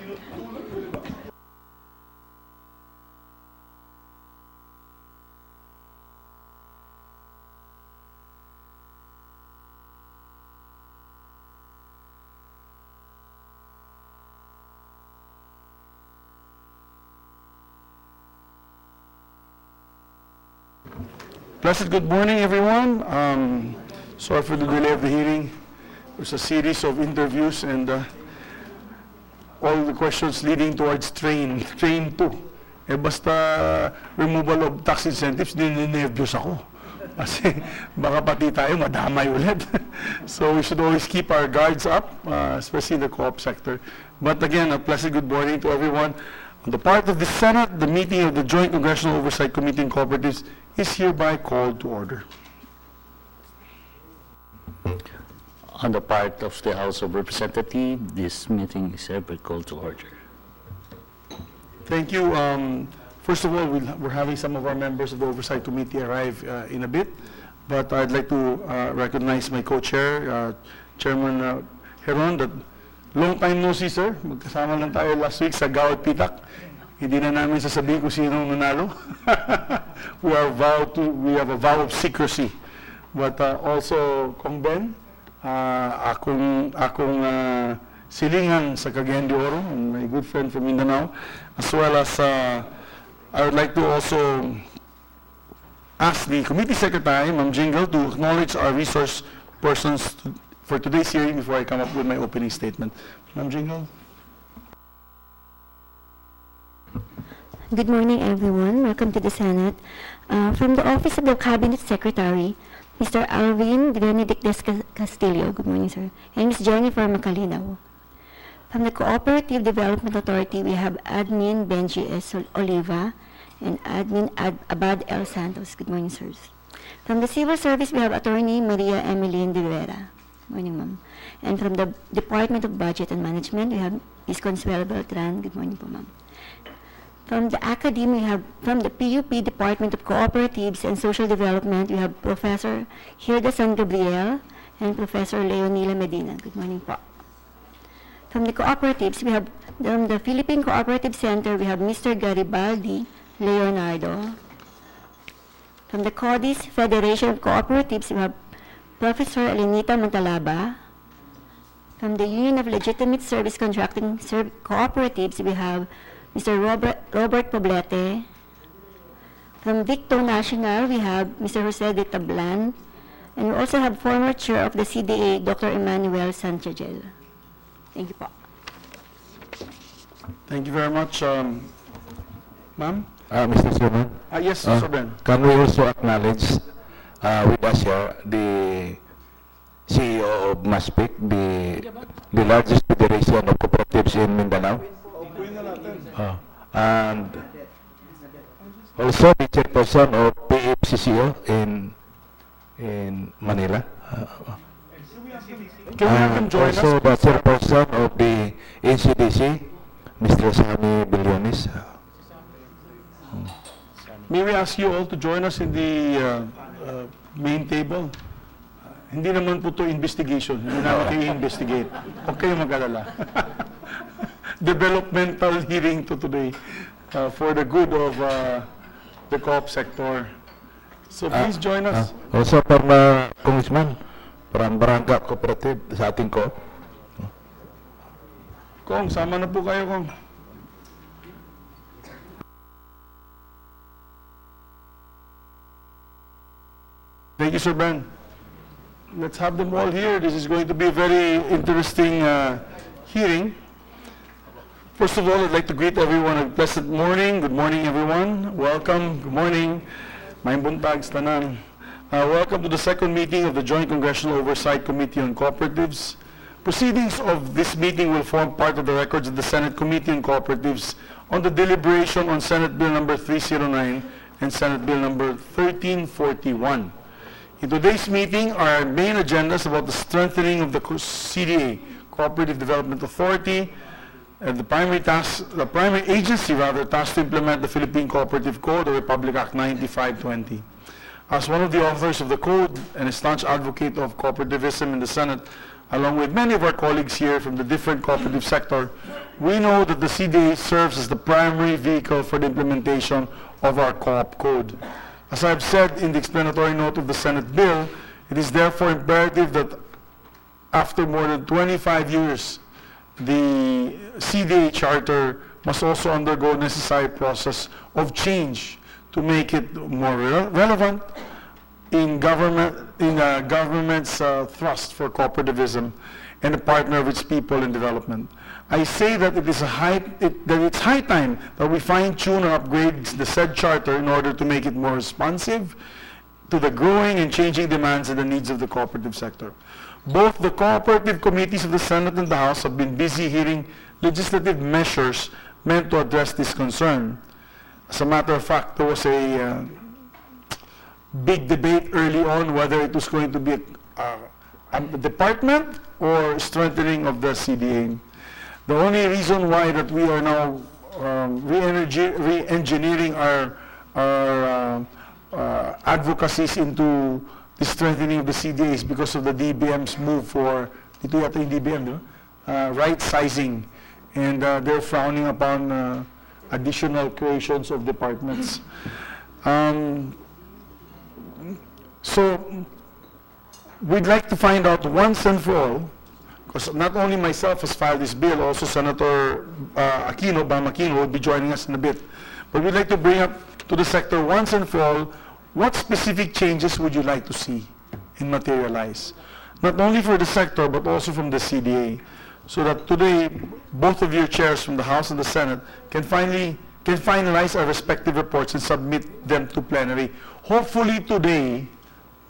Blessed good morning, everyone. Sorry for the delay of the hearing. There's a series of interviews and all the questions leading towards train 2. Basta removal of tax incentives, ninenervyos ako. Kasi baka pati tayo madamay ulit. So we should always keep our guards up, especially in the co-op sector. But again, a blessed good morning to everyone. On the part of the Senate, the meeting of the Joint Congressional Oversight Committee on Cooperatives is hereby called to order. On the part of the House of Representatives, this meeting is hereby called to order. Thank you. First of all, we're having some of our members of the Oversight Committee arrive in a bit, but I'd like to recognize my co-chair, Chairman Heron, that long time no see, sir. Magkasama lang tayo last week sa Gawad Pitak. Hindi na namin sasabihin kung sino nanalo. We have a vow of secrecy. But also, Kong Ben, akong silingan sa Cagayan de Oro, and my good friend from Mindanao, as well as I would like to also ask the committee secretary, Ma'am Jingle, to acknowledge our resource persons for today's hearing before I come up with my opening statement. Ma'am Jingle. Good morning, everyone. Welcome to the Senate. From the Office of the Cabinet Secretary, Mr. Alvin Benedictes Castillo. Good morning, sir. And Ms. Jennifer Macalinaw. From the Cooperative Development Authority, we have Admin Benji S. Oliva and Admin Abad L. Santos. Good morning, sirs. From the Civil Service, we have Attorney Maria Emeline De Vera. Good morning, ma'am. And from the Department of Budget and Management, we have Ms. Consuelo Beltran. Good morning po, ma'am. From the academy, we have from the PUP Department of Cooperatives and Social Development, we have Professor Hilda San Gabriel and Professor Leonila Medina. Good morning po. From the cooperatives, we have from the Philippine Cooperative Center, we have Mr. Garibaldi Leonardo. From the CODIS Federation of Cooperatives, we have Professor Elenita Montalaba. From the Union of Legitimate Service Contracting Cooperatives, we have Mr. Robert Poblete. From Victo National, we have Mr. Jose de Tablan. And we also have former chair of the CDA, Dr. Emmanuel Sanchagel. Thank you po. Thank you very much, ma'am. Mr. Chairman. Yes, Sir Ben. Can we also acknowledge with us here the CEO of MASPIC, the largest federation of cooperatives in Mindanao? And also the chairperson of PFCCO in Manila. Can we have him join us? Also the chairperson of the NCDC, Mr. Sammy Bilyonis. May we ask you all to join us in the main table? Hindi naman po ito investigation. Hindi namin kayo investigate. Huwag kayong mag-alala. Developmental hearing to today for the good of the co-op sector. So please join us. Also para Congressman, from Barangay Cooperative sa ating ko. Kong, sama na po kayo, Kong. Thank you, Sir Ben. Let's have them all here. This is going to be a very interesting hearing. First of all, I'd like to greet everyone a blessed morning. Good morning, everyone. Welcome. Good morning. Maayong buntag sa tanan. Welcome to the second meeting of the Joint Congressional Oversight Committee on Cooperatives. Proceedings of this meeting will form part of the records of the Senate Committee on Cooperatives on the deliberation on Senate Bill number 309 and Senate Bill number 1341. In today's meeting, our main agenda is about the strengthening of the CDA, Cooperative Development Authority, and the primary agency tasked to implement the Philippine Cooperative Code, the Republic Act 9520. As one of the authors of the code and a staunch advocate of cooperativism in the Senate, along with many of our colleagues here from the different cooperative sector, we know that the CDA serves as the primary vehicle for the implementation of our co-op code. As I've said in the explanatory note of the Senate bill, it is therefore imperative that after more than 25 years, the CDA Charter must also undergo necessary process of change to make it more relevant in government's thrust for cooperativism and a partner of its people in development. I say that it's high time that we fine-tune and upgrade the said charter in order to make it more responsive to the growing and changing demands and the needs of the cooperative sector. Both the cooperative committees of the Senate and the House have been busy hearing legislative measures meant to address this concern. As a matter of fact, there was a big debate early on whether it was going to be a department or strengthening of the CDA. The only reason why that we are now re-engineering our advocacies into the strengthening of the CDA is because of the DBM's move for, ito yata yung DBM, no? Right sizing, and they're frowning upon additional creations of departments. So we'd like to find out once and for all, because not only myself has filed this bill, also Senator Bam Aquino will be joining us in a bit. But we'd like to bring up to the sector once and for all, what specific changes would you like to see and materialize? Not only for the sector, but also from the CDA, so that today, both of your chairs from the House and the Senate can finalize our respective reports and submit them to plenary. Hopefully today,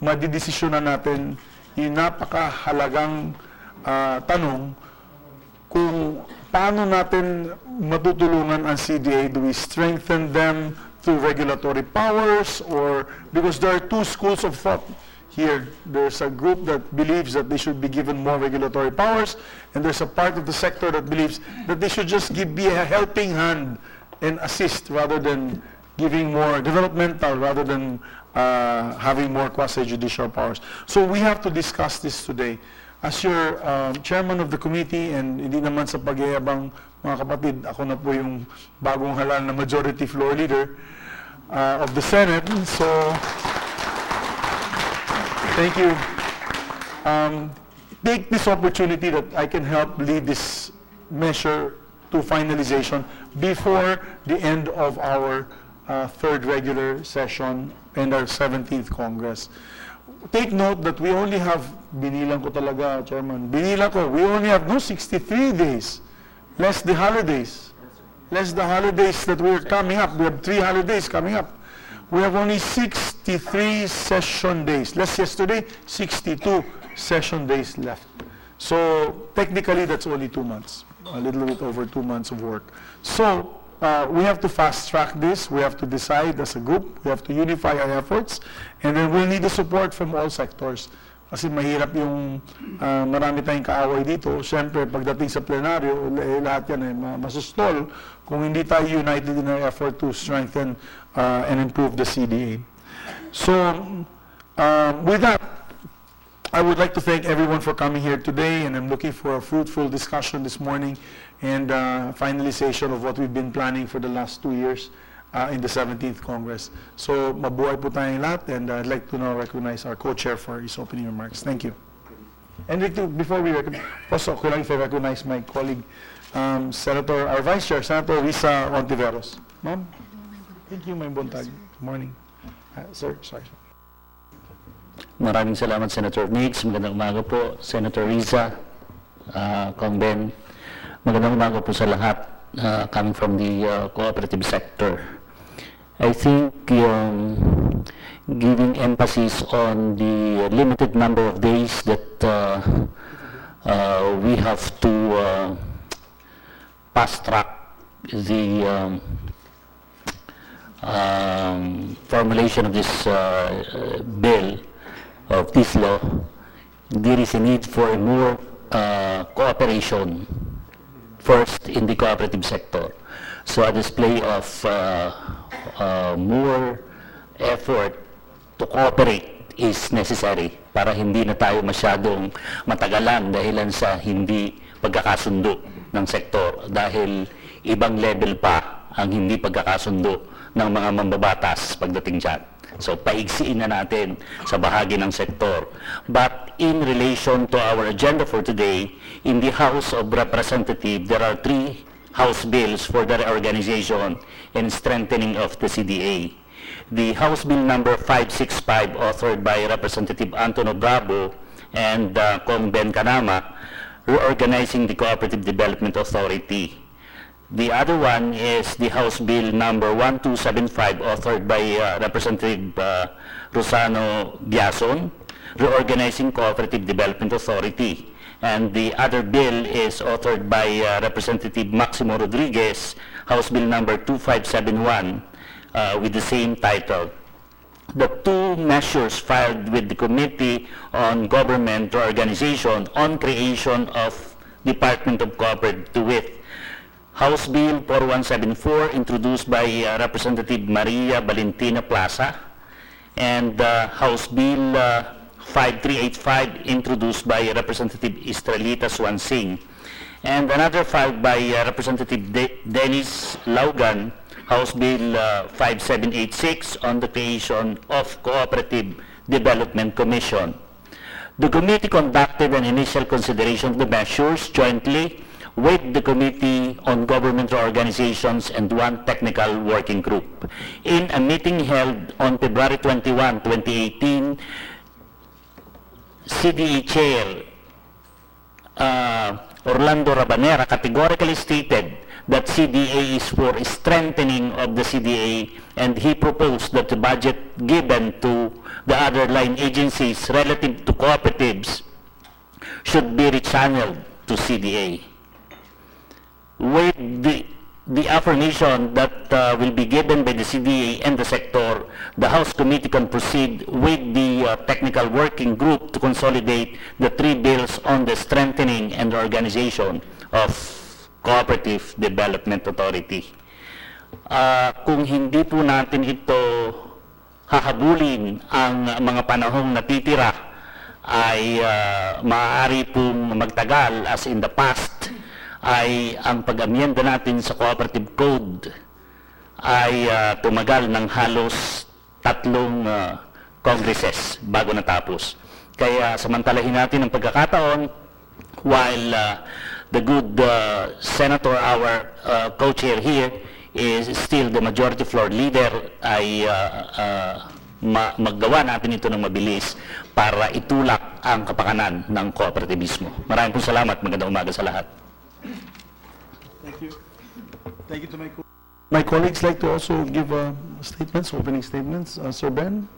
madidesisyon na natin yung napakahalagang tanong kung paano natin matutulungan ang CDA. Do we strengthen them through regulatory powers, or because there are two schools of thought here. There's a group that believes that they should be given more regulatory powers, and there's a part of the sector that believes that they should just be a helping hand and assist rather than giving more developmental, rather than having more quasi-judicial powers. So we have to discuss this today. As your chairman of the committee, and hindi naman sa pagyayabang mga kapatid, ako na po yung bagong halal na majority floor leader of the Senate. So, thank you. Take this opportunity that I can help lead this measure to finalization before the end of our third regular session and our 17th Congress. Take note that we only have, binilang ko talaga, Chairman, binilang ko, we only have 63 days, less the holidays. Less the holidays that we're coming up. We have 3 holidays coming up. We have only 63 session days. Less yesterday, 62 session days left. So technically, that's only 2 months, a little bit over 2 months of work. So we have to fast track this. We have to decide as a group. We have to unify our efforts. And then we'll need the support from all sectors. Kasi mahirap yung marami tayong kaaway dito. Siyempre, pagdating sa plenaryo, lahat yan masustol kung hindi tayo united in our effort to strengthen and improve the CDA. So, with that, I would like to thank everyone for coming here today, and I'm looking for a fruitful discussion this morning and finalization of what we've been planning for the last 2 years in the 17th Congress. So, mabuhay po tayong lahat, and I'd like to now recognize our co-chair for his opening remarks. Thank you. And before we recognize, also, could I recognize my colleague, Senator, our Vice Chair, Senator Risa Ontiveros. Ma'am? Thank you, my buntag. Good morning. Sir, sorry. Maraming salamat, Senator Nix. Magandang umaga po, Senator Riza, Kong Ben. Magandang umaga po sa lahat coming from the cooperative sector. I think giving emphasis on the limited number of days that we have to fast track the formulation of this bill, of this law, there is a need for more cooperation first in the cooperative sector. So a display of more effort to cooperate is necessary para hindi na tayo masyadong matagalan dahilan sa hindi pagkakasundo ng sektor dahil ibang level pa ang hindi pagkakasundo ng mga mambabatas pagdating dyan. So, paigsiin na natin sa bahagi ng sektor. But in relation to our agenda for today, in the House of Representatives, there are 3 House bills for the reorganization and strengthening of the CDA. The House Bill number 565, authored by Representative Antonio Bravo and Kong Ben Kanama, reorganizing the Cooperative Development Authority. The other one is the House Bill number 1275, authored by Representative Rosano Biason, reorganizing Cooperative Development Authority. And the other bill is authored by Representative Maximo Rodriguez, House Bill number 2571, with the same title. The 2 measures filed with the Committee on Government Reorganization on creation of Department of Cooperative to wit, House Bill 4174, introduced by Representative Maria Valentina Plaza, and House Bill 5385, introduced by Representative Estrelita Swansing, and another filed by Representative Dennis Laugan, House Bill 5786, on the creation of Cooperative Development Commission. The committee conducted an initial consideration of the measures jointly with the Committee on Government Organizations and 1 technical working group. In a meeting held on February 21, 2018, CDA Chair Orlando Rabanera categorically stated that CDA is for strengthening of the CDA, and he proposed that the budget given to the other line agencies relative to cooperatives should be rechanneled to CDA. With the affirmation that will be given by the CDA and the sector, the House Committee can proceed with the technical working group to consolidate the 3 bills on the strengthening and organization of Cooperative Development Authority. Kung hindi po natin ito hahabulin ang mga panahong natitira, ay maaari pong magtagal as in the past, ay ang pag-amyenda natin sa Cooperative Code ay tumagal ng halos 3 congresses bago natapos. Kaya samantalahin natin ang pagkakataon while the good Senator, our co-chair here, is still the majority floor leader, ay maggawa natin ito ng mabilis para itulak ang kapakanan ng kooperativismo. Maraming po salamat. Magandang umaga sa lahat. Thank you. Thank you to my colleagues. Like to also give statements, opening statements. Sir Ben?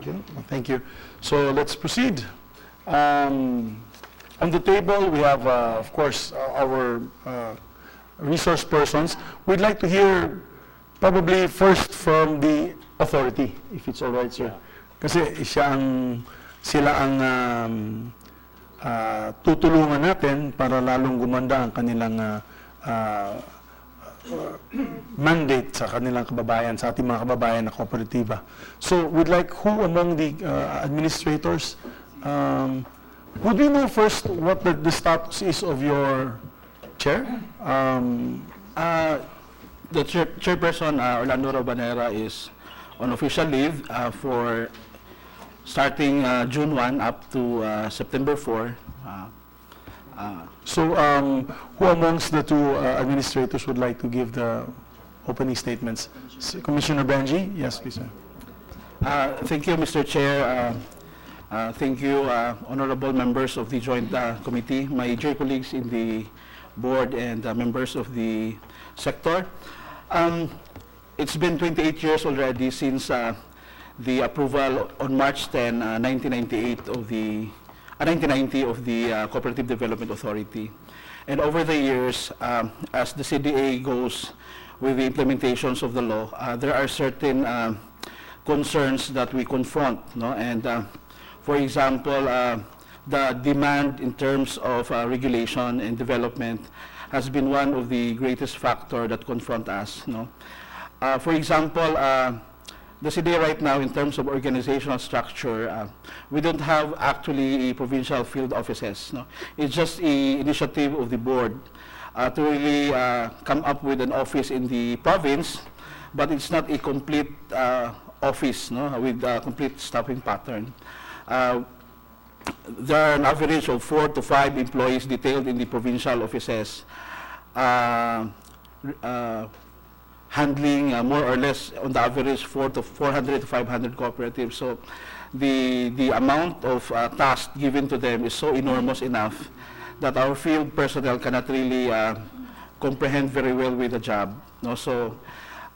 Okay, thank you. So let's proceed. On the table, we have, of course, our resource persons. We'd like to hear probably first from the authority, if it's all right, sir. Kasi sila ang tutulungan natin para lalong gumanda ang kanilang mandate sa kanilang kababayan, sa ating mga kababayan na kooperatiba. So, we'd like who among the administrators, would we know first what the status is of your chair? The chairperson, Orlando Rabanera, is on official leave for starting June 1 up to September 4. So, who amongst the 2 administrators would like to give the opening statements? Commissioner Benji? Yes, please, sir. Thank you, Mr. Chair. Thank you, honorable members of the Joint Committee, my dear colleagues in the board, and members of the sector. It's been 28 years already since the approval on March 10, 1990 of the Cooperative Development Authority. And over the years, as the CDA goes with the implementations of the law, there are certain concerns that we confront, no? And for example, the demand in terms of regulation and development has been one of the greatest factors that confront us, no? For example, the CDA right now, in terms of organizational structure, we don't have actually a provincial field offices. No? It's just an initiative of the board to really come up with an office in the province, but it's not a complete office, no, with a complete staffing pattern. There are an average of 4 to 5 employees detailed in the provincial offices, handling more or less on the average 400 to 500 cooperatives. So the amount of tasks given to them is so enormous enough that our field personnel cannot really comprehend very well with the job. No? So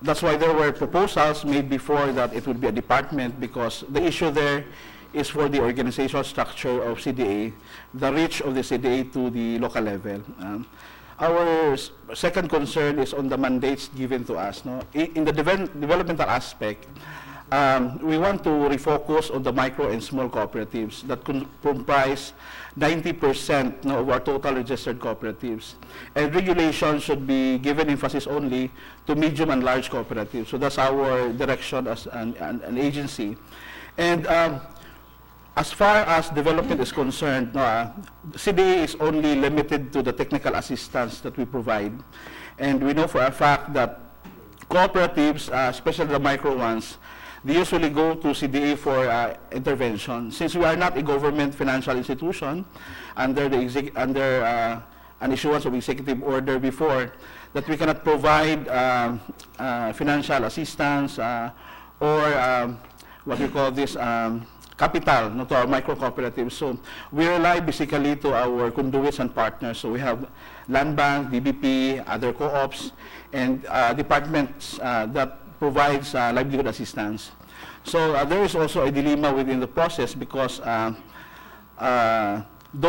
that's why there were proposals made before that it would be a department, because the issue there is for the organizational structure of CDA, the reach of the CDA to the local level. Our second concern is on the mandates given to us. No? In the developmental aspect, we want to refocus on the micro and small cooperatives that comprise 90% of our total registered cooperatives. And regulation should be given emphasis only to medium and large cooperatives. So that's our direction as an agency. And as far as development is concerned, CDA is only limited to the technical assistance that we provide. And we know for a fact that cooperatives, especially the micro ones, they usually go to CDA for intervention. Since we are not a government financial institution under an issuance of executive order before, that we cannot provide financial assistance or what we call this capital, no, to our micro cooperatives. So we rely basically to our conduits and partners. So we have Land Bank, DBP, other co-ops, and departments that provides livelihood assistance. So there is also a dilemma within the process, because Dole,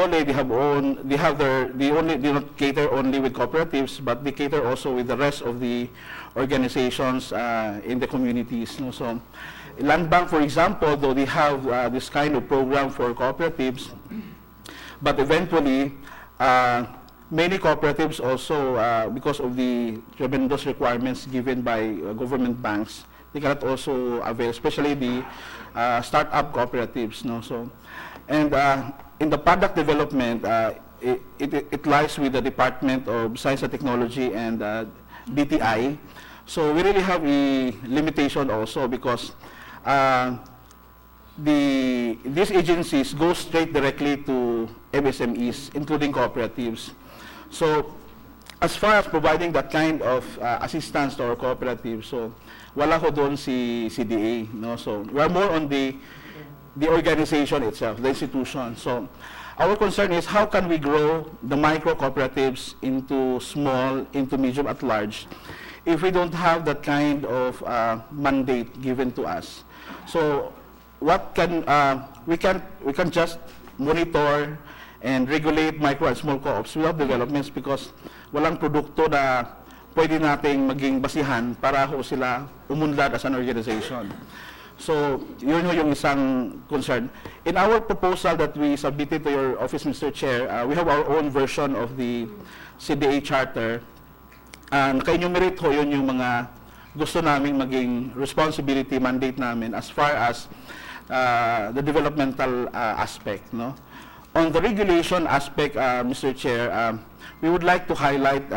they don't cater only with cooperatives, but they cater also with the rest of the organizations in the communities. No? So Land Bank, for example, though they have this kind of program for cooperatives, but eventually many cooperatives also, because of the tremendous requirements given by government banks, they cannot also avail, especially the start-up cooperatives. No? So, and in the product development, it lies with the Department of Science and Technology and DTI. So we really have a limitation also, because these agencies go straight directly to MSMEs, including cooperatives. So as far as providing that kind of assistance to our cooperatives, so wala ko doon si CDA. No? So we are more on the organization itself, the institution. So our concern is how can we grow the micro cooperatives into small, into medium at large, if we don't have that kind of mandate given to us. So what can we can just monitor and regulate micro and small co-ops without developments, because walang produkto na pwede nating maging basihan para ho sila umunlad as an organization. So yun yung isang concern. In our proposal that we submitted to your office, Mr. Chair, we have our own version of the CDA Charter. Naka-enumerate ho yun yung mga gusto naming maging responsibility mandate namin as far as the developmental aspect. No? On the regulation aspect, Mr. Chair, we would like to highlight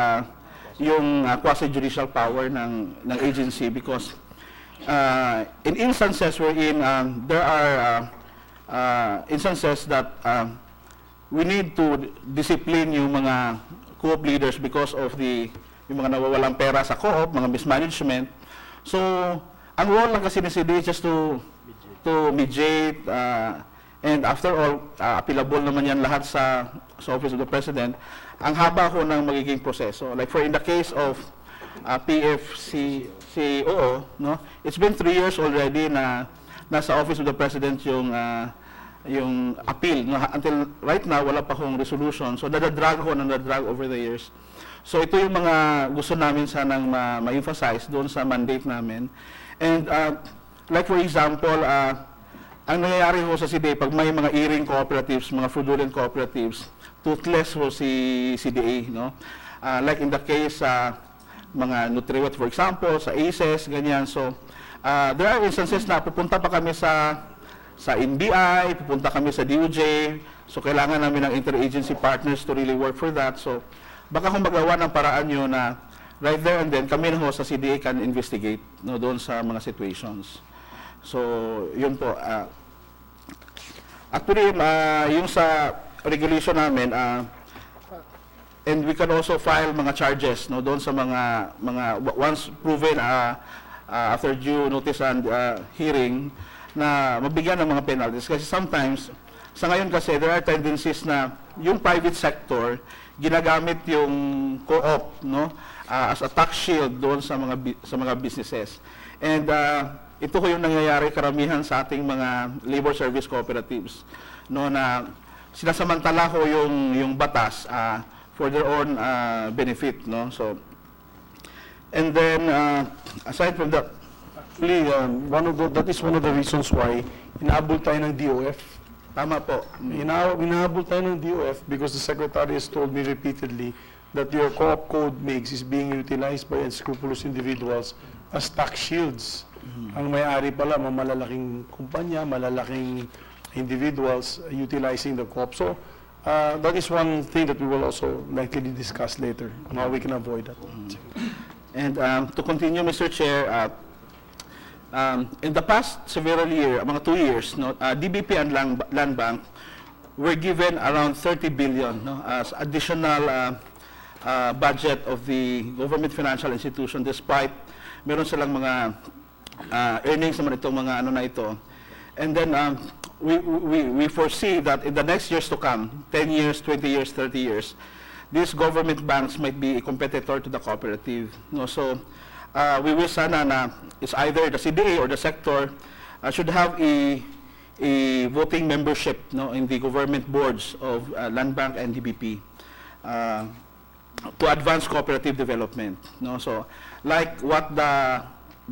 yung quasi-judicial power ng agency, because in instances wherein there are instances that we need to discipline yung mga co-op leaders because of yung mga nawawalang pera sa co-op, mga mismanagement. So, ang role lang kasi ni CDA is just to mediate, and after all, appealable naman yan lahat sa Office of the President. Ang haba ko ng magiging proseso. Like in the case of PFCOO, no? It's been 3 years already na nasa Office of the President yung appeal. No? Until right now, wala pa akong resolution. So, nadadrag over the years. So, ito yung mga gusto namin sanang ma-emphasize doon sa mandate namin. And like for example, ang nangyayari ho sa CDA, pag may mga earring cooperatives, mga fraudulent cooperatives, toothless ho si CDA. No? Like in the case sa mga Nutriwet, for example, sa ACES, ganyan. So, there are instances na pupunta pa kami sa NBI, pupunta kami sa DOJ, so kailangan namin ng interagency partners to really work for that. So baka kung magawa ng paraan yun na right there and then kami na ho sa CDA can investigate no, doon sa mga situations. So yun po. Actually, yung sa regulation namin, and we can also file mga charges no, doon sa mga once proven after due notice and hearing, na mabigyan ng mga penalties. Kasi sometimes, sa ngayon kasi, there are tendencies na yung private sector, ginagamit yung co-op, no, as a tax shield doon sa mga businesses. And ito ko yung nangyayari karamihan sa ating mga labor service cooperatives, no, na sinasamantala ko yung batas for their own benefit, no. So, and then aside from that, Actually, that is one of the reasons why inaabol tayo ng DOF. tama po. Inaabol tayo ng DOF because the Secretary has told me repeatedly that your co-op code makes is being utilized by unscrupulous individuals as tax shields. Ang may-ari pala, mga malalaking kumpanya, malalaking individuals utilizing the co-op. So, that is one thing that we will also likely discuss later, on how we can avoid that. And to continue, Mr. Chair, in the past several years, mga 2 years, no, DBP and Land Bank were given around 30 billion no, as additional budget of the government financial institution despite meron silang mga earnings naman itong mga ano na ito. And then we foresee that in the next years to come, 10 years, 20 years, 30 years, these government banks might be a competitor to the cooperative. No? So, we wish sana na it's either the CDA or the sector should have a voting membership no, in the government boards of Land Bank and DBP to advance cooperative development. No? So, like what the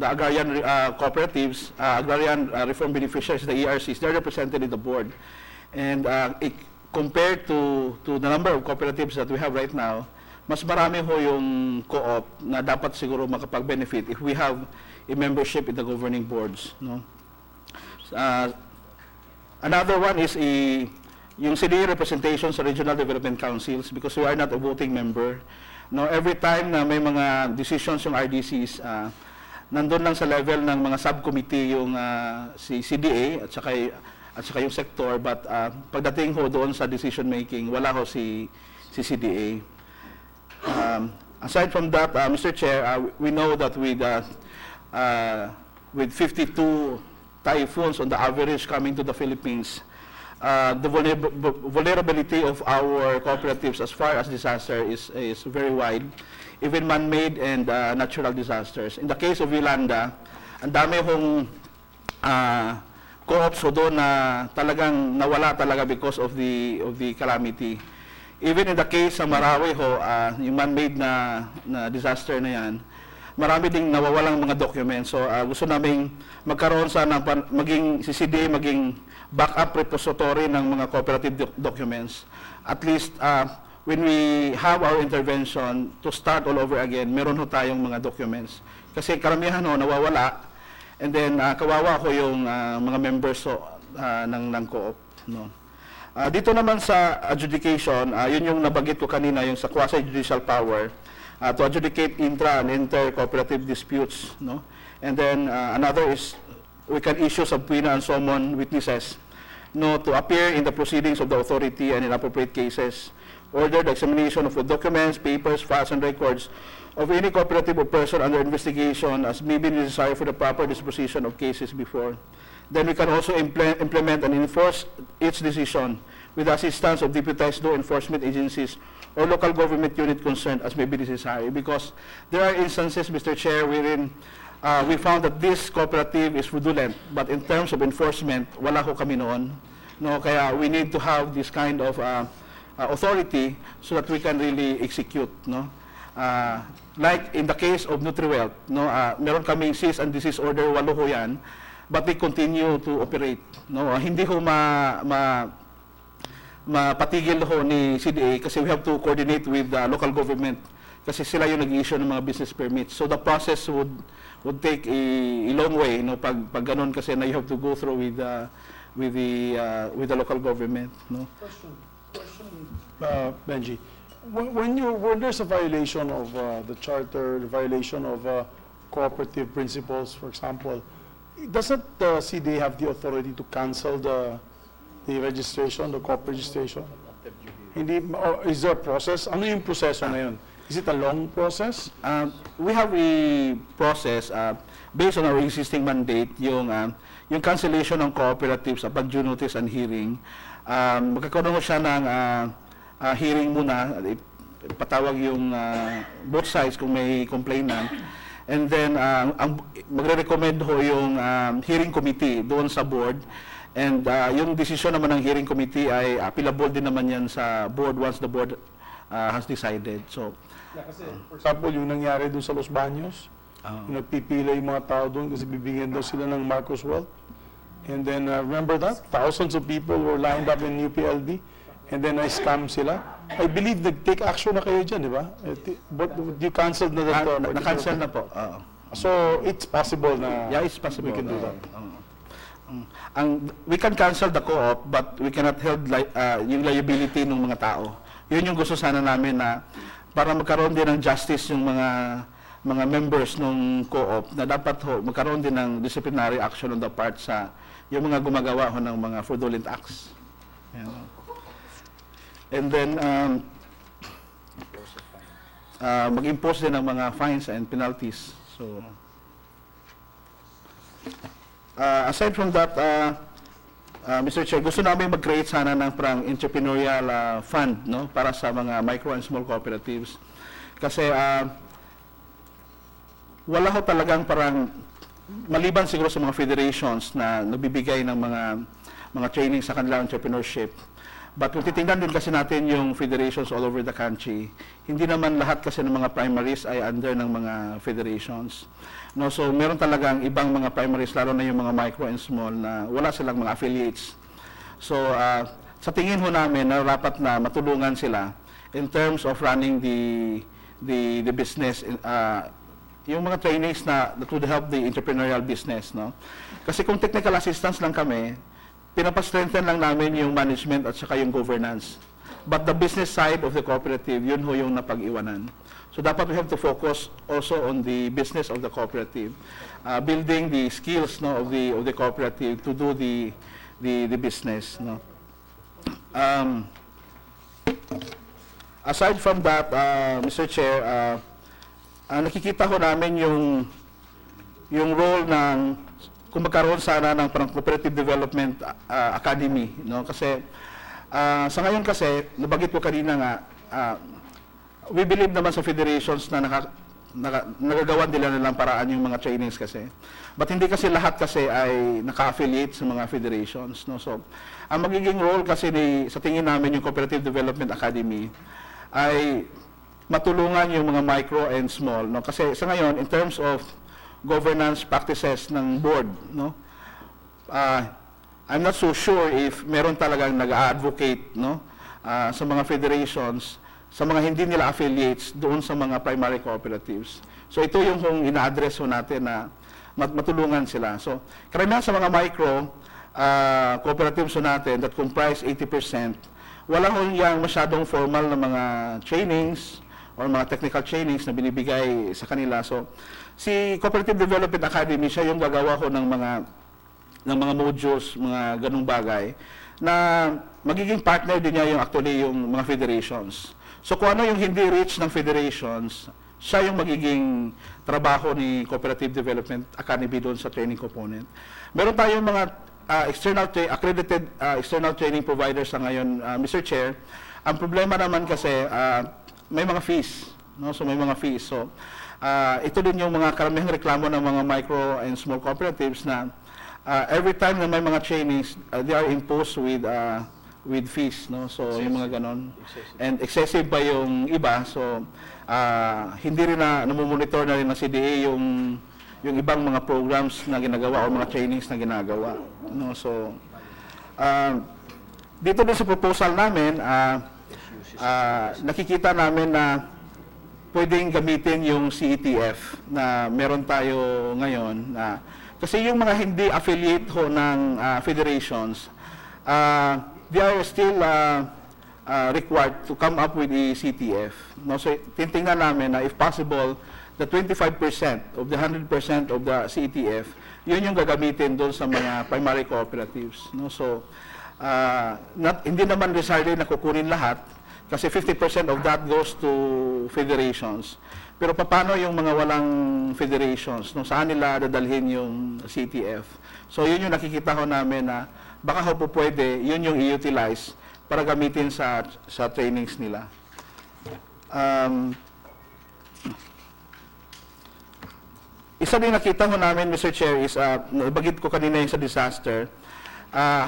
agrarian cooperatives, agrarian reform beneficiaries, the ERCs, they're represented in the board. And compared to the number of cooperatives that we have right now, mas marami ho yung co-op na dapat siguro makapag-benefit if we have a membership in the governing boards. No? Another one is yung CDA representation sa regional development councils because we are not a voting member. No, every time na may mga decisions yung RDCs, nandun lang sa level ng mga subcommittee yung si CDA at saka yung sector, but pagdating ho doon sa decision making, wala ho si CDA. Aside from that, Mr. Chair, we know that with 52 typhoons on the average coming to the Philippines, the vulnerability of our cooperatives as far as disaster is very wide, even man-made and natural disasters. In the case of Yolanda, ang dami hong co-ops doon na talagang nawala talaga because of the calamity. Even in the case sa Marawi ho, yung man-made na disaster na yan, marami ding nawawalang mga documents. So gusto naming magkaroon sana maging si CDA maging backup repository ng mga cooperative documents. At least when we have our intervention to start all over again, meron ho tayong mga documents. Kasi karamihan ho nawawala, and then kawawa ko yung mga members ng co-op. No? Dito naman sa adjudication, yun yung nabanggit ko kanina, yung sa quasi-judicial power to adjudicate intra and inter-cooperative disputes. No? And then another is we can issue subpoena and summon witnesses no, to appear in the proceedings of the authority and in appropriate cases, order the examination of the documents, papers, files, and records of any cooperative or person under investigation as may be necessary for the proper disposition of cases before. Then we can also implement and enforce each decision with the assistance of deputized law enforcement agencies or local government unit concerned as may be necessary. Because there are instances, Mr. Chair, wherein we found that this cooperative is fraudulent, but in terms of enforcement, wala ko kami noon. No, kaya we need to have this kind of authority so that we can really execute. No? Like in the case of NutriWealth, no, meron kaming cease and desist order, 8 ho yan, but we continue to operate. No? Hindi ho mapatigil ho ni CDA kasi we have to coordinate with the local government kasi sila yung nag-issue ng mga business permits. So the process would take a long way, no, pag ganun, kasi na you have to go through with the local government, no. Benji, when there's a violation of the charter, the violation of cooperative principles, for example, doesn't the CDA have the authority to cancel the registration, the corp registration? Hindi, or is there a process? Ano yung proseso na yun? Is it a long process? We have a process based on our existing mandate, yung cancellation ng cooperatives upon due notice and hearing. Magkakaroon siya ng hearing muna, patawag yung both sides kung may complainant, and then magre-recommend ho yung hearing committee doon sa board, and yung decision naman ng hearing committee ay appealable din naman yan sa board once the board has decided. So, Kasi, for example, yung nangyari doon sa Los Baños, yung nagpipila yung mga tao doon kasi bibigyan daw sila ng Marcos Wealth. And then, remember that? Thousands of people were lined up in UPLB, and then I-scam sila. I believe nag-take action na kayo dyan, di ba? But you canceled na that? na-cancel na po. So, it's possible na Yeah, it's possible. we can do that. We can cancel the co-op, but we cannot hold yung liability ng mga tao. Yun yung gusto sana namin, na para magkaroon din ng justice yung mga members ng co-op, na dapat magkaroon din ng disciplinary action on the part sa yung mga gumagawa ng mga fraudulent acts. Yan. And then mag-impose din ng mga fines and penalties. So aside from that, Mr. Chair, gusto namin mag-create sana ng parang entrepreneurial fund, no, para sa mga micro and small cooperatives. Kasi wala ho talagang parang, maliban siguro sa mga federations na nabibigay ng mga training sa kanilang entrepreneurship. But kung titingnan din kasi natin yung federations all over the country, hindi naman lahat kasi ng mga primaries ay under ng mga federations. No, so meron talagang ibang mga primaries, lalo na yung mga micro and small, na wala silang mga affiliates. So sa tingin ho namin na dapat na matulungan sila in terms of running the business, yung mga trainings na that would help the entrepreneurial business, no. Kasi kung technical assistance lang kami, pinapa-strengthen lang namin yung management at saka yung governance. But the business side of the cooperative, yun ho yung napag-iwanan. So dapat we have to focus also on the business of the cooperative, building the skills, no, of the cooperative to do the business, no. Aside from that, Mr. Chair, nakikita ko namin yung role ng, kung magkaroon sana ng parang Cooperative Development Academy, no, kasi sa ngayon kasi nabanggit ko kanina nga, we believe naman sa federations na nagagawan nila nilang paraan yung mga trainings kasi. But hindi kasi lahat kasi ay naka-affiliate sa mga federations, no. So ang magiging role kasi sa tingin namin yung Cooperative Development Academy ay matulungan yung mga micro and small, no. Kasi sa ngayon, in terms of governance practices ng board, no, I'm not so sure if meron talagang nag-advocate, no, sa mga federations, sa mga hindi nila affiliates doon sa mga primary cooperatives. So ito yung kung ina-address ho natin na matulungan sila. So karamihan sa mga micro cooperatives ho natin that comprise 80%, wala ho yung masyadong formal na mga trainings or mga technical trainings na binibigay sa kanila. So si Cooperative Development Academy, siya yung gagawa ko ng mga modules, mga ganung bagay, na magiging partner din niya yung mga federations. So kung ano yung hindi reach ng federations, siya yung magiging trabaho ni Cooperative Development Academy doon sa training component. Meron tayong mga accredited external training providers sa ngayon, Mr. Chair. Ang problema naman kasi may mga fees, no? So may mga fees. So ito din yung mga karamihang reklamo ng mga micro and small cooperatives na every time na may mga trainings, they are imposed with fees, no. So yung mga ganon, and excessive pa yung iba. So hindi rin na namomonitor na rin ng CDA yung ibang mga programs na ginagawa o mga trainings na ginagawa, no. So dito din sa proposal namin, nakikita namin na pwedeng gamitin yung CETF na meron tayo ngayon. Kasi yung mga hindi affiliate ho ng federations, they are still required to come up with the CTF. No? So, titingnan namin na if possible, the 25% of the 100% of the CTF, yun yung gagamitin doon sa mga primary cooperatives. No? So, hindi naman necessarily na kukunin lahat, kasi 50% of that goes to federations. Pero paano yung mga walang federations? No? Saan nila dadalhin yung CTF? So, yun yung nakikita ko namin na baka ho po pwede, yun yung i-utilize para gamitin sa trainings nila. Isa din nakita ho namin, Mr. Chair, is, nabagit ko kanina yung sa disaster,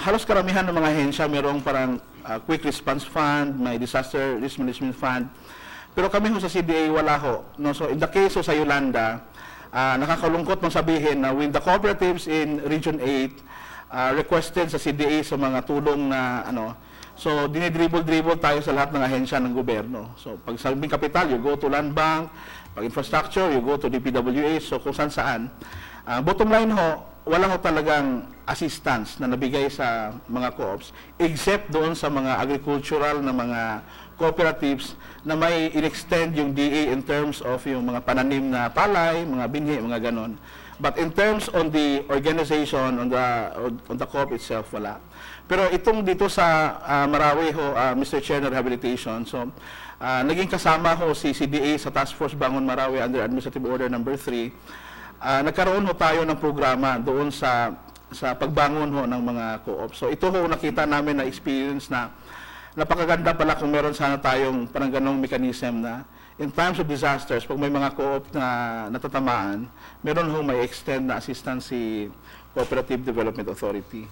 halos karamihan ng mga ahensya mayroong parang quick response fund, may disaster risk management fund, pero kami ho sa CDA wala ho. No? So in the case ho sa Yolanda, nakakalungkot mong sabihin na when the cooperatives in Region 8 requested sa CDA sa mga tulong na so dinidribble-dribble tayo sa lahat ng ahensya ng gobyerno. So pag sabing kapital, you go to Land Bank, pag infrastructure, you go to DPWH, so kung saan. Bottom line ho, wala ho talagang assistance na nabigay sa mga co-ops except doon sa mga agricultural na mga cooperatives na may in-extend yung DA in terms of yung mga pananim na palay, mga binhi, mga ganon. But in terms on the organization, on the co-op itself, wala. Pero itong dito sa Marawi ho, Mr. Chair ng Rehabilitation, so naging kasama ho si CDA sa Task Force Bangon Marawi under Administrative Order number 3. Nagkaroon ho tayo ng programa doon sa pagbangon ho ng mga co-op. So ito ho nakita namin na experience na napakaganda pala kung meron sana tayong parang ganong mechanism na in times of disasters, pag may mga co-op na natatamaan, meron ho may extend na assistance si Cooperative Development Authority.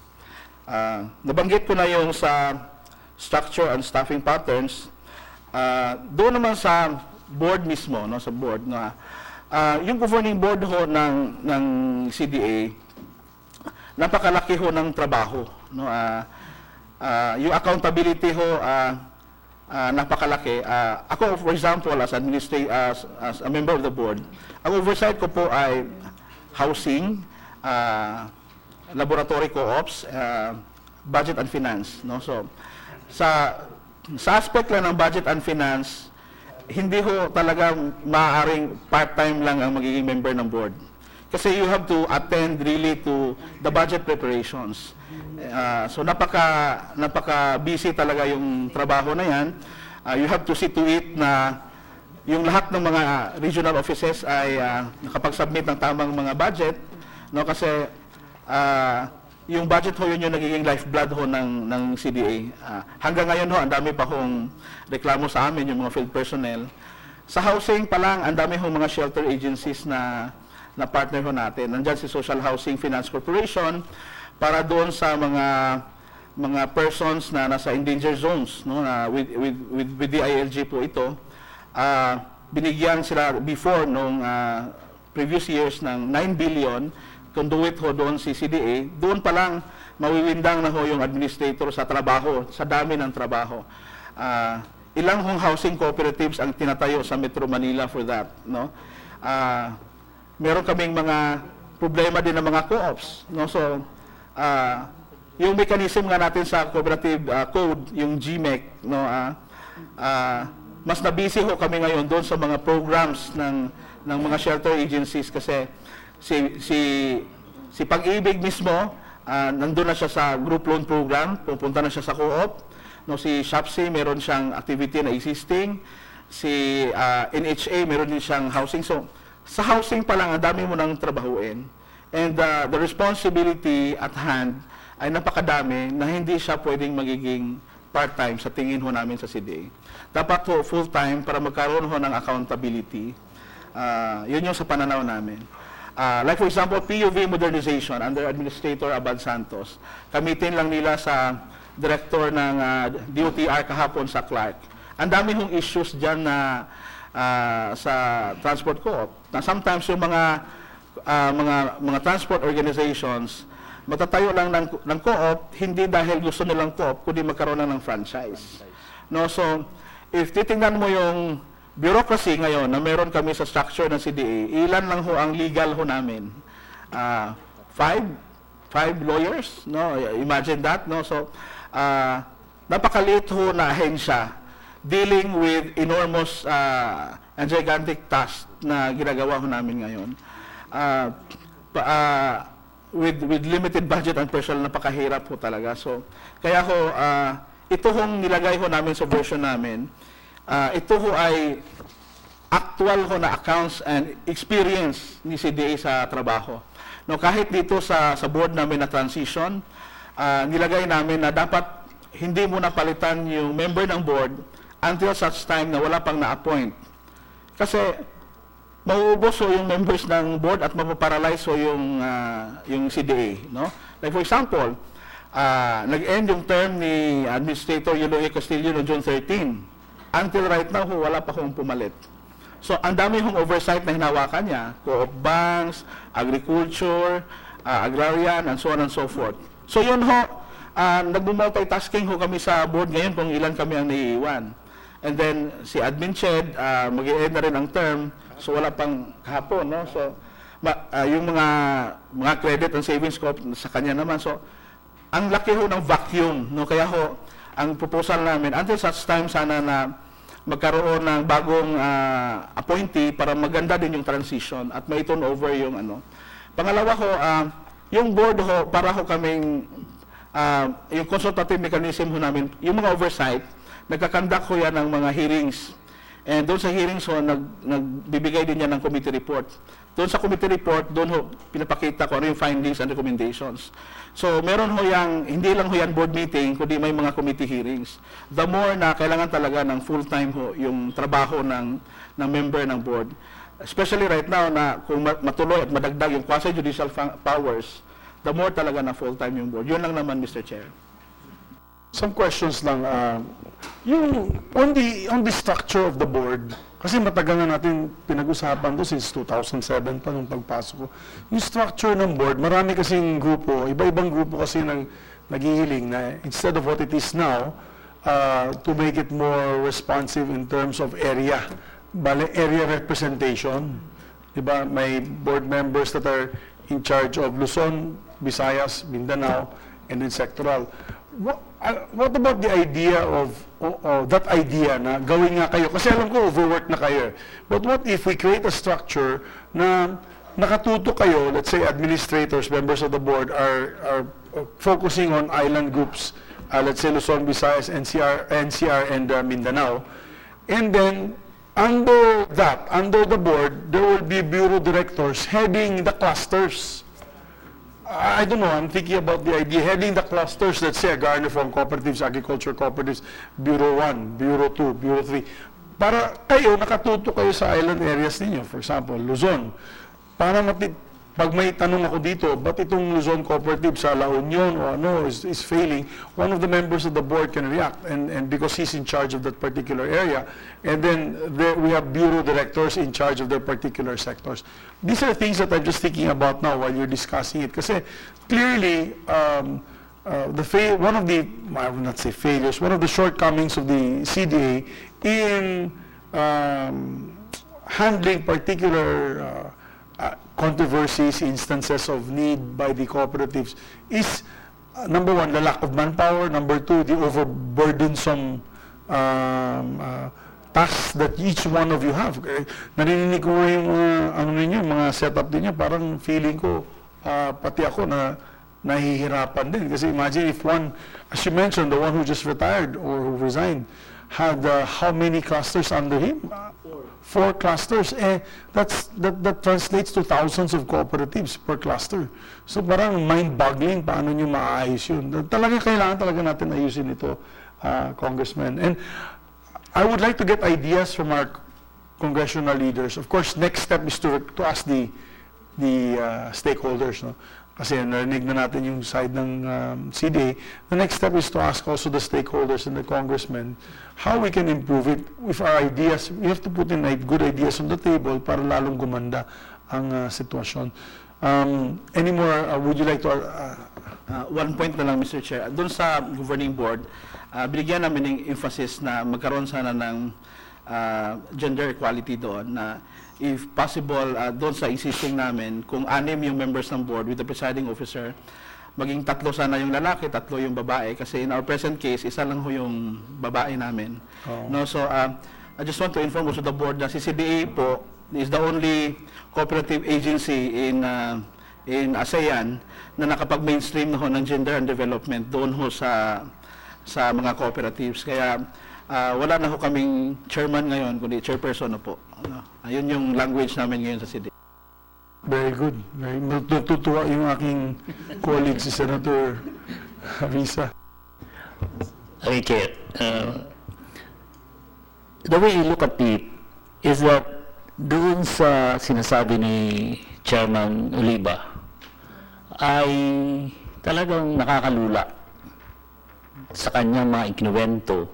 Nabanggit ko na yung sa structure and staffing patterns. Doon naman sa board mismo, no, sa board, na yung governing board ho ng CDA, napakalaki ho ng trabaho. No? Yung accountability ho, napakalaki. Ako, for example, as a member of the board, ang oversight ko po ay housing, laboratory co-ops, budget and finance. No? So, sa aspect lang ng budget and finance, hindi ho talaga maaaring part-time lang ang magiging member ng board. Kasi you have to attend really to the budget preparations. So napaka-busy talaga yung trabaho na yan. You have to see to it na yung lahat ng mga regional offices ay nakapag-submit ng tamang mga budget. No? Kasi yung budget ho, yun yung nagiging lifeblood ho ng CDA. Hanggang ngayon ho, ang dami pa hong reklamo sa amin, yung mga field personnel. Sa housing pa lang, ang dami hong mga shelter agencies na partner ho natin. Nandyan si Social Housing Finance Corporation para doon sa mga persons na nasa endangered zones, no, na with the ILG po ito. Binigyan sila before nung previous years ng 9 billion, conduit ho doon si CDA. Doon pa lang mawiwindang na ho yung administrator sa trabaho, sa dami ng trabaho. Ilang hong housing cooperatives ang tinatayo sa Metro Manila for that, no? Meron kaming mga problema din ng mga co-ops, no? So yung mechanism nga natin sa cooperative code, yung GMEC, no, mas na-busy ho kami ngayon doon sa mga programs ng mga shelter agencies kasi si Pag-ibig mismo, nandun na siya sa group loan program, pupunta na siya sa co-op. No, si SHAPSI, meron siyang activity na existing. Si NHA, meron din siyang housing. So, sa housing pa lang, ang dami mo nang trabahuin. And the responsibility at hand ay napakadami na hindi siya pwedeng magiging part-time sa tingin ho namin sa CDA. Dapat ho full-time para magkaroon ho ng accountability. Yun yung sa pananaw namin. Like for example, PUV modernization under Administrator Abad Santos. Kamitin lang nila sa director ng DOTR kahapon sa Clark. Ang dami hong issues dyan na sa transport co-op. Na sometimes yung mga transport organizations matatayo lang ng co-op, hindi dahil gusto nilang co-op, kundi magkaroon lang ng franchise. No, so if titingnan mo yung bureaucracy ngayon na meron kami sa structure ng CDA, ilan lang ho ang legal ho namin? Five lawyers, no? Imagine that, no? So, napakaliit ho na ahensya dealing with enormous and gigantic task na ginagawa ho namin ngayon. With limited budget and personnel, napakahirap ho talaga. So, kaya ho, ito hong nilagay ho namin sa version namin, ito ho ay actual ho na accounts and experience ni CDA sa trabaho. No, kahit dito sa board namin na transition, nilagay namin na dapat hindi mo napalitan yung member ng board until such time na wala pang na-appoint. Kasi mauubos ho yung members ng board at mapaparalyze ho yung CDA. No? Like for example, nag-end yung term ni Administrator Eloy Castillo noong June 13. Until right now, wala pa hong pumalit. So, ang dami hong oversight na hinawakan niya, co-op banks, agriculture, agrarian, and so on and so forth. So, yun ho, nag-multitasking ho kami sa board ngayon kung ilan kami ang naiiwan. And then, si Admin Ched, mag-i-end na rin ang term, so wala pang kahapon, no? So, yung mga credit and savings ko sa kanya naman. So, ang laki ho ng vacuum, no? Kaya ho, ang proposal namin, until such time sana na magkaroon ng bagong appointee para maganda din yung transition at may turn over yung ano. Pangalawa ho, yung board ho, para ho kaming, yung consultative mechanism ho namin, yung mga oversight, nagkakandak ho yan ng mga hearings. And doon sa hearings ho, nagbibigay din yan ng committee report. Doon sa committee report, doon ho, pinapakita ko ano yung findings and recommendations. So, meron ho yang, hindi lang ho yan board meeting, kundi may mga committee hearings. The more na kailangan talaga ng full-time ho, yung trabaho ng member ng board. Especially right now na kung matuloy at madagdag yung quasi-judicial powers, the more talaga na full-time yung board. Yun lang naman, Mr. Chair. Some questions lang. Yung on the structure of the board, kasi matagal na natin pinag-usapan to since 2007 pa nung pagpasok ko. Yung structure ng board, marami kasing grupo, iba-ibang grupo kasi naghihiling na instead of what it is now, to make it more responsive in terms of area, area representation. Diba? May board members that are in charge of Luzon, Visayas, Mindanao, and then Sectoral. What about the idea of that idea na gawin nga kayo? Kasi alam ko, overwork na kayo. But what if we create a structure na nakatuto kayo, let's say administrators, members of the board are focusing on island groups, let's say Luzon, Visayas, NCR, and Mindanao. And then, under the board, there will be bureau directors heading the clusters. I don't know, I'm thinking about the idea, heading the clusters, let's say, Garner from Cooperatives, Agriculture Cooperatives, Bureau 1, Bureau 2, Bureau 3. Para kayo, nakatuto kayo sa island areas ninyo. For example, Luzon. Para pag may tanong ako dito, ba't itong Luzon Cooperative sa La Union o ano is failing, one of the members of the board can react and because he's in charge of that particular area. And then we have bureau directors in charge of their particular sectors. These are things that I'm just thinking about now while you're discussing it. Kasi clearly, one of the, I will not say failures, one of the shortcomings of the CDA in handling particular controversies, instances of need by the cooperatives is, number one, the lack of manpower, number two, the overburdensome tasks that each one of you have. Narinig ko yung mga setup din niya, parang feeling ko, pati ako na nahihirapan din. Kasi imagine if one, as you mentioned, the one who just retired or who resigned, had how many clusters under him? 4 clusters. That translates to thousands of cooperatives per cluster. So parang mind-boggling paano nyo maayos yun. Kailangan talaga natin ayusin ito, Congressman. And I would like to get ideas from our congressional leaders. Of course, next step is to ask the stakeholders. No? Kasi narinig na natin yung side ng CDA. The next step is to ask also the stakeholders and the congressmen how we can improve it. With our ideas, we have to put in good ideas on the table para lalong gumanda ang sitwasyon. Any more, would you like to... One point na lang, Mr. Chair. Doon sa governing board, binigyan namin ng emphasis na magkaroon sana ng gender equality doon na if possible doon sa existing namin, kung 6 yung members ng board with the presiding officer, maging 3 sana yung lalaki, 3 yung babae, kasi in our present case, isa lang ho yung babae namin. No, so I just want to inform also the board na si CDA po is the only cooperative agency in ASEAN na nakapag-mainstream na ho ng gender and development doon ho sa mga cooperatives. Kaya wala na ho kaming chairman ngayon, kundi chairperson na po. Ayun yung language namin ngayon sa CDA. Very good. Very natutuwa yung aking colleague si Senator Risa. Okay, Chair. The way I look at it is that doon sa sinasabi ni Chairman Oliva ay talagang nakakalula sa kanyang mga ikinuwento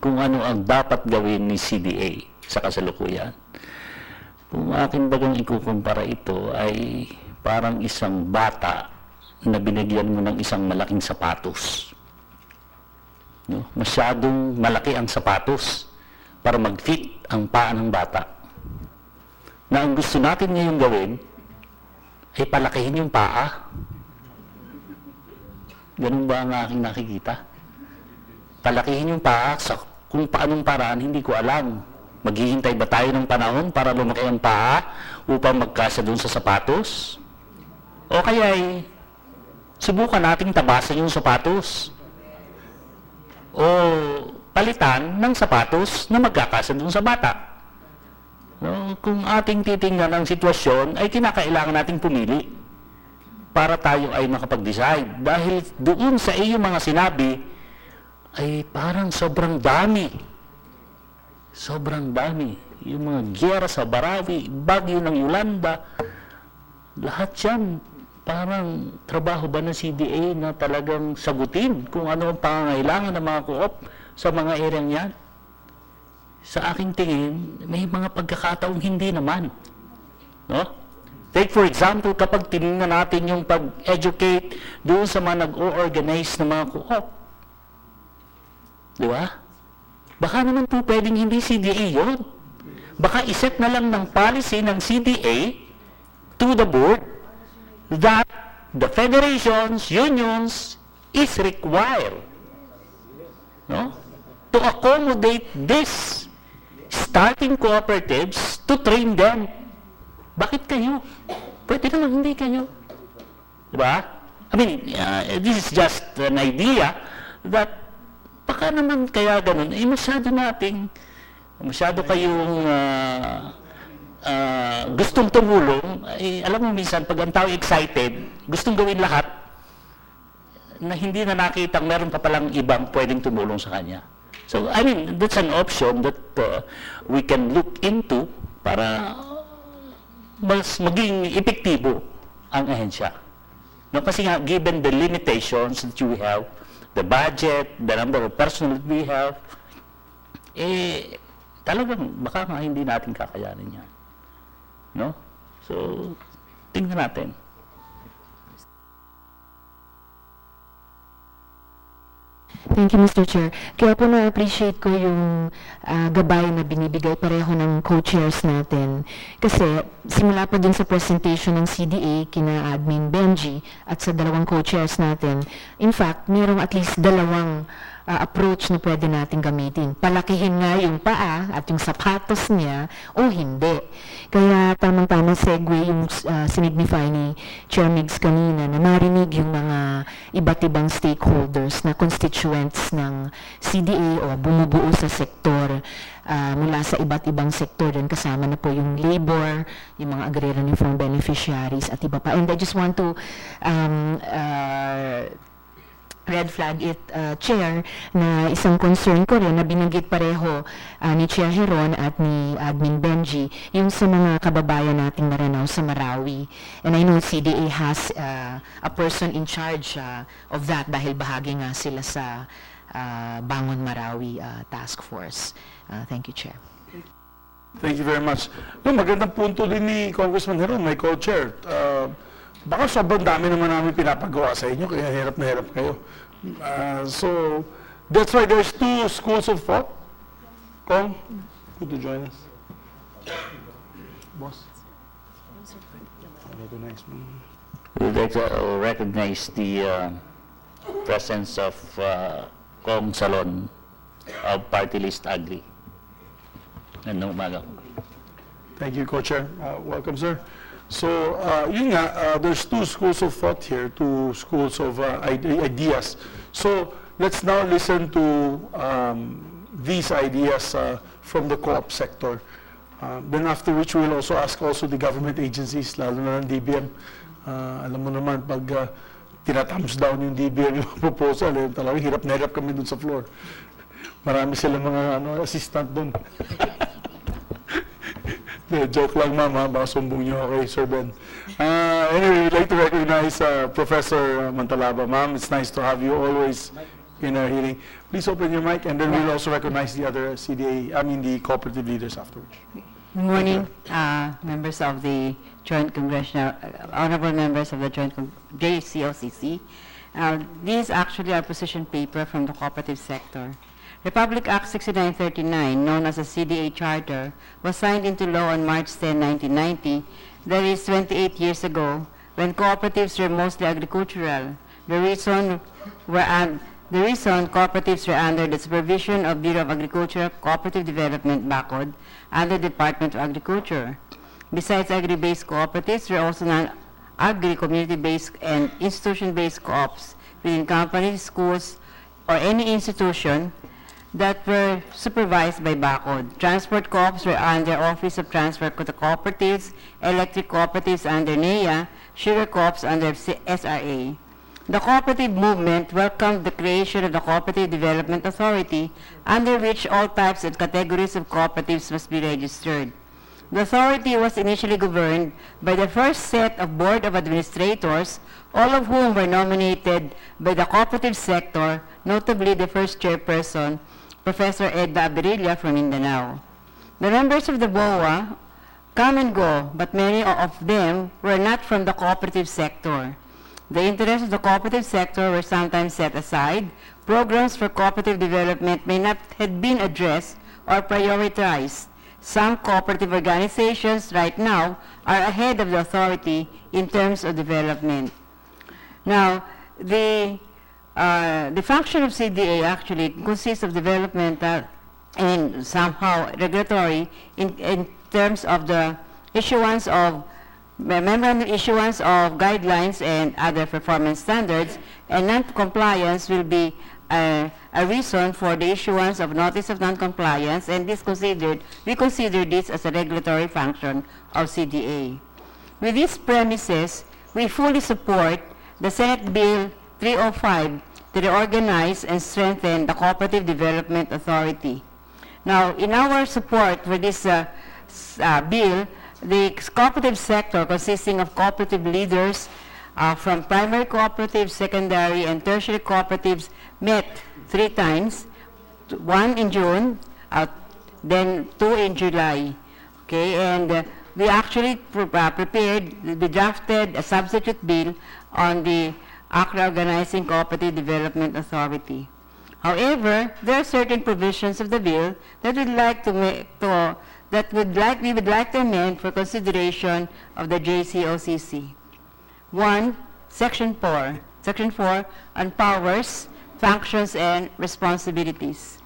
kung ano ang dapat gawin ni CDA sa kasalukuyan. Kung akin bagang ikukumpara ito ay parang isang bata na binigyan mo ng isang malaking sapatos. No? Masyadong malaki ang sapatos para mag-fit ang paa ng bata. Na ang gusto natin ngayon gawin ay palakihin yung paa. Ganun ba ang aking nakikita? Palakihin yung paa sa kung paanong paraan, hindi ko alam. Maghihintay ba tayo ng panahon para lumaki ang paa upang magkasa doon sa sapatos? O kaya subukan nating tabasan yung sapatos. O palitan ng sapatos na magkakasa doon sa bata. No? Kung ating titingnan ang sitwasyon, ay kinakailangan nating pumili para tayo ay makapag-decide. Dahil doon sa iyong mga sinabi, ay parang sobrang dami. Sobrang dami. Yung mga giyera sa Barawi, bagyo ng Yolanda, lahat yan parang trabaho ba ng CDA na talagang sagutin kung ano ang pangangailangan ng mga co-op sa mga areang yan? Sa aking tingin, may mga pagkakataong hindi naman. No? Take for example, kapag tinignan natin yung pag-educate doon sa mga nag-o-organize ng mga co-op. Di ba? Baka naman po pwedeng hindi CDA yun. Baka iset na lang ng policy ng CDA to the board that the federations, unions is required, no, to accommodate this starting cooperatives to train them. Bakit kayo? Pwede naman hindi kayo. Diba? I mean, this is just an idea that baka naman kaya ganun, masyado kayong gustong tumulong. Alam mo minsan, pag ang tao excited, gustong gawin lahat, na hindi na nakitang meron pa palang ibang pwedeng tumulong sa kanya. So, I mean, that's an option that we can look into para mas maging epektibo ang ahensya. No, kasi nga, given the limitations that we have, the budget, the number of personnel that we have, talagang baka nga hindi natin kakayanin yan. No? So, tingnan natin. Thank you, Mr. Chair. Kaya po na-appreciate ko yung gabay na binibigay pareho ng co-chairs natin. Kasi simula pa dun sa presentation ng CDA, kina Admin Benji, at sa dalawang co-chairs natin, in fact, mayroong at least dalawang approach na pwede natin gamitin. Palakihin nga yung paa at yung sapatos niya o hindi. Kaya tamang-tamang segue yung sinignify ni Chair Migs kanina na marinig yung mga iba't ibang stakeholders na constituents ng CDA o bumubuo sa sektor mula sa iba't ibang sektor din, kasama na po yung labor, yung mga agrarian reform beneficiaries at iba pa. And I just want to red flag it, Chair, na isang concern ko rin na binanggit pareho ni Chair Heron at ni Admin Benji, yung sa mga kababayan nating Maranao sa Marawi. And I know CDA has a person in charge of that dahil bahagi nga sila sa Bangon Marawi Task Force. Thank you, Chair. Thank you very much. No, magandang punto din ni Congressman Heron, my co-chair. Baka sobrang dami naman namin pinapagawa sa inyo, kaya hirap na hirap kayo. So, that's why there's two schools of thought. Kong, Good to join us. Boss. Recognize me. We'd like to recognize the presence of Kong Salon of Party List Agri. Ngayong umaga. Thank you, Co-Chair. Welcome, sir. So, yun nga, there's two schools of thought here, two schools of ideas. So, let's now listen to these ideas from the co-op sector. Then after which we'll also ask also the government agencies, lalo na ng DBM. Alam mo naman, pag tinatams down yung DBM yung proposal, talagang hirap na hirap kami dun sa floor. Marami sila mga assistant dun. Joke lang, ma'am, baka sumbong niyo kay Sir Ben. Anyway, we'd like to recognize Professor Mantalaba. Ma'am, it's nice to have you always in our hearing. Please open your mic, and then we'll also recognize the other the cooperative leaders afterwards. Good morning, members of the Joint Congressional, honorable members of the JCOCC. This is actually our position paper from the cooperative sector. Republic Act 6939, known as the CDA Charter, was signed into law on March 10, 1990. That is 28 years ago, when cooperatives were mostly agricultural. The reason cooperatives were under the supervision of Bureau of Agriculture Cooperative Development BACOD and the Department of Agriculture. Besides agri-based cooperatives, there are also non-agri, community-based and institution-based co-ops within companies, schools, or any institution that were supervised by BACOD. Transport co-ops were under Office of Transport Cooperatives, electric cooperatives under NEA, sugar co-ops under SRA. The cooperative movement welcomed the creation of the Cooperative Development Authority, under which all types and categories of cooperatives must be registered. The authority was initially governed by the first set of Board of Administrators, all of whom were nominated by the cooperative sector, notably the first chairperson, Professor Edna Aberilla from Mindanao. The members of the BOA come and go, but many of them were not from the cooperative sector. The interests of the cooperative sector were sometimes set aside. Programs for cooperative development may not have been addressed or prioritized. Some cooperative organizations right now are ahead of the authority in terms of development. Now, the function of CDA actually consists of developmental and somehow regulatory in terms of the issuance of memorandum issuance of guidelines and other performance standards, and non-compliance will be a reason for the issuance of notice of non-compliance, and we consider this as a regulatory function of CDA. With these premises, we fully support the Senate Bill 305 to reorganize and strengthen the Cooperative Development Authority. Now, in our support for this bill, the cooperative sector, consisting of cooperative leaders from primary cooperatives, secondary, and tertiary cooperatives, met 3 times, 1 in June, then 2 in July. Okay, and we actually we drafted a substitute bill on the Act Organizing Cooperative Development Authority. However, there are certain provisions of the bill that we would like to amend for consideration of the JCOCC. 1. Section 4. Section 4 on powers, functions, and responsibilities.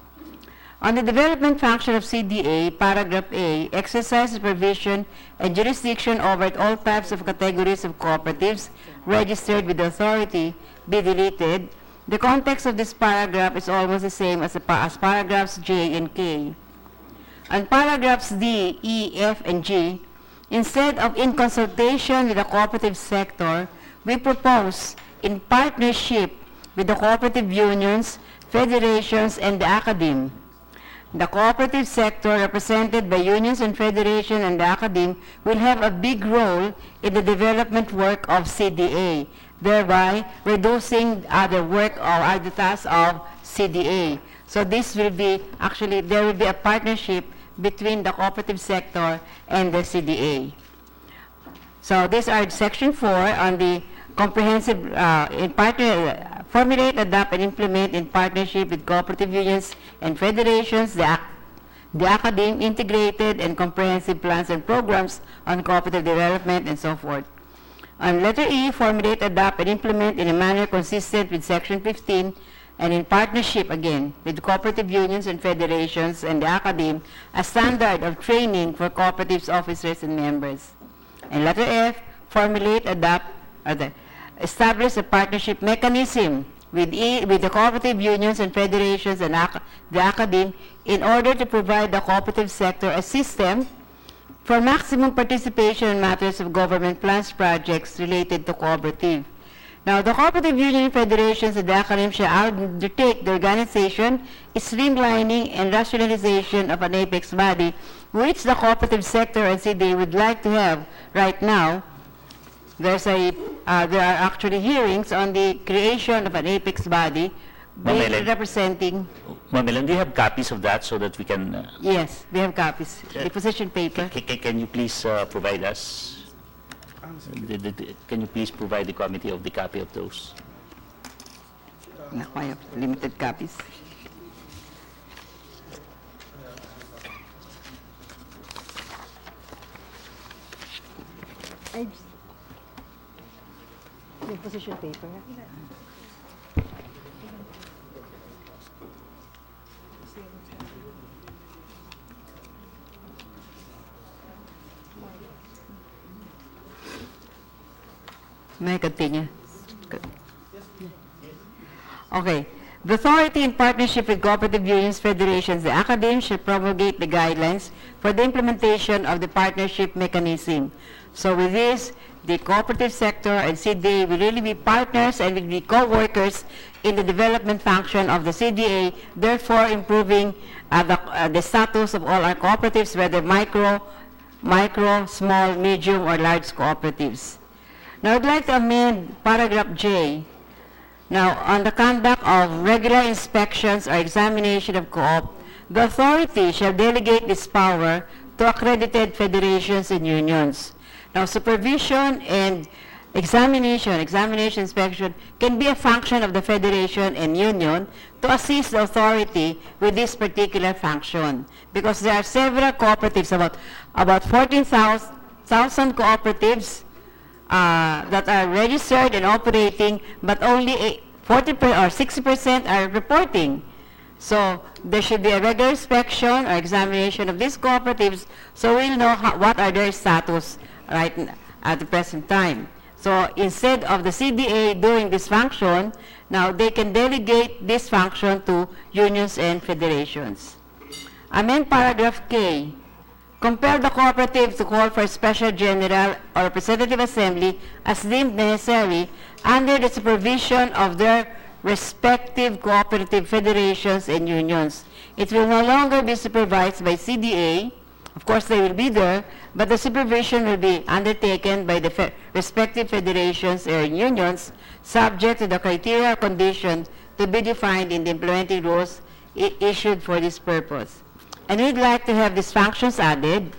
On the development function of CDA, paragraph A, exercise supervision and jurisdiction over all types of categories of cooperatives registered with the authority be deleted. The context of this paragraph is almost the same as paragraphs J and K. On paragraphs D, E, F, and G, instead of in consultation with the cooperative sector, we propose in partnership with the cooperative unions, federations, and the academe. The cooperative sector, represented by unions and federation and the academe, will have a big role in the development work of CDA, thereby reducing other work or other tasks of CDA. So this will be, actually, there will be a partnership between the cooperative sector and the CDA. So these are section 4 on the comprehensive, formulate, adopt, and implement in partnership with cooperative unions and federations, the the academe, integrated and comprehensive plans and programs on cooperative development, and so forth. On letter E, formulate, adopt, and implement in a manner consistent with Section 15 and in partnership, again, with cooperative unions and federations and the academe, a standard of training for cooperatives officers and members. And letter F, formulate, adopt, establish a partnership mechanism with the cooperative unions and federations and the academe in order to provide the cooperative sector a system for maximum participation in matters of government plans projects related to cooperative. Now, the cooperative union federations and the academe shall undertake the organization, streamlining, and rationalization of an apex body, which the cooperative sector and CDA would like to have right now. There are actually hearings on the creation of an apex body representing. Ma'am Ellen, do you have copies of that so that we can... Yes, we have copies. The position paper. Can you please provide us? Can you please provide the committee of the copy of those? Naku, I have limited copies. Yung position paper. May I continue? Good. Okay. The authority, in partnership with cooperative unions, federations, the academe, shall promulgate the guidelines for the implementation of the partnership mechanism. So with this, the cooperative sector and CDA will really be partners and will be co-workers in the development function of the CDA, therefore improving the status of all our cooperatives, whether micro, small, medium, or large cooperatives. Now, I'd like to amend paragraph J. Now, on the conduct of regular inspections or examination of co-op, the authority shall delegate this power to accredited federations and unions. Now, supervision and examination inspection can be a function of the federation and union to assist the authority with this particular function. Because there are several cooperatives, about 14,000 cooperatives that are registered and operating, but only 40% or 60% are reporting. So there should be a regular inspection or examination of these cooperatives so we'll know what are their status right at the present time. So instead of the CDA doing this function, now they can delegate this function to unions and federations. Amend paragraph K. Compel the cooperative to call for a special general or representative assembly as deemed necessary under the supervision of their respective cooperative federations and unions. It will no longer be supervised by CDA. Of course, they will be there, but the supervision will be undertaken by the respective federations or unions, subject to the criteria or conditions to be defined in the implementing rules issued for this purpose. And we'd like to have these functions added.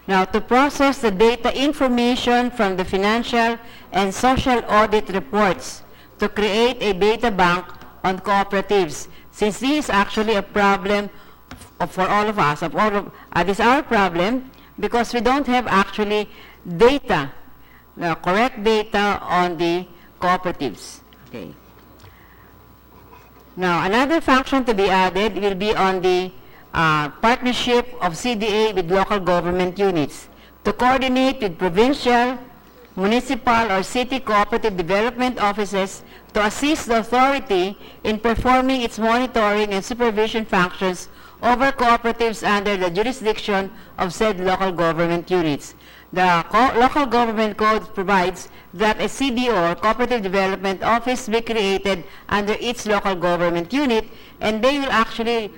Now, to process the data information from the financial and social audit reports, to create a data bank on cooperatives, since this is actually a problem for all of us. This is our problem because we don't have actually data, correct data on the cooperatives. Okay. Now, another function to be added will be on the partnership of CDA with local government units to coordinate with provincial, municipal, or city cooperative development offices to assist the authority in performing its monitoring and supervision functions over cooperatives under the jurisdiction of said local government units. The local government code provides that a CDO, or Cooperative Development Office, be created under its local government unit, and they will actually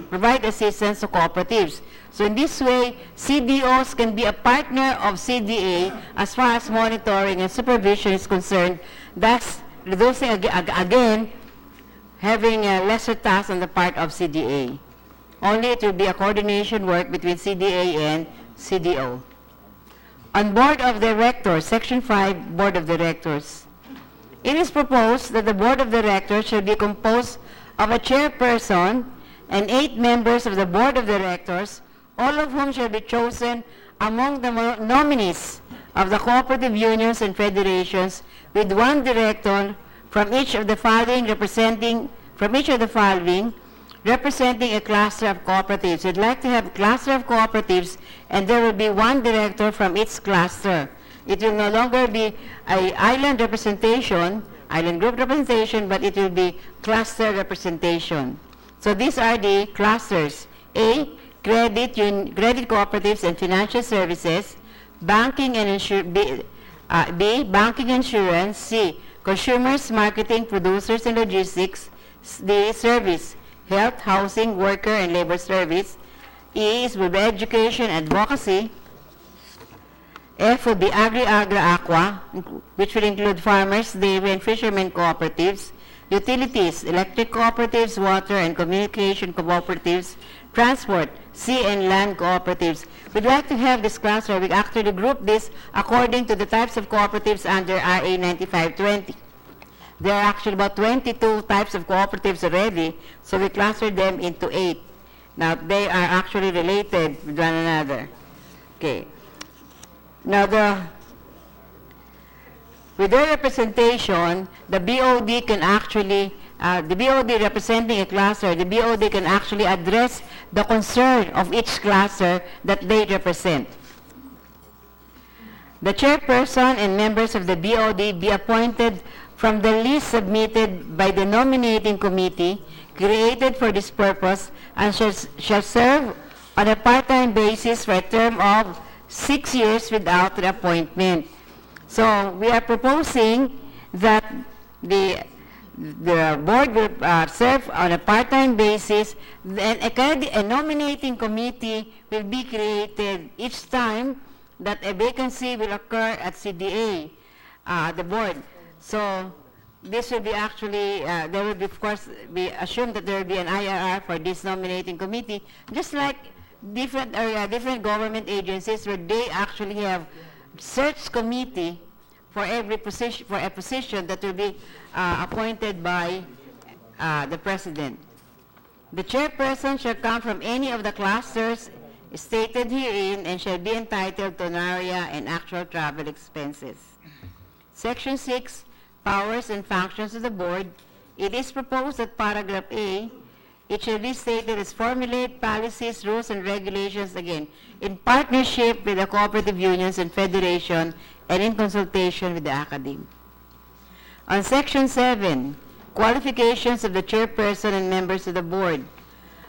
provide assistance to cooperatives. So in this way, CDOs can be a partner of CDA as far as monitoring and supervision is concerned, thus reducing again, having a lesser task on the part of CDA. Only it will be a coordination work between CDA and CDO. On Board of Directors, Section 5, Board of Directors. It is proposed that the Board of Directors shall be composed of a chairperson and 8 members of the Board of Directors, all of whom shall be chosen among the nominees of the cooperative unions and federations, with 1 director from each of the following representing a cluster of cooperatives. We'd like to have a cluster of cooperatives, and there will be 1 director from each cluster. It will no longer be an island representation, island group representation, but it will be cluster representation. So these are the clusters. A, credit cooperatives and financial services. Banking and B, banking insurance. C, consumers, marketing, producers, and logistics. D, service, health, housing, worker, and labor service. E will be education, advocacy. F will be agri-agri-aqua, which will include farmers, dairy, and fishermen cooperatives. Utilities, electric cooperatives, water and communication cooperatives. Transport, sea and land cooperatives. We'd like to have this cluster. We actually group this according to the types of cooperatives under RA 9520. There are actually about 22 types of cooperatives already, so we clustered them into 8. Now, they are actually related with one another. Okay. Now, with their representation, the BOD can actually, the BOD representing a cluster, the BOD can actually address the concern of each cluster that they represent. The chairperson and members of the BOD be appointed from the list submitted by the nominating committee created for this purpose and shall serve on a part-time basis for a term of 6 years without reappointment. So we are proposing that the board will serve on a part-time basis, and a nominating committee will be created each time that a vacancy will occur at CDA, the board. So this will be actually, there will be, of course, be assumed that there will be an IRR for this nominating committee, just like different government agencies where they actually have search committee for every position, for a position that will be appointed by the president. The chairperson shall come from any of the clusters stated herein and shall be entitled to an area and actual travel expenses. Section 6, powers and functions of the board. It is proposed that paragraph A, it shall be stated as formulate policies, rules, and regulations, again, in partnership with the cooperative unions and federation and in consultation with the academe. On Section 7, qualifications of the chairperson and members of the board.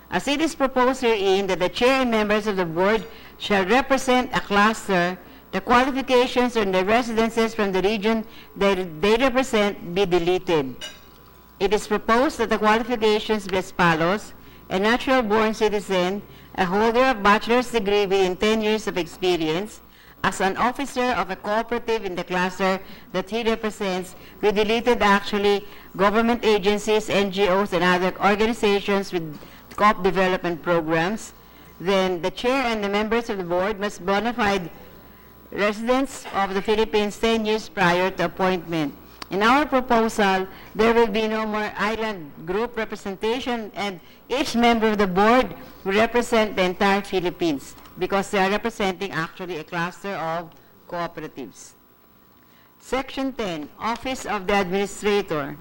As it is proposed herein that the chair and members of the board shall represent a cluster, the qualifications and the residences from the region that they represent be deleted. It is proposed that the qualifications be as follows: a natural-born citizen, a holder of bachelor's degree within 10 years of experience, as an officer of a cooperative in the cluster that he represents. We deleted actually government agencies, NGOs, and other organizations with co-op development programs. Then the chair and the members of the board must bona fide residents of the Philippines 10 years prior to appointment. In our proposal, there will be no more island group representation, and each member of the board will represent the entire Philippines because they are representing actually a cluster of cooperatives. Section 10, Office of the Administrator.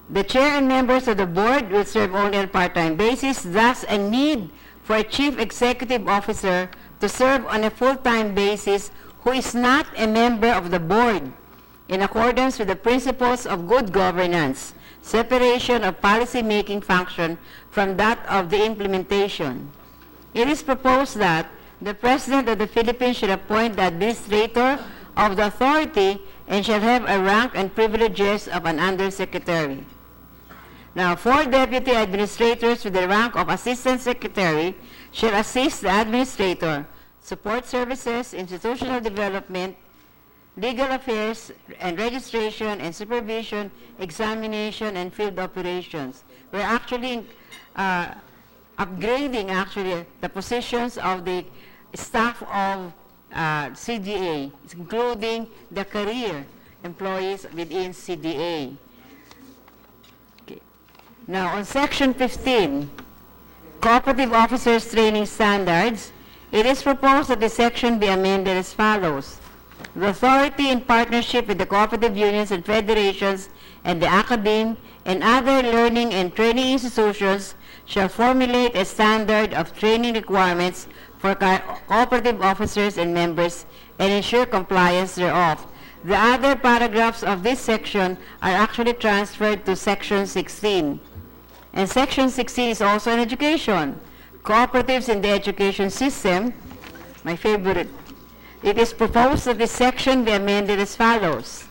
The chair and members of the board will serve only on a part-time basis, thus a need for a chief executive officer to serve on a full-time basis who is not a member of the board, in accordance with the principles of good governance, separation of policy-making function from that of the implementation. It is proposed that the President of the Philippines should appoint the administrator of the authority and shall have a rank and privileges of an undersecretary. Now, 4 deputy administrators with the rank of assistant secretary shall assist the administrator, support services, institutional development, legal affairs and registration and supervision, examination, and field operations. We're actually upgrading actually the positions of the staff of CDA, including the career employees within CDA. Okay. Now, on Section 15, Cooperative Officers Training Standards, it is proposed that the section be amended as follows. The authority, in partnership with the cooperative unions and federations and the academe and other learning and training institutions, shall formulate a standard of training requirements for cooperative officers and members and ensure compliance thereof. The other paragraphs of this section are actually transferred to Section 16. And Section 16 is also on education. Cooperatives in the education system, my favorite. It is proposed that this section be amended as follows.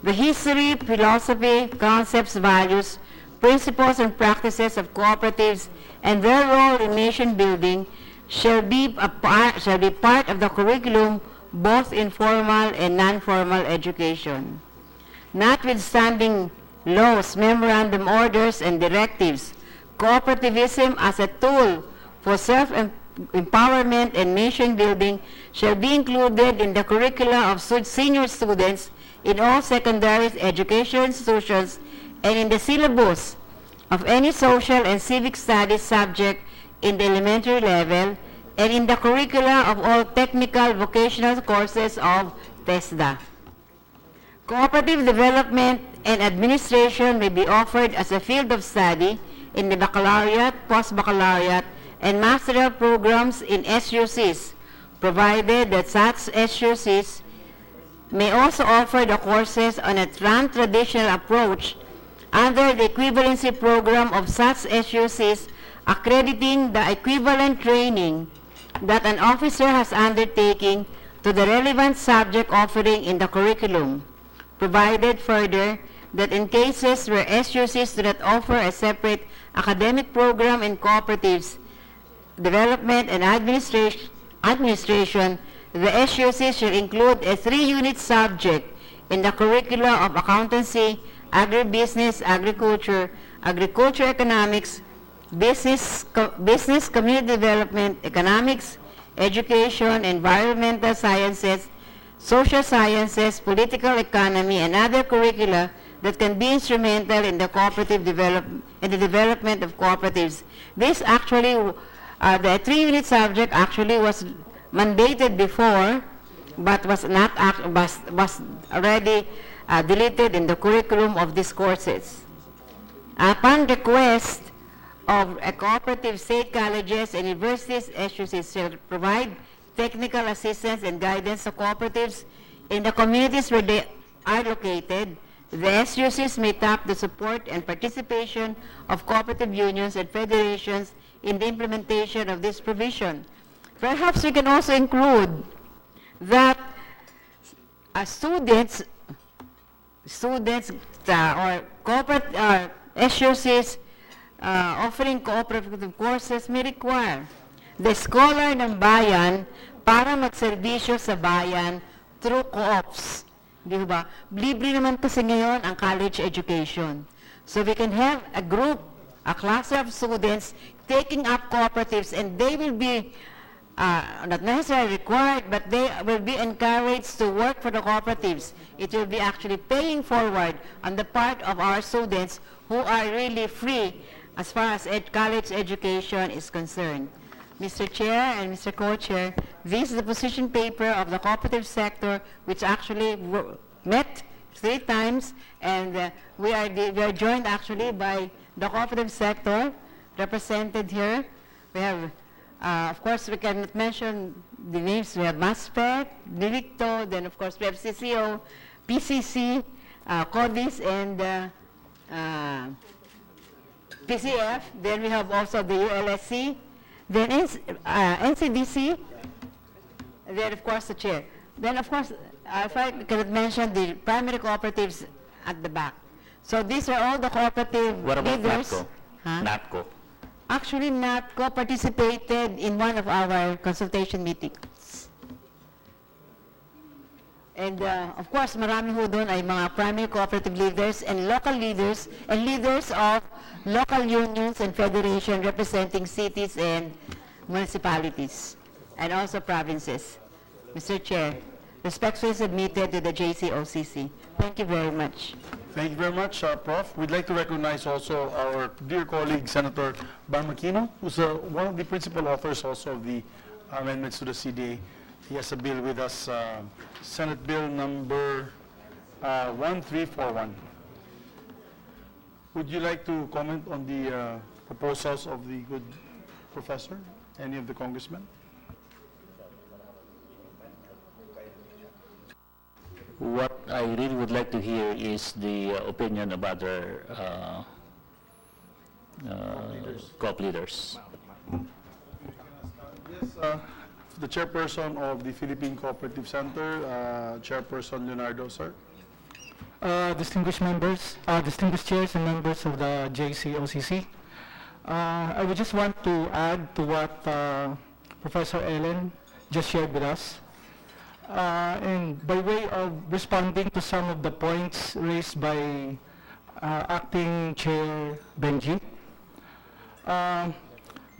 The history, philosophy, concepts, values, principles, and practices of cooperatives and their role in nation building shall be part of the curriculum, both in formal and non-formal education. Notwithstanding laws, memorandum orders, and directives, cooperativism as a tool for self-empowerment and nation building shall be included in the curricula of senior students in all secondary education institutions and in the syllabus of any social and civic studies subject in the elementary level and in the curricula of all technical vocational courses of TESDA. Cooperative development and administration may be offered as a field of study in the baccalaureate, post-baccalaureate, and master's programs in SUCs, provided that such SUCs may also offer the courses on a non-traditional approach under the equivalency program of such SUCs, accrediting the equivalent training that an officer has undertaken to the relevant subject offering in the curriculum, provided further that in cases where SUCs do not offer a separate academic program in cooperatives, development and administration, the SUCs should include a 3-unit subject in the curricula of accountancy, agribusiness, agriculture, agriculture economics, business, community development, economics, education, environmental sciences, social sciences, political economy, and other curricula that can be instrumental in the development of cooperatives. This actually, the 3-unit subject actually was mandated before, but was already deleted in the curriculum of these courses. Upon request of a cooperative, state colleges and universities, SUCs shall provide technical assistance and guidance to cooperatives in the communities where they are located. The SUCs may tap the support and participation of cooperative unions and federations in the implementation of this provision. Perhaps we can also include that students or corporate SUCs offering cooperative courses may require the scholar ng bayan para magserbisyo sa bayan through co-ops. Di ba? Libre naman kasi ngayon ang college education. So we can have a group, a class of students taking up cooperatives, and they will be not necessarily required, but they will be encouraged to work for the cooperatives. It will be actually paying forward on the part of our students who are really free as far as college education is concerned. Mr. Chair and Mr. Co-Chair, this is the position paper of the cooperative sector, which actually met 3 times, and we are joined actually by the cooperative sector represented here. We have, of course, we cannot mention the names. We have MASPEC, Delicto, then of course we have CCO, PCC, CODIS, and PCF. Then we have also the ULSC, then NCDC, then of course the chair. Then of course, if I cannot mention the primary cooperatives at the back. So these are all the cooperative What about leaders. NAPCO? Huh? NAPCO. Actually, NAPCO participated in one of our consultation meetings. And of course, marami ho doon ay mga primary cooperative leaders and local leaders and leaders of local unions and federation representing cities and municipalities and also provinces. Mr. Chair, respectfully submitted to the JCOCC. Thank you very much. Thank you very much, Prof. We'd like to recognize also our dear colleague, Senator Barmaquino, who's one of the principal authors also of the amendments to the CDA. He has a bill with us, Senate Bill number 1341. Would you like to comment on the proposals of the good professor, any of the congressmen? What I really would like to hear is the opinion of other COP leaders. Yes, the chairperson of the Philippine Cooperative Center, Chairperson Leonardo, sir. Distinguished members, distinguished chairs and members of the JCOCC. I would just want to add to what Professor Ellen just shared with us. And by way of responding to some of the points raised by Acting Chair Benji.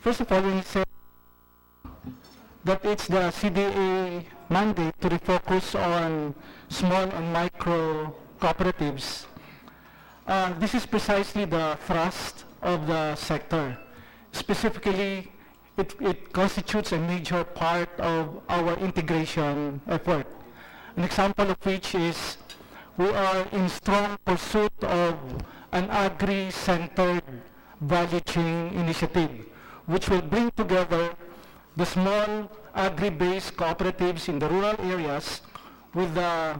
First of all, when he said that it's the CDA mandate to refocus on small and micro cooperatives, this is precisely the thrust of the sector. Specifically, it constitutes a major part of our integration effort. An example of which is we are in strong pursuit of an agri-centered value chain initiative, which will bring together the small agri-based cooperatives in the rural areas with the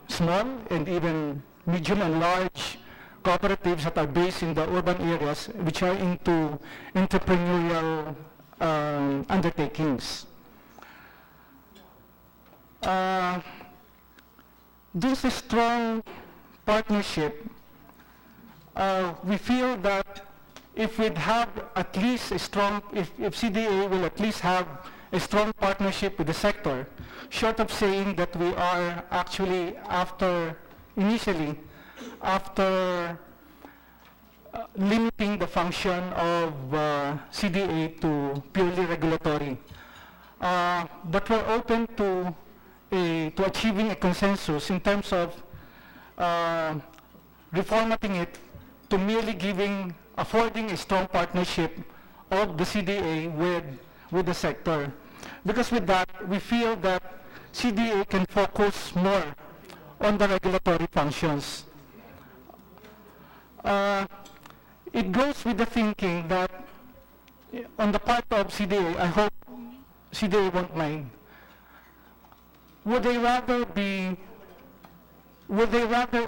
small and even medium and large cooperatives that are based in the urban areas, which are into entrepreneurial undertakings. This is strong partnership. We feel that if we'd have at least a strong, if CDA will at least have a strong partnership with the sector, short of saying that we are actually initially after limiting the function of CDA to purely regulatory. But we're open to achieving a consensus in terms of reformatting it to merely affording a strong partnership of the CDA with the sector. Because with that, we feel that CDA can focus more on the regulatory functions. It goes with the thinking that on the part of CDA, I hope CDA won't mind, would they rather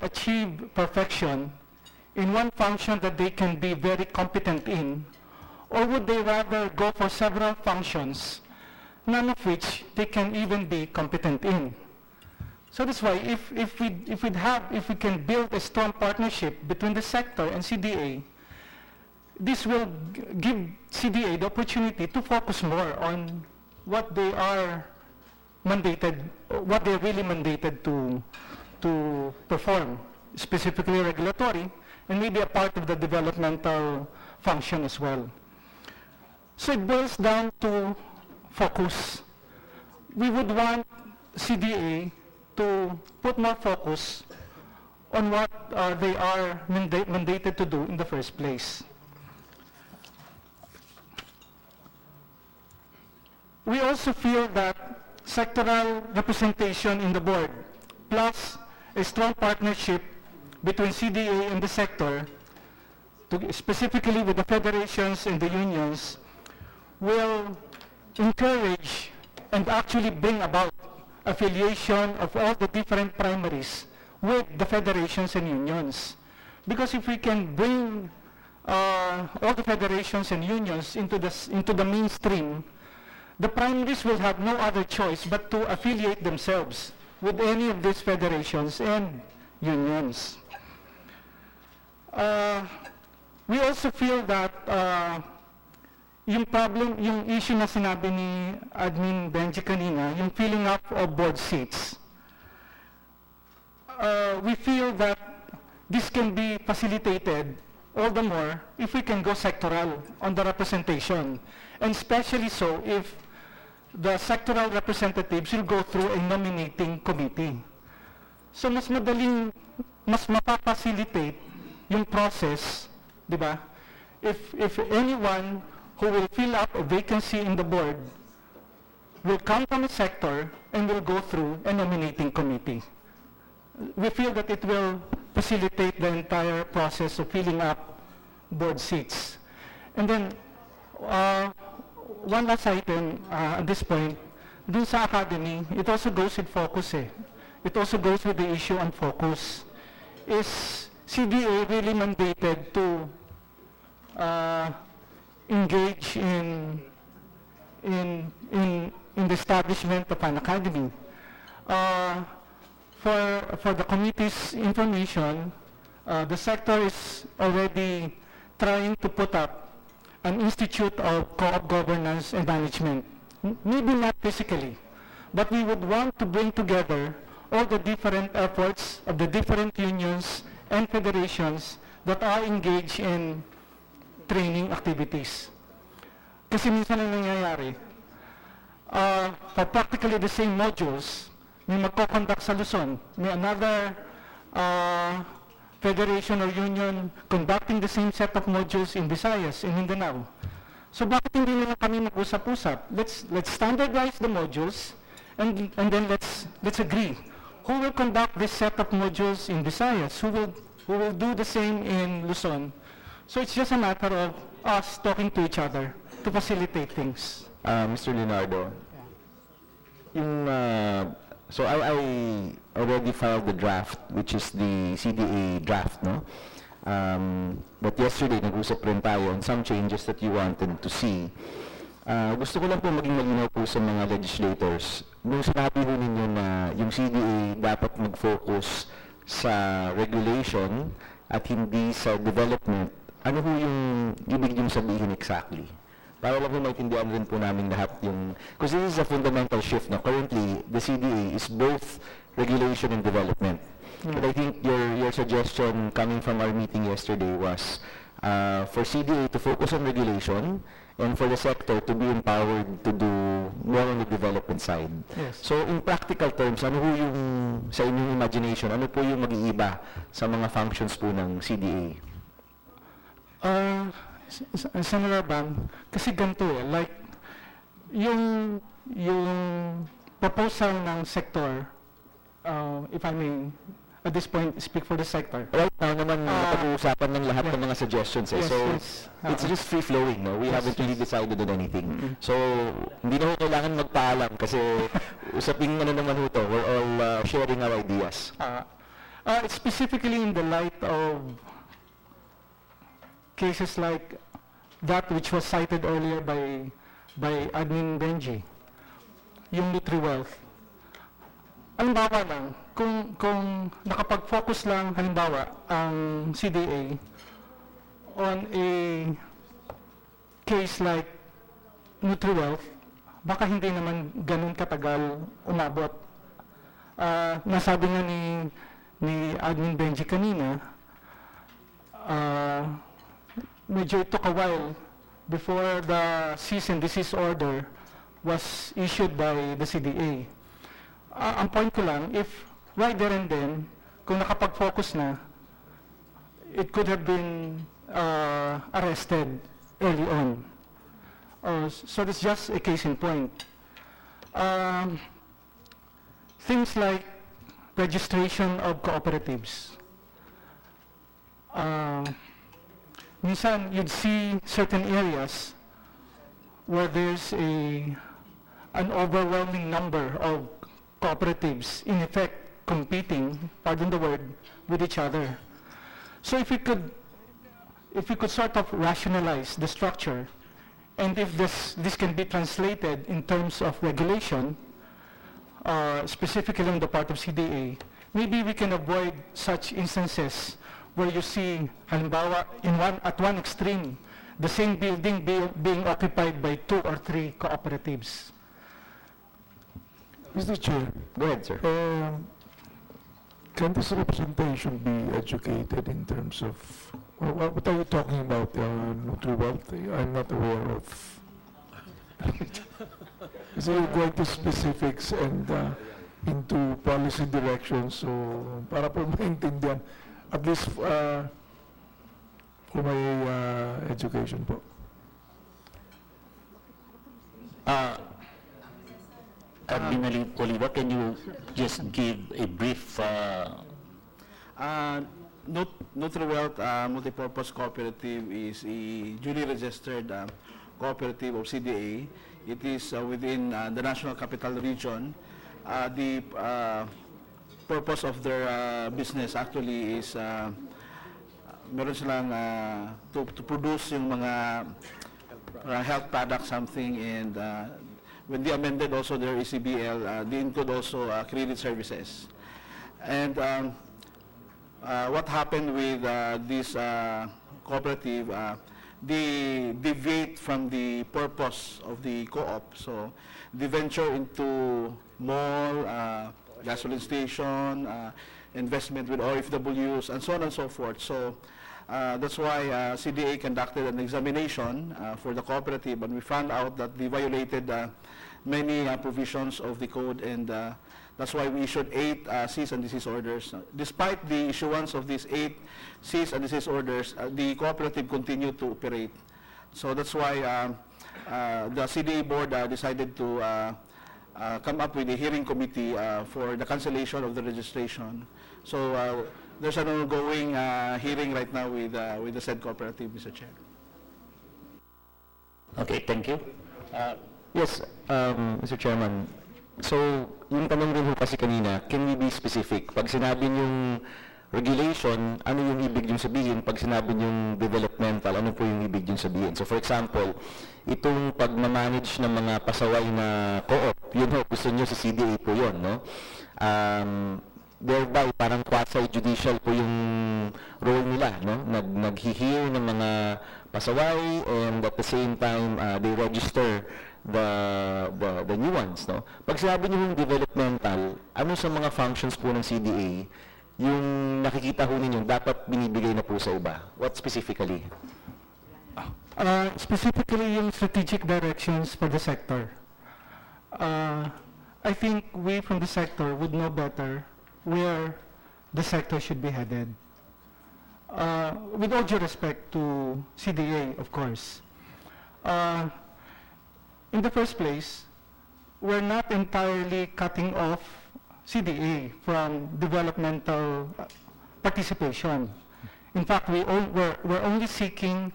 achieve perfection in one function that they can be very competent in, or would they rather go for several functions, none of which they can even be competent in? So that's why if we can build a strong partnership between the sector and CDA, this will give CDA the opportunity to focus more on what they are mandated, what they're really mandated to perform, specifically regulatory, and maybe a part of the developmental function as well. So it boils down to focus. We would want CDA to put more focus on what they are mandated to do in the first place. We also feel that sectoral representation in the board, plus a strong partnership between CDA and the sector, specifically with the federations and the unions, will encourage and actually bring about affiliation of all the different primaries with the federations and unions. Because if we can bring all the federations and unions into the mainstream, the primaries will have no other choice but to affiliate themselves with any of these federations and unions. We also feel that yung issue na sinabi ni Admin Benji kanina, yung filling up of board seats, we feel that this can be facilitated all the more if we can go sectoral on the representation, and especially so if the sectoral representatives will go through a nominating committee. So mas mapapacilitate yung process, di ba? If anyone who will fill up a vacancy in the board will come from a sector and will go through a nominating committee. We feel that it will facilitate the entire process of filling up board seats. And then, one last item at this point, dun sa academy, it also goes with focus eh. It also goes with the issue on focus. Is CDA really mandated to engage in the establishment of an academy? For the committee's information, the sector is already trying to put up an institute of co-op governance and management. Maybe not physically, but we would want to bring together all the different efforts of the different unions and federations that are engaged in training activities. Kasi minsan ang nangyayari, for practically the same modules, may magko-conduct sa Luzon, may another federation or union conducting the same set of modules in Visayas, in Mindanao. So bakit hindi na lang kami mag-usap-usap? Let's standardize the modules and then let's agree. Who will conduct this set of modules in Visayas? Who will do the same in Luzon? So it's just a matter of us talking to each other to facilitate things. Mr. Leonardo, so I already filed the draft, which is the CDA draft, no? But yesterday, nag-usap rin tayo on some changes that you wanted to see. Gusto ko lang po maging malinaw po sa mga legislators. Nung sinabi ho ninyo na yung CDA dapat mag-focus sa regulation at hindi sa development, ano ho yung ibig yung sabihin exactly? Para lang po maintindihan rin po namin lahat yung... Because this is a fundamental shift na currently, the CDA is both regulation and development. But I think your suggestion coming from our meeting yesterday was for CDA to focus on regulation and for the sector to be empowered to do more on the development side. Yes. So in practical terms, ano po yung sa inyong imagination, ano po yung mag-iiba sa mga functions po ng CDA? Senator Bam, kasi ganito eh, like, yung proposal ng sector, if I may, at this point, speak for the sector. Right now naman, napag-uusapan ng lahat ng mga suggestions eh. Yes, So, yes. it's just free-flowing, no? We haven't really decided on anything. So, hindi na ho kailangan magpaalam kasi usaping ano naman ho to. We're all sharing our ideas. Specifically in the light of cases like that which was cited earlier by Admin Benji, yung Nutri-Wealth. Halimbawa lang, kung nakapag-focus lang halimbawa ang CDA on a case like Nutri-Wealth, baka hindi naman ganun katagal umabot. Nasabi nga ni Admin Benji kanina, medyo it took a while before the cease and desist order was issued by the CDA. Ang point ko lang, if right there and then, kung nakapag-focus na, it could have been arrested early on. So that's just a case in point. Things like registration of cooperatives. Minsan, you'd see certain areas where there's an overwhelming number of cooperatives, in effect, competing, pardon the word, with each other. So if we could sort of rationalize the structure, and if this can be translated in terms of regulation, specifically on the part of CDA, maybe we can avoid such instances where you see, halimbawa, at one extreme, the same building being occupied by 2 or 3 cooperatives. Mr. Chair, Go ahead, sir. can this representation be educated in terms of, what are you talking about, Nutri-Wealth? I'm not aware of. Kasi you're going to specifics and into policy directions, so para po maintindihan, at least for my education po. Admin Oliva, can you just give a brief Nutriwealth Multipurpose Cooperative is a duly registered cooperative of CDA. It is within the National Capital Region. The purpose of their business actually is meron silang to produce yung mga health products, something, and when they amended also their ECBL, they include also credit services. And what happened with this cooperative, they deviate from the purpose of the co-op. So they venture into mall, gasoline station, investment with OFWs, and so on and so forth. So that's why CDA conducted an examination for the cooperative, and we found out that they violated many provisions of the code, and that's why we issued 8 cease and desist orders. Despite the issuance of these 8 cease and desist orders, the cooperative continued to operate. So that's why the CDA board decided to come up with a hearing committee for the cancellation of the registration. So there's an ongoing hearing right now with the said cooperative, Mr. Chair. Okay, thank you. Yes, Mr. Chairman. So, yung tanong rin ho kasi kanina, can we be specific? Pag sinabi yung regulation, ano yung ibig yung sabihin? Pag sinabi yung developmental, ano po yung ibig yung sabihin? So, for example, itong pagmamanage ng mga pasaway na co-op, yun ho, gusto nyo sa CDA po yun, no? Thereby, parang quasi-judicial po yung role nila, no? Nag-hear ng mga pasaway, and at the same time, they register the new ones, no? Pag sinabi niyo yung developmental, ano sa mga functions po ng CDA yung nakikita ho ninyo dapat binibigay na po sa iba? What specifically? Specifically yung strategic directions for the sector. I think we from the sector would know better where the sector should be headed. With all due respect to CDA, of course. In the first place, we're not entirely cutting off CDA from developmental participation. In fact, we're only seeking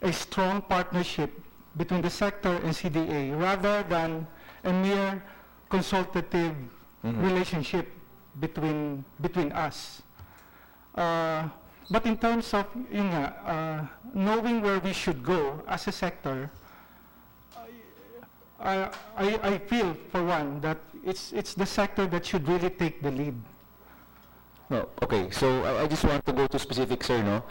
a strong partnership between the sector and CDA rather than a mere consultative relationship between us. But in terms of knowing where we should go as a sector, I feel, for one, that it's the sector that should really take the lead. No, okay, so I just want to go to specifics, sir, no?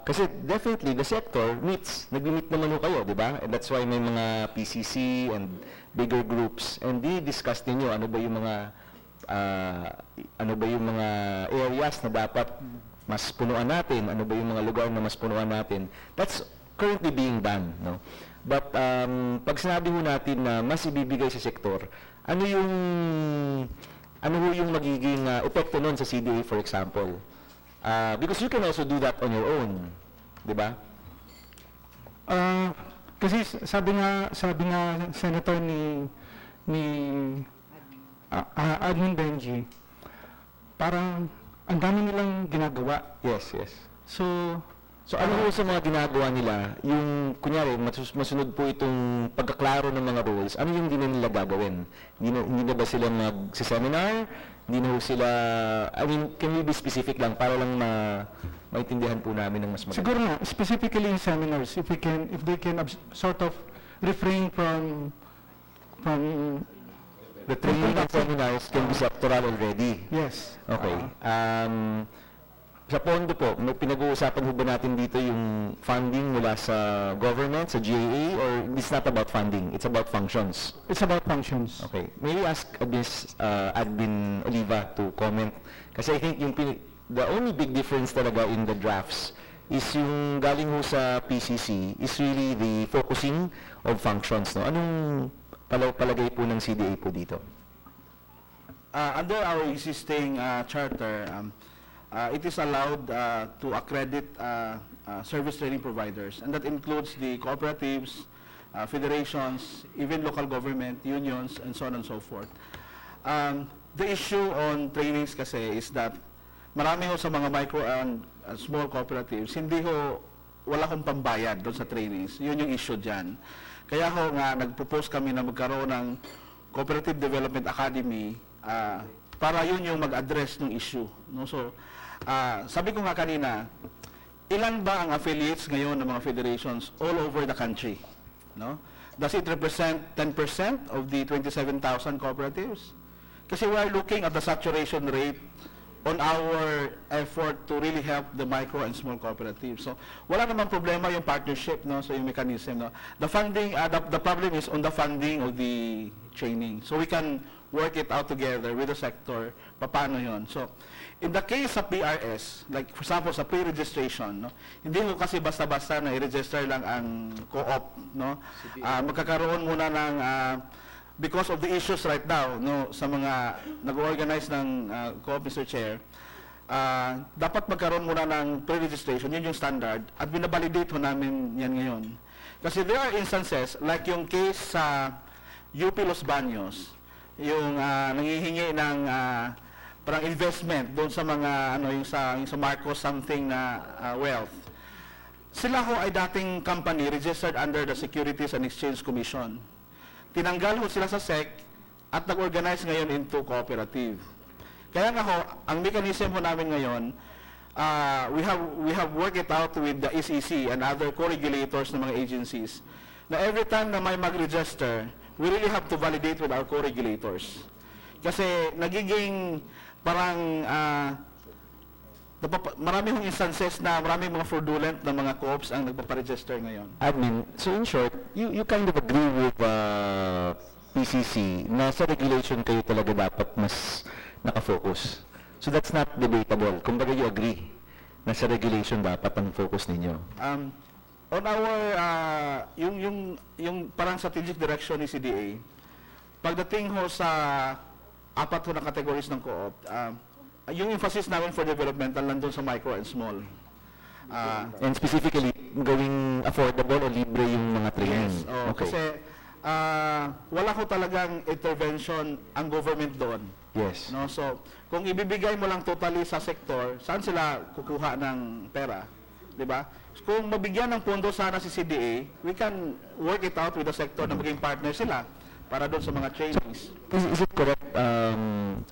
Kasi definitely, the sector nag-meet naman ho kayo, di ba? And that's why may mga PCC and bigger groups, and di-discuss ninyo ano ba yung mga areas na dapat mas punuan natin, ano ba yung mga lugar na mas punuan natin. That's currently being done, no? But pag sinabi ho natin na mas ibibigay sa sektor, ano ho yung magiging epekto nun sa CDA, for example? Because you can also do that on your own, di ba? Kasi sabi nga Senator ni Admin Benji, parang ang dami nilang ginagawa. Yes. So ano ho sa mga ginagawa nila, yung kunyari masunod po itong pagkaklaro ng mga rules, ano yung hindi na nila gagawin? Hindi na ba sila mag-seminar? Hindi na ho sila, I mean, can we be specific lang para lang maintindihan po namin ng mas maganda? Siguro nga, specifically in seminars, if they can sort of refrain from the training of seminars can be sectoral already. Yes. Okay. Sa pondo po, may pinag-uusapan ho ba natin dito yung funding mula sa government, sa GAA, or it's not about funding, it's about functions? It's about functions. Okay. May we ask Ms. Admin Oliva to comment? Kasi I think the only big difference talaga in the drafts is yung galing ho sa PCC is really the focusing of functions. No? palagay po ng CDA po dito? Under our existing charter, it is allowed to accredit service training providers, and that includes the cooperatives, federations, even local government, unions, and so on and so forth. The issue on trainings kasi is that marami ho sa mga micro and small cooperatives, hindi ho, wala kong pambayad doon sa trainings. Yun yung issue dyan. Kaya ho nga, nagpropose kami na magkaroon ng Cooperative Development Academy para yun yung mag-address ng issue. No? So, sabi ko nga kanina, ilan ba ang affiliates ngayon ng mga federations all over the country? No? Does it represent 10% of the 27,000 cooperatives? Kasi we are looking at the saturation rate on our effort to really help the micro and small cooperatives. So, wala namang problema yung partnership, no? So, yung mechanism, no? The funding, the problem is on the funding of the training. So, we can work it out together with the sector, paano yun. So, in the case sa PRS, like for example, sa pre-registration, no? Hindi mo kasi basta-basta na i-register lang ang co-op, no? Magkakaroon muna ng because of the issues right now, no, sa mga nag-organize ng co-op, Mr. Chair, dapat magkaroon muna ng pre-registration, yun yung standard, at binabalidate ho namin yan ngayon. Kasi there are instances, like yung case sa UP Los Baños, yung nangihingi ng parang investment doon sa mga, yung sa Marcos something na wealth. Sila ho ay dating company registered under the Securities and Exchange Commission. Tinanggal ho sila sa SEC at nag-organize ngayon into cooperative. Kaya nga ho, ang mechanism ho namin ngayon, we have worked it out with the SEC and other co-regulators ng mga agencies na every time na may mag-register, we really have to validate with our co-regulators. Kasi nagiging parang marami hong instances na marami mga fraudulent na mga co-ops ang nagpaparegister ngayon. Admin, so in short, you kind of agree with PCC na sa regulation kayo talaga dapat mas nakafocus. So that's not debatable. Kumbaga you agree na sa regulation dapat ang focus ninyo. On our, yung parang strategic direction ni CDA, pagdating ho sa apat ho na categories ng co-op, yung emphasis namin for developmental nandun sa micro and small. And specifically, gawing affordable o libre yung mga training. Yes, okay. Kasi wala ko talagang intervention ang government doon. Yes. No? So, kung ibibigay mo lang totally sa sektor, saan sila kukuha ng pera? Diba? Kung mabigyan ng pondo sana si CDA, we can work it out with the sector na maging partner sila para doon sa mga trainings. Is it correct,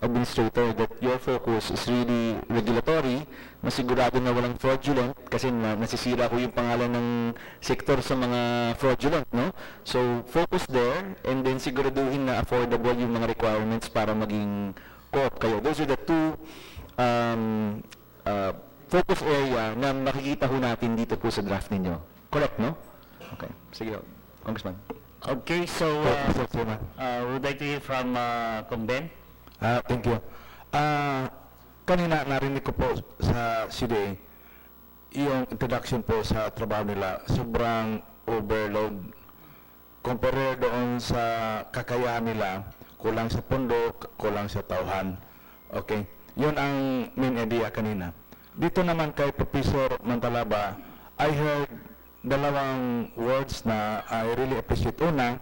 Administrator, that your focus is really regulatory, masigurado na walang fraudulent, kasi nasisira ko yung pangalan ng sektor sa mga fraudulent, no? So, focus there, and then siguraduhin na affordable yung mga requirements para maging co-op kayo. Those are the two focus area na makikita ho natin dito po sa draft ninyo. Correct, no? Okay. Sige, Congressman. Okay, so would like to hear from Comben. Thank you. Kanina narinig ko po sa CDA, yung introduction po sa trabaho nila, sobrang overload. Compare doon sa kakayahan nila, kulang sa pondo, kulang sa tauhan. Okay, yun ang main idea kanina. Dito naman kay Professor Mantalaba, I heard dalawang words na I really appreciate. Una,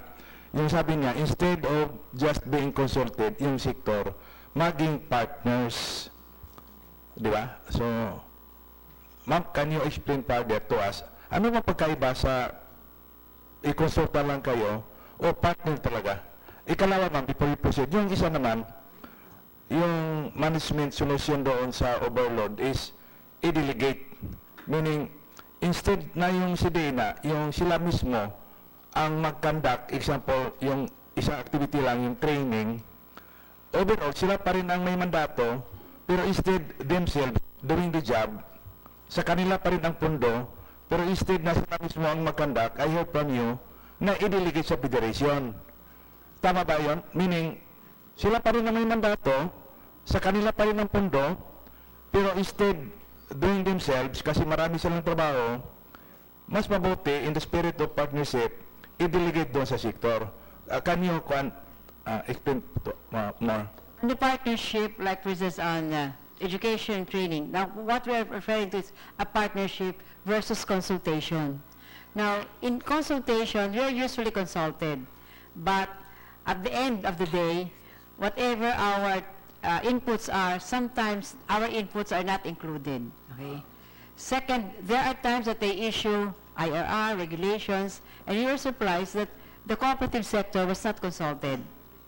yung sabi niya, instead of just being consulted, yung sector, maging partners. Di ba? So, ma'am, can you explain further to us, ano bang pagkaiba sa i-consulta lang kayo o partner talaga? Ikalawa, ma'am, before you proceed, yung isa naman, yung management solution doon sa overload is i-delegate. Meaning, instead na yung CDA na, yung sila mismo ang mag-conduct, example, yung isang activity lang, yung training, overall, sila pa rin ang may mandato, pero instead themselves doing the job, sa kanila pa rin ang pundo, pero instead na sila mismo ang mag-conduct, I heard from you, na i-delegate sa federation. Tama ba yun? Meaning, sila pa rin ang may mandato, sa kanila pa rin ang pundo, pero instead doing themselves, kasi marami silang trabaho, mas mabuti in the spirit of partnership, i-delegate doon sa sektor. can you explain more? The partnership, like for instance on education and training. Now, what we are referring to is a partnership versus consultation. Now, in consultation, we are usually consulted, but at the end of the day, whatever our inputs are, sometimes our inputs are not included. Okay. Second, there are times that they issue IRR regulations, and you are surprised that the cooperative sector was not consulted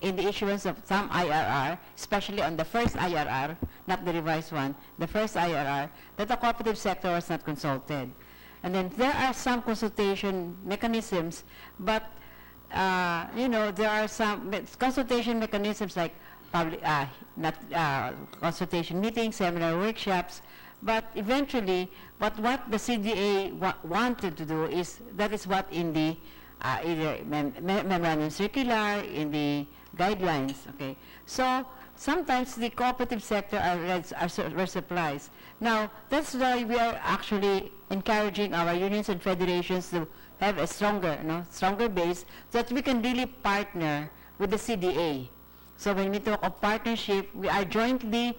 in the issuance of some IRR, especially on the first IRR, not the revised one, the first IRR, that the cooperative sector was not consulted. And then there are some consultation mechanisms, but there are some consultation mechanisms like public, consultation meetings, seminar workshops, but eventually, what the CDA wanted to do is, that is what in the either memorandum circular, in the guidelines, okay? So, sometimes the cooperative sector are surprised. Now, that's why we are actually encouraging our unions and federations to have a stronger base so that we can really partner with the CDA. So when we talk of partnership, we are jointly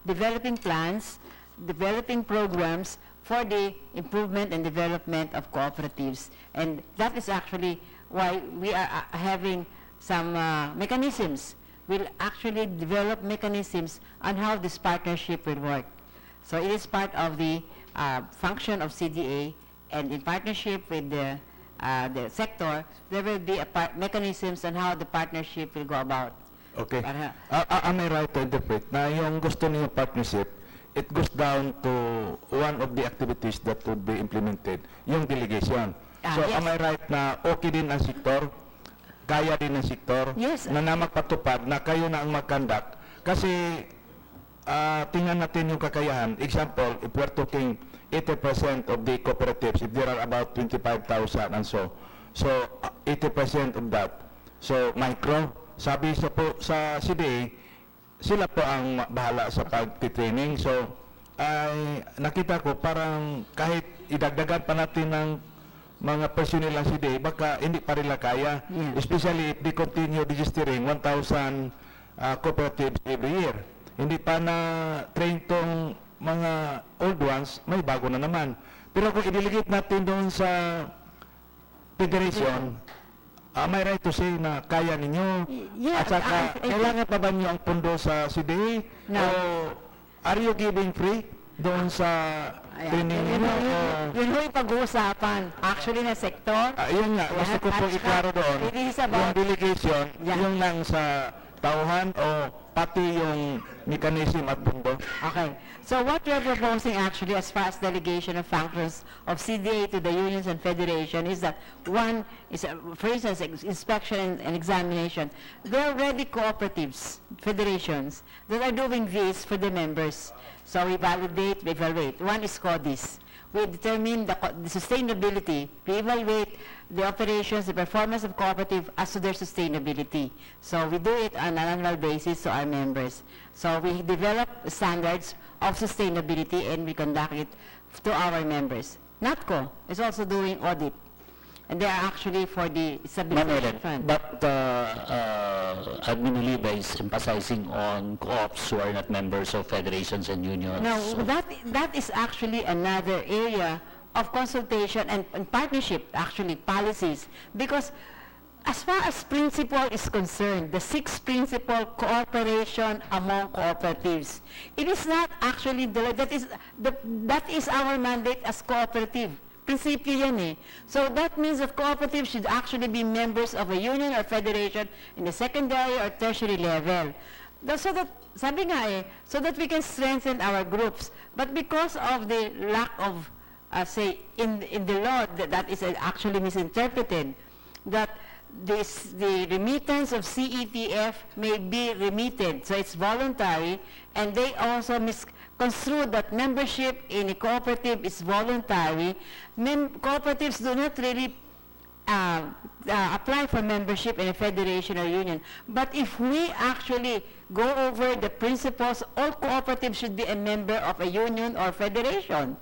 developing plans, developing programs for the improvement and development of cooperatives. And that is actually why we are having some mechanisms. We'll actually develop mechanisms on how this partnership will work. So it is part of the function of CDA, and in partnership with the sector, there will be mechanisms on how the partnership will go about. Okay. Am I right to interpret na yung gusto niyo partnership, it goes down to one of the activities that would be implemented, yung delegation. So Yes. am I right na okay din ang sektor, kaya din ang sektor, Yes. na magpatupad na kayo na ang mag-conduct? Kasi tingnan natin yung kakayahan. Example, if we're talking 80% of the cooperatives, if there are about 25,000 and so 80% of that. So micro, sabi sa CDA, sila po ang bahala sa pag-training. So ay nakita ko parang kahit idagdagan pa natin ng mga personnel ng CDA, baka hindi pa rin kaya. Yeah. Especially if they continue registering 1,000 cooperatives every year. Hindi pa na train tong mga old ones, may bago na naman. Pero kung i-delegate natin doon sa federation, am I right to say na kaya ninyo? Yeah, At saka, kailangan pa ba niyo ang pondo sa CDA? No. O are you giving free doon sa training ninyo? Yun yung pag-uusapan. Actually, na sektor. Yun nga, gusto ko po iklaro doon. It is about- Yung delegation, Yeah. yung lang sa tauhan o pati yung mechanism at pondo? Okay. So what we're proposing actually as far as delegation of functions of CDA to the unions and federation is that one is, for instance, inspection and examination. There are already cooperatives, federations, that are doing this for the members. So we validate, we evaluate. One is CODIS. We determine the sustainability. We evaluate the operations, the performance of cooperative as to their sustainability. So we do it on an annual basis to our members. So we develop standards of sustainability and we conduct it to our members. NATCO is also doing audit. And they are actually for the stabilization fund. But Admin Oliva is emphasizing on co-ops who are not members of federations and unions. Now, that is actually another area of consultation and partnership, actually, policies. Because as far as principle is concerned, the sixth principle, cooperation among cooperatives, it is not actually, that is our mandate as cooperative. Prinsipyo yan eh. So that means that cooperatives should actually be members of a union or federation in the secondary or tertiary level. So that, sabi nga eh, so that we can strengthen our groups. But because of the lack of, say, in the law, that is actually misinterpreted, that the remittance of CETF may be remitted, so it's voluntary, and they also misconstrue that membership in a cooperative is voluntary. Cooperatives do not really apply for membership in a federation or union. But if we actually go over the principles, all cooperatives should be a member of a union or federation.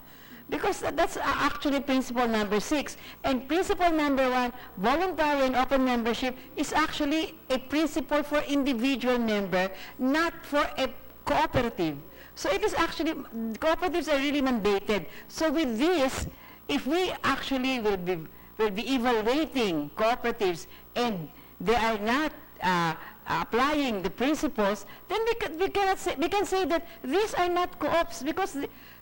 Because that's actually principle number 6. And principle number 1, voluntary and open membership, is actually a principle for individual member, not for a cooperative. So it is actually, cooperatives are really mandated. So with this, if we actually will be evaluating cooperatives and they are not applying the principles, then we can say that these are not co-ops because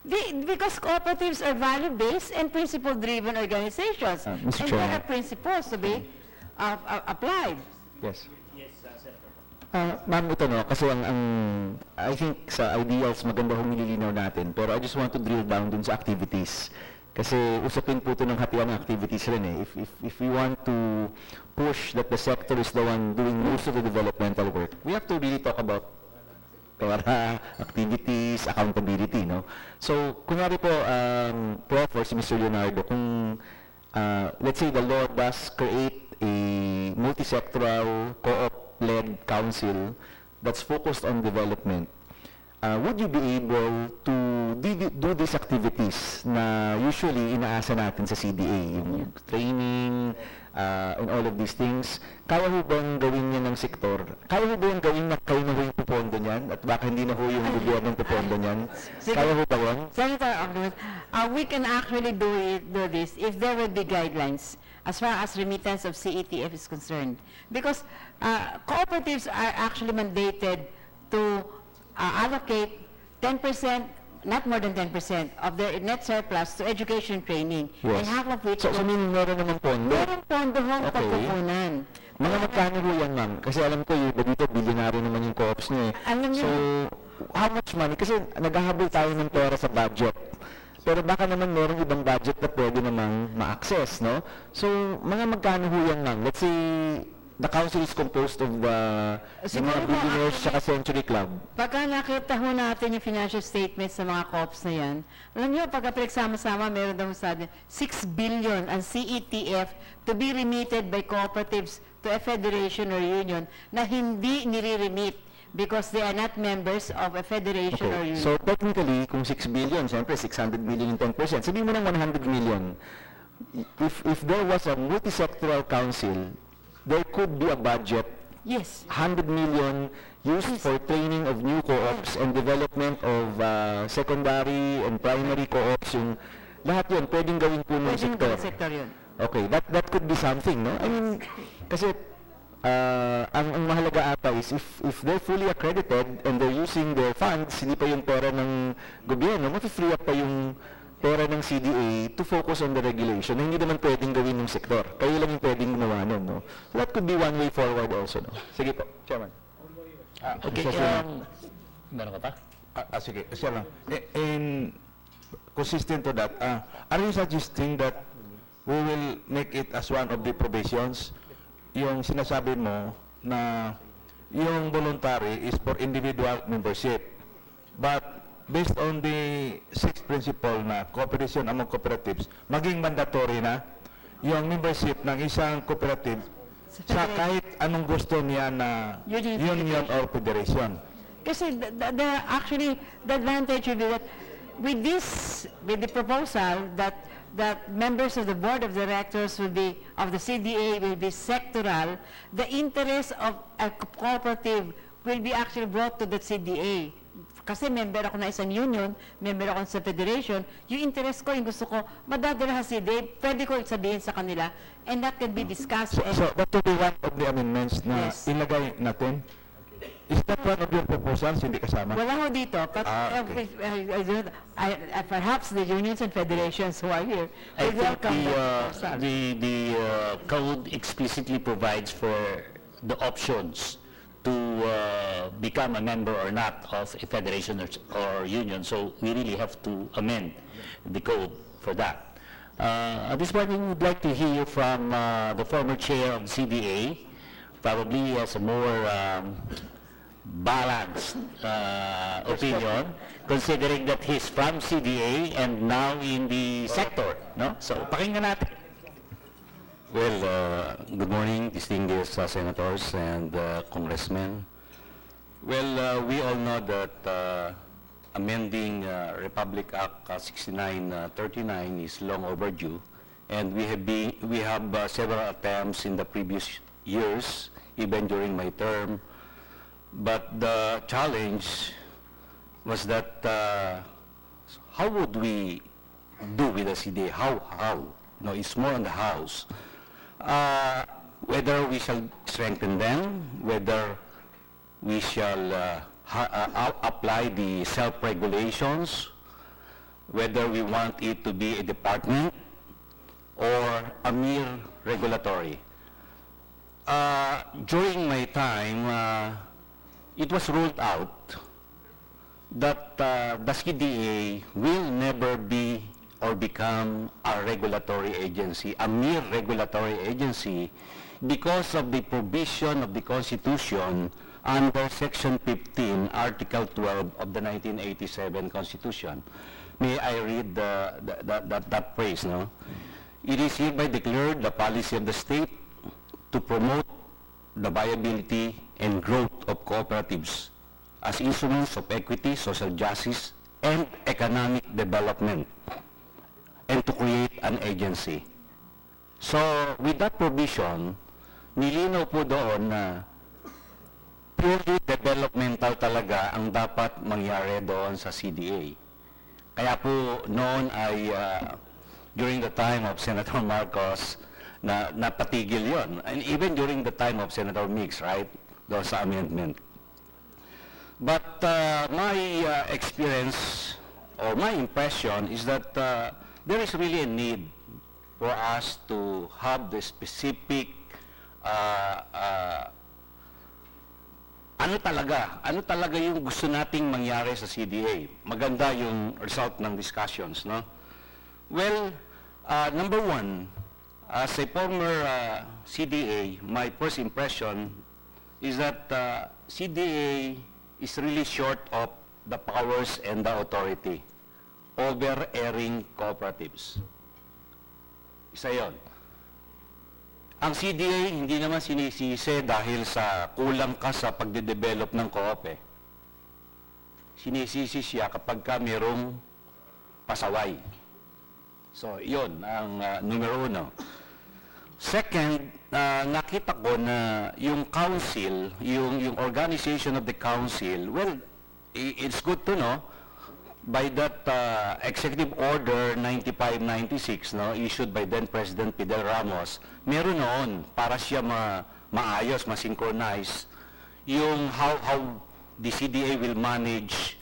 because cooperatives are value-based and principle-driven organizations, Mr. and Chair. there are principles to be applied. Yes. Ma'am, ito no, kasi I think sa ideals maganda hong nililinaw natin, pero I just want to drill down dun sa activities. Kasi usapin po ito ng hatian ng activities rin eh. If we want to push that the sector is the one doing most of the developmental work, we have to really talk about activities, accountability, no? So, kunwari po, for si Mr. Leonardo, kung let's say the law does create a multi-sectoral co-op-led council that's focused on development, would you be able to do these activities na usually inaasa natin sa CDA, yung training, and all of these things? Kaya ho bang gawin niya ng sektor? Kaya ho ba yung gawin na kayo na ho yung pupondo niyan? At baka hindi na ho yung gobyerno yung pupondo niyan? Kaya ho ba yun? Senator Agnes, we can actually do this if there will be guidelines as far as remittance of CETF is concerned. Because cooperatives are actually mandated to allocate 10%, not more than 10% of their net surplus to education training. Yes. And half of which So meaning meron naman pondo? meron pondo hong Okay. pagkukunan. Mga magkano ho yan, ma'am? Kasi alam ko, yung iba dito, bilyonaryo naman yung co-ops niyo eh. Alam niyo. So, how much money? Kasi naghahabol tayo ng pera sa budget. Pero baka naman merong ibang budget na pwede namang ma-access, no? So, mga magkano ho yan, ma'am? Let's say, the council is composed of yung mga billionaires sa Century Club. Pagka nakita ho natin yung financial statements sa mga co-ops na yan, alam niyo, pagka pinagsama-sama, meron daw sa 6 billion ang CETF to be remitted by cooperatives to a federation or union na hindi nire-remit because they are not members of a federation or Okay. union. So, technically, kung 6 billion, siyempre 600 million yung 10%. Sabihin mo ng 100 million. If there was a multi-sectoral council, there could be a budget, Yes. 100 million used for training of new co-ops and development of secondary and primary co-ops. Yung lahat yun, pwedeng gawin po ng Pwedeng sektor. gawing sektor yun. Okay, that could be something, no? I mean, kasi ang mahalaga ata is if they're fully accredited and they're using their funds, hindi pa yung pera ng gobyerno, mafi-free up pa yung pera ng CDA to focus on the regulation na hindi naman pwedeng gawin ng sektor. Kayo lang yung pwedeng gumawa nun, no? So that could be one way forward also, no? Sige po, Chairman. Okay, meron ka pa? Sige, siya lang. And consistent to that, are you suggesting that we will make it as one of the provisions, yung sinasabi mo na yung voluntary is for individual membership, but based on the sixth principle na cooperation among cooperatives, maging mandatory na yung membership ng isang cooperative sa kahit anong gusto niya na union or federation. Kasi actually, the advantage will be that with the proposal that members of the board of directors will be, of the CDA will be sectoral, the interest of a cooperative will be actually brought to the CDA. Kasi member ako na isang union, member ako sa federation, yung interest ko, yung gusto ko, madadala sa CDA, pwede ko sabihin sa kanila, and that can be discussed. So that will be one of the amendments na Yes. ilagay natin. Is that one of your proposals? Hindi kasama? Wala ho dito, but Okay. perhaps the unions and federations who are here I will think welcome that proposal. the code explicitly provides for the options to become a member or not of a federation or union, so we really have to amend the code for that. At this point, we would like to hear from the former chair of CDA, probably has a more balanced opinion, considering that he's from CDA and now in the sector, no? So, pakinggan natin. Well, good morning, distinguished senators and congressmen. Well, we all know that amending Republic Act 6939 is long overdue, and we have several attempts in the previous years, even during my term. But the challenge was that how would we do with the CDA? How? No, it's more on the house. Whether we shall strengthen them, whether we shall apply the self-regulations, whether we want it to be a department or a mere regulatory. During my time, it was ruled out that the CDA will never be or become a regulatory agency, a mere regulatory agency, because of the provision of the Constitution under Section 15, Article 12 of the 1987 Constitution. May I read that phrase, no? It is hereby declared the policy of the state to promote the viability and growth of cooperatives as instruments of equity, social justice, and economic development, and to create an agency. So, with that provision, nilinaw po doon na purely developmental talaga ang dapat mangyari doon sa CDA. Kaya po noon ay, during the time of Senator Marcos, napatigil yon. And even during the time of Senator Mix, right? Doon sa amendment. But my experience or my impression is that there is really a need for us to have the specific ano talaga yung gusto nating mangyari sa CDA. Maganda yung result ng discussions, no? Well, number one, as a former CDA, my first impression is that CDA is really short of the powers and the authority over airing cooperatives. Isa yun. Ang CDA hindi naman sinisisi dahil sa kulang ka sa pagde-develop ng co-op eh. Sinisisi siya kapag ka mayroong pasaway. So, yun ang numero uno. Second, nakita ko na yung council, yung organization of the council, well, it's good to know, by that Executive Order 9596, no, issued by then President Fidel Ramos, meron noon para siya maayos, ma-synchronize yung how the CDA will manage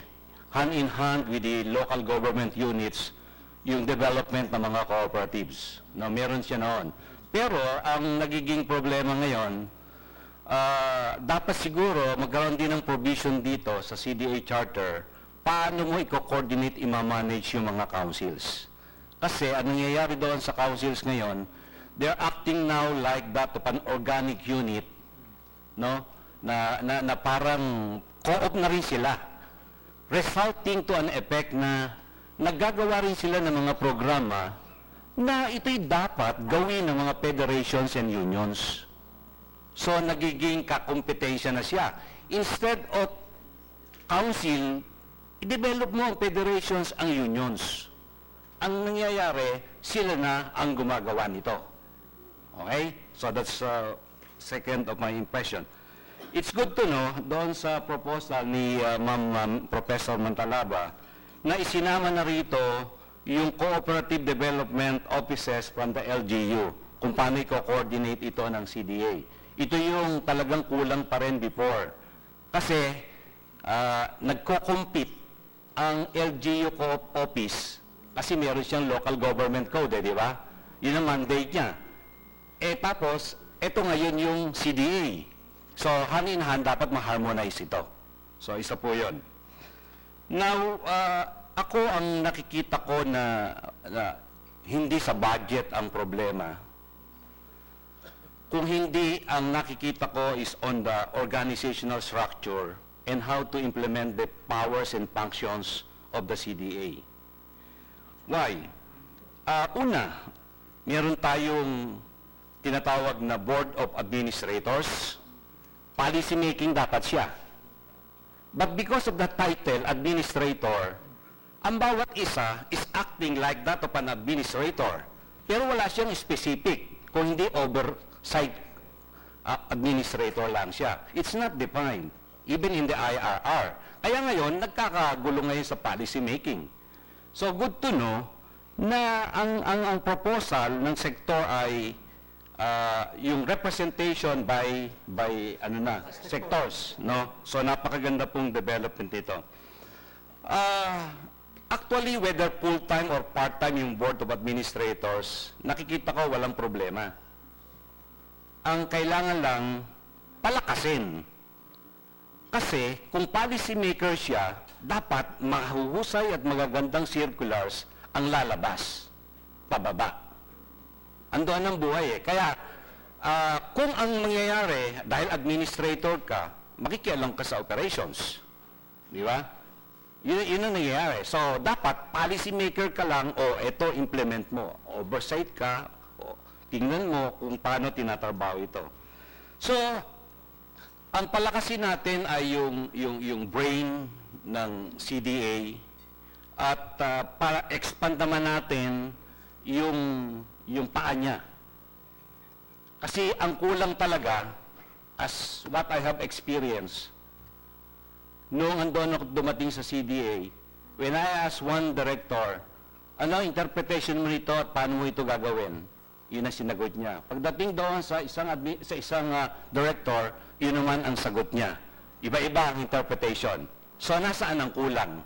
hand in hand with the local government units yung development ng mga cooperatives. No, meron siya noon. Pero ang nagiging problema ngayon, dapat siguro magkaroon din ng provision dito sa CDA Charter paano mo i-coordinate, i-manage yung mga councils. Kasi ang nangyayari doon sa councils ngayon, they're acting now like that of an organic unit, no? Na parang co-op na rin sila, resulting to an effect na naggagawa rin sila ng mga programa na ito'y dapat gawin ng mga federations and unions. So, nagiging kakompetensya na siya. Instead of council, i-develop mo ang federations, ang unions. Ang nangyayari, sila na ang gumagawa nito. Okay? So that's second of my impression. It's good to know, doon sa proposal ni Professor Mantalaba, na isinama na rito yung Cooperative Development Offices from the LGU, kung paano i-coordinate ito ng CDA. Ito yung talagang kulang pa rin before. Kasi, nagko-compete ang LGU office kasi meron siyang local government code, di ba? Yun ang mandate niya. Tapos, ito ngayon yung CDA. So, hand in hand, dapat ma-harmonize ito. So, isa po yun. Now, ako ang nakikita ko na hindi sa budget ang problema. Kung hindi, ang nakikita ko is on the organizational structure and how to implement the powers and functions of the CDA. Why? Una, meron tayong tinatawag na Board of Administrators. Policy making dapat siya. But because of the title, administrator, ang bawat isa is acting like that of an administrator. Pero wala siyang specific, kung hindi oversight administrator lang siya. It's not defined, even in the IRR. Kaya ngayon, nagkakagulo ngayon sa policy making. So good to know na ang proposal ng sektor ay yung representation by sectors, no? So napakaganda pong development ito. Actually, whether full-time or part-time yung Board of Administrators, nakikita ko walang problema. Ang kailangan lang palakasin. Kasi kung policy maker siya, dapat mahuhusay at magagandang circulars ang lalabas, pababa. Andoon ang buhay eh. Kaya kung ang mangyayari, dahil administrator ka, makikialam ka sa operations. Di ba? Yun ang nangyayari. So, dapat policy maker ka lang, o ito implement mo. Oversight ka, o tingnan mo kung paano tinatrabaho ito. So, ang palakasin natin ay yung brain ng CDA at para expand naman natin yung paa niya. Kasi ang kulang talaga, as what I have experienced, noong andun ako dumating sa CDA, when I asked one director, ano interpretation mo nito at paano mo ito gagawin? Yun ang sinagot niya. Pagdating doon sa isang director, yun naman ang sagot niya. Iba-iba ang interpretation. So, nasaan ang kulang?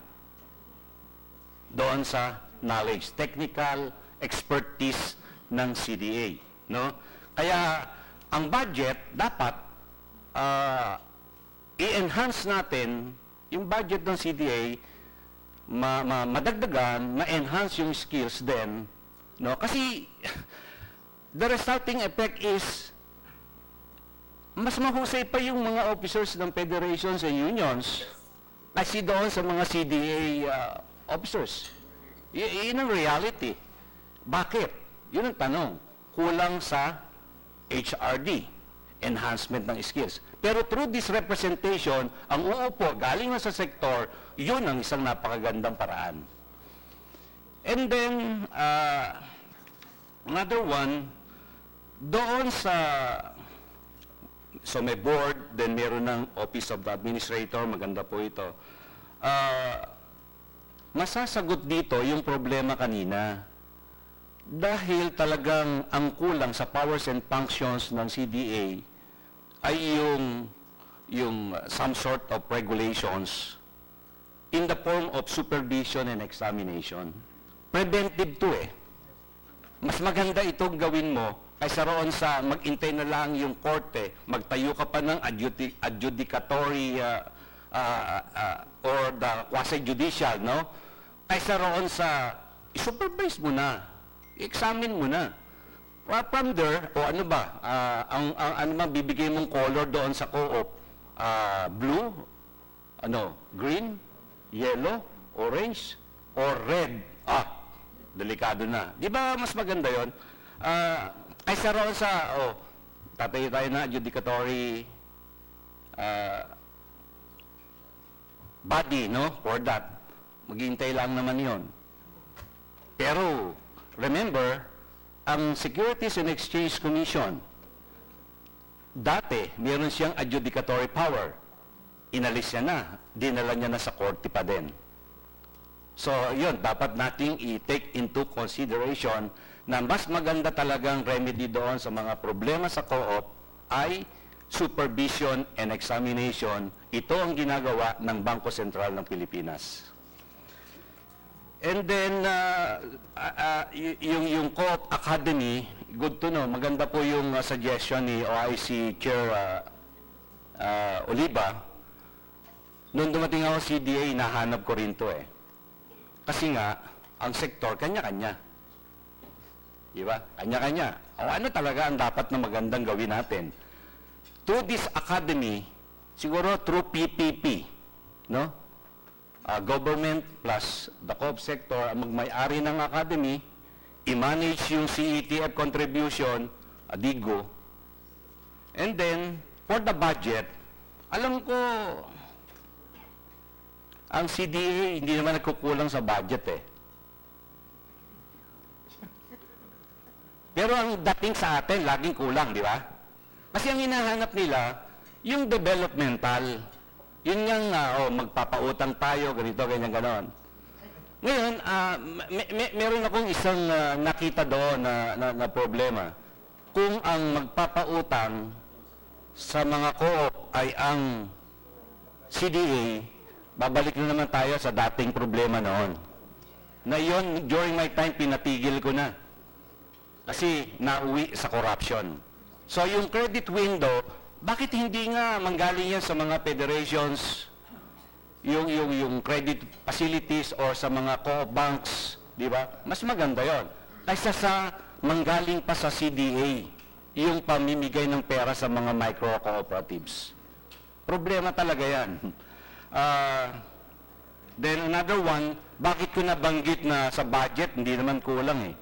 Doon sa knowledge, technical expertise ng CDA. No? Kaya, ang budget, dapat i-enhance natin yung budget ng CDA, madagdagan, ma-enhance yung skills din. No? Kasi, the resulting effect is, mas mahusay pa yung mga officers ng federations and unions kasi doon sa mga CDA officers. Yun ang reality. Bakit? Yun ang tanong. Kulang sa HRD, enhancement ng skills. Pero through this representation, ang uupo, galing na sa sektor, yun ang isang napakagandang paraan. And then, another one, doon sa so may board, then meron ng Office of the Administrator, maganda po ito. Masasagot dito yung problema kanina. Dahil talagang ang kulang sa powers and functions ng CDA ay yung some sort of regulations in the form of supervision and examination. Preventive to eh. Mas maganda itong gawin mo kaysa roon sa mag-intay na lang yung korte, magtayo ka pa ng adjudicatory or the quasi-judicial, no? Kaysa roon sa i-supervise mo na, i-examine mo na. From there, o ano ba, ano ba bibigay mong color doon sa co-op? Blue, green, yellow, orange, or red? Delikado na. Di ba mas maganda yon? Kaysa roon sa, tatayo tayo na adjudicatory body, no? For that. Maghihintay lang naman yon. Pero, remember, ang Securities and Exchange Commission, dati, meron siyang adjudicatory power. Inalis niya na. Dinala niya na sa korte pa din. So, yun, dapat nating i-take into consideration na mas maganda talagang remedy doon sa mga problema sa co-op ay supervision and examination. Ito ang ginagawa ng Bangko Sentral ng Pilipinas. And then, yung Co-op Academy, good to know, maganda po yung suggestion ni OIC Chair Oliva. Noong dumating ako sa CDA, nahanap ko rin to eh. Kasi nga, ang sektor, kanya-kanya. Diba? Kanya-kanya. Ano talaga ang dapat na magandang gawin natin? Through this academy, siguro through PPP, no? Government plus the co-op sector ang magmay-ari ng academy, i-manage yung CETF contribution, DIGO. And then, for the budget, alam ko, Ang CDA hindi naman nagkukulang sa budget eh. Pero ang dating sa atin, laging kulang, di ba? Kasi ang hinahanap nila, yung developmental. Yun nga, magpapautang tayo, ganito, ganyan, ganon. Ngayon, meron akong isang nakita doon na problema. Kung ang magpapautang sa mga co-op ay ang CDA, babalik na naman tayo sa dating problema noon. Na yun, during my time, pinatigil ko na. Kasi nauwi sa corruption. So yung credit window, bakit hindi nga manggaling yan sa mga federations, yung credit facilities or sa mga co-op banks, di ba? Mas maganda yon kaysa sa manggaling pa sa CDA, yung pamimigay ng pera sa mga micro-cooperatives. Problema talaga yan. Then another one, bakit ko nabanggit na sa budget, hindi naman kulang eh.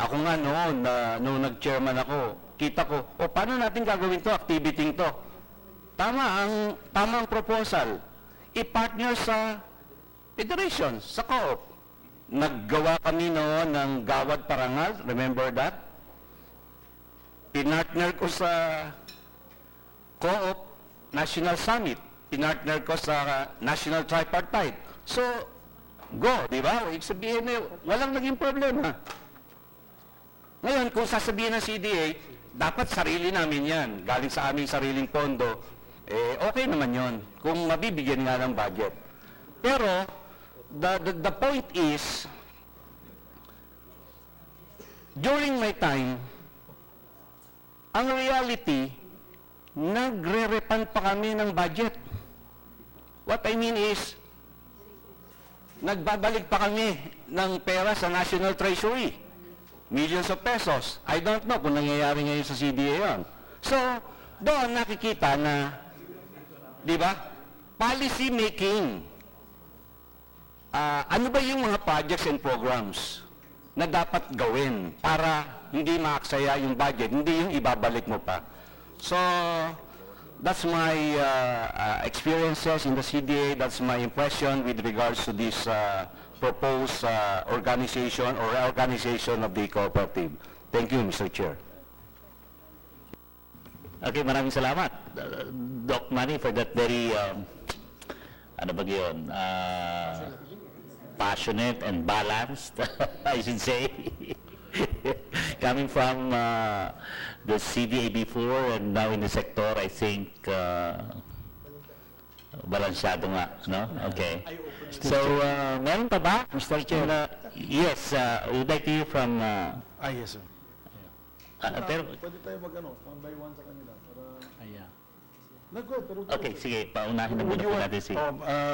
Ako nga noon, nung nag-chairman ako, kita ko, paano natin gagawin to, activity to? Tama ang proposal. I-partner sa federation, sa co-op. Naggawa kami noon ng Gawad Parangal, remember that? Pinartner ko sa co-op National Summit. Pinartner ko sa National Tripartite. So, go, di ba? Ibig sabihin na, walang naging problema. Ngayon, kung sasabihin ng CDA, dapat sarili namin yan, galing sa aming sariling pondo, okay naman yon kung mabibigyan nga ng budget. Pero, the point is, during my time, ang reality, nagre-refund pa kami ng budget. What I mean is, nagbabalik pa kami ng pera sa National Treasury. Millions of pesos. I don't know kung nangyayari ngayon sa CDA yun. So, doon nakikita na, di ba, policy making. Ano ba yung mga projects and programs na dapat gawin para hindi maaksaya yung budget, hindi yung ibabalik mo pa. So, that's my experiences in the CDA, that's my impression with regards to this proposed organization or reorganization of the cooperative. Thank you, Mr. Chair. Okay, maraming salamat, Doc Manny, for that very, ano ba yun, passionate and balanced, I should say. Coming from the CDA before and now in the sector, I think, balansyado nga, no? Okay. So, meron pa ba, Mr. Chair? Yes, we'd like to hear from... Yes, sir. Pero, Pwede tayo one by one sa kanila. okay, sige, paunahin na muna po natin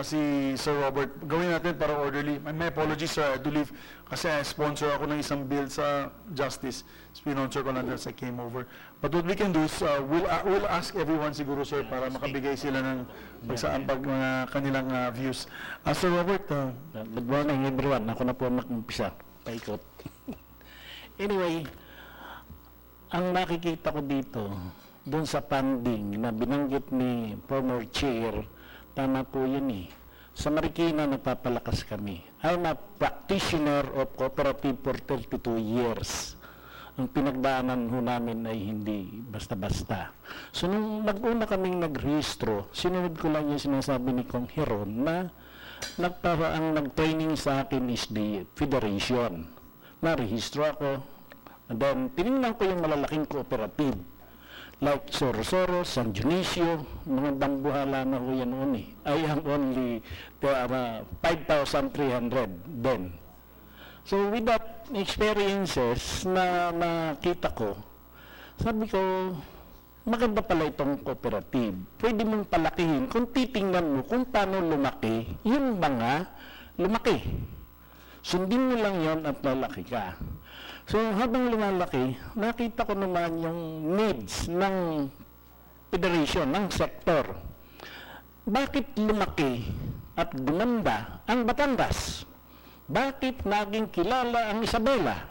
si Sir Robert. Gawin natin para orderly. My apologies, sir. I do leave kasi sponsor ako ng isang bill sa Justice. Sponsor ko na as I came over. But what we can do is, we'll ask everyone siguro, sir, para makabigay sila ng mga kanilang views. Sir Robert. Good morning, everyone. Ako na po mag-umpisa. Paikot. Anyway, ang nakikita ko dito, doon sa funding na binanggit ni former chair, tama po yun eh. Sa Marikina, nagpapalakas kami. I'm a practitioner of cooperative for 32 years. Ang pinagdaanan ho namin ay hindi basta-basta. So, nung nag-una kaming nagrehistro, sinunod ko lang yung sinasabi ni Kong Heron na ang nag-training sa akin is the federation. Narehistro ako. And then, tinignan ko yung malalaking cooperative. Like Sorosoro, San Dionisio, mga dambuhala na ho yan noon eh. I am only 5,300 then. So with that experiences na nakita ko, sabi ko, maganda pala itong cooperative. Pwede mong palakihin kung titingnan mo kung paano lumaki, yung mga lumaki. Sundin mo lang yon at lalaki ka. So, habang lumalaki, nakita ko naman yung needs ng federation, ng sektor. Bakit lumaki at gumanda ang Batangas? Bakit naging kilala ang Isabela?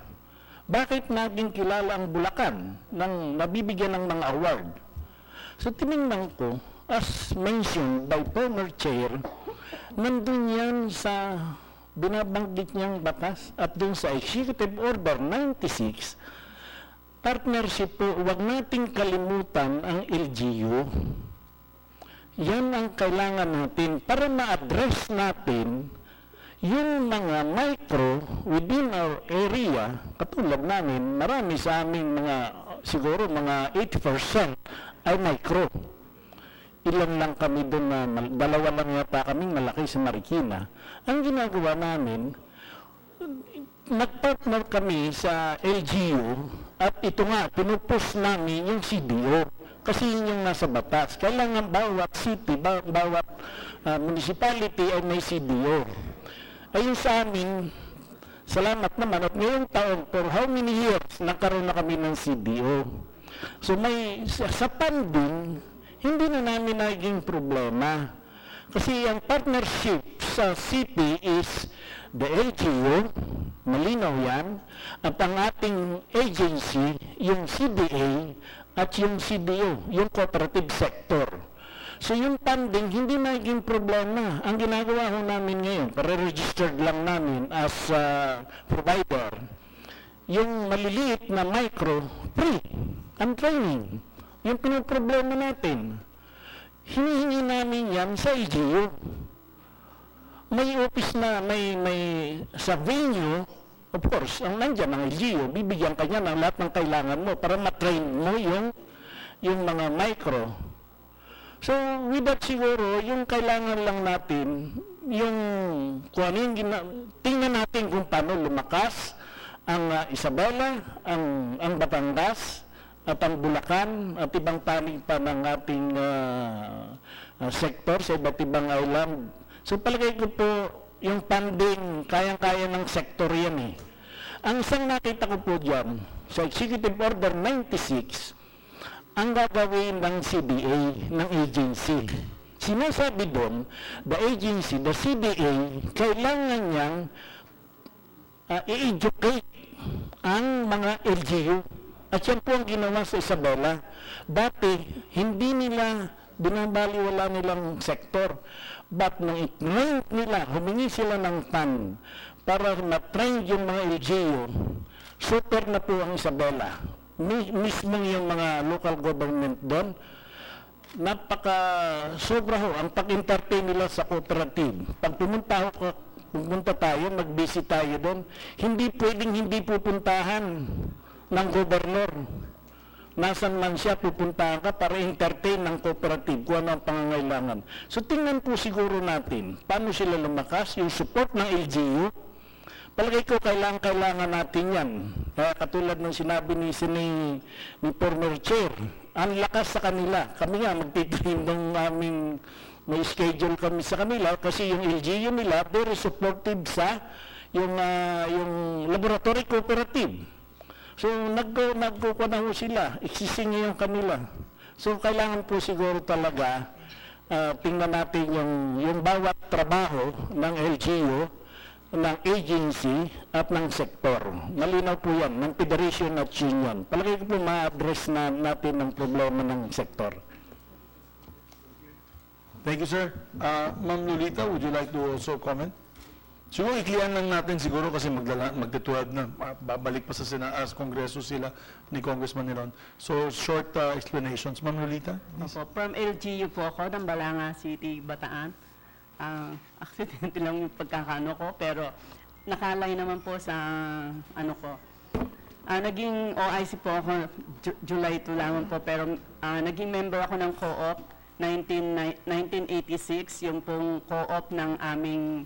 Bakit naging kilala ang Bulacan nang nabibigyan ng mga award? So, tinignan ko, as mentioned by former chair, nandun yan sa binabanggit niyang batas at dun sa Executive Order 96, partnership po, huwag nating kalimutan ang LGU. Yan ang kailangan natin para ma-address natin yung mga micro within our area. Katulad namin, marami sa aming mga, siguro mga 80% ay micro. Ilan lang kami doon na, dalawa lang yata kaming malaki sa Marikina. Ang ginagawa namin, nag-partner kami sa LGU at ito nga, pinupus namin yung CDO. Kasi yun yung nasa batas. Kailangan bawat city, bawat municipality ay may CDO. Ayun sa amin, salamat naman. At ngayong taon, for how many years, nagkaroon na kami ng CDO. So may, sa funding, hindi na namin naging problema. Kasi ang partnership sa city is the LGU, malinaw yan, at ang ating agency, yung CDA, at yung CDO, yung cooperative sector. So yung funding, hindi naging problema. Ang ginagawa ho namin ngayon, para-registered lang namin as provider, yung maliliit na micro, free, ang training. Yung pinoproblema natin, hinihingi namin yan sa LGU. May office na, may sa venue, of course, ang nandyan ng LGU, bibigyan ka niya ng lahat ng kailangan mo para matrain mo yung mga micro. So, with that siguro, yung kailangan lang natin, yung kung ano yung tingnan natin kung paano lumakas ang Isabela, ang Batangas, at ang Bulacan, at ibang panig pa ng ating sektor sa iba't ibang island. So, palagay ko po, yung funding, kayang-kaya ng sektor yan eh. Ang isang nakita ko po dyan, sa Executive Order 96, ang gagawin ng CDA, ng agency. Sinasabi doon, the agency, the CDA, kailangan niyang i-educate ang mga LGU. At yan po ang ginawa sa Isabela. Dati, hindi nila binabaliwala nilang sektor. But nung i-train nila, humingi sila ng fund para ma-train yung mga LGU, super na po ang Isabela. Mismo yung mga local government doon, sobra ho ang pag-entertain nila sa cooperative. Pag pumunta tayo, mag-visit tayo doon, hindi pwedeng hindi pupuntahan ng gobernador. Nasaan man siya, pupuntahan ka para entertain ng cooperative kung ano ang pangangailangan. So tingnan po siguro natin, paano sila lumakas, yung support ng LGU. Palagay ko kailangan natin yan. Katulad ng sinabi ni former chair, ang lakas sa kanila. Kami nga magtitrain ng aming, may schedule kami sa kanila kasi yung LGU nila very supportive sa yung laboratory cooperative. So nagkukuha na ho sila, existing yung kanila. So kailangan po siguro talaga tingnan natin yung bawat trabaho ng LGU, ng agency at ng sektor. Malinaw po yan, ng federation at union. Palagay ko po ma-address na natin ang problema ng sektor. Thank you, sir. Ma'am Lolita, would you like to also comment? Siguro iklian lang natin siguro kasi magtatuhad na, babalik pa sa Kongreso sila ni Congressman Niron. So, short explanations. Ma'am Lolita? Opo, from LGU po ako, ng Balanga City, Bataan. Aksidente lang yung pagkakano ko, pero nakalay naman po sa naging OIC po ako July 2 lamang po, pero naging member ako ng co-op 1986, yung pong co-op ng aming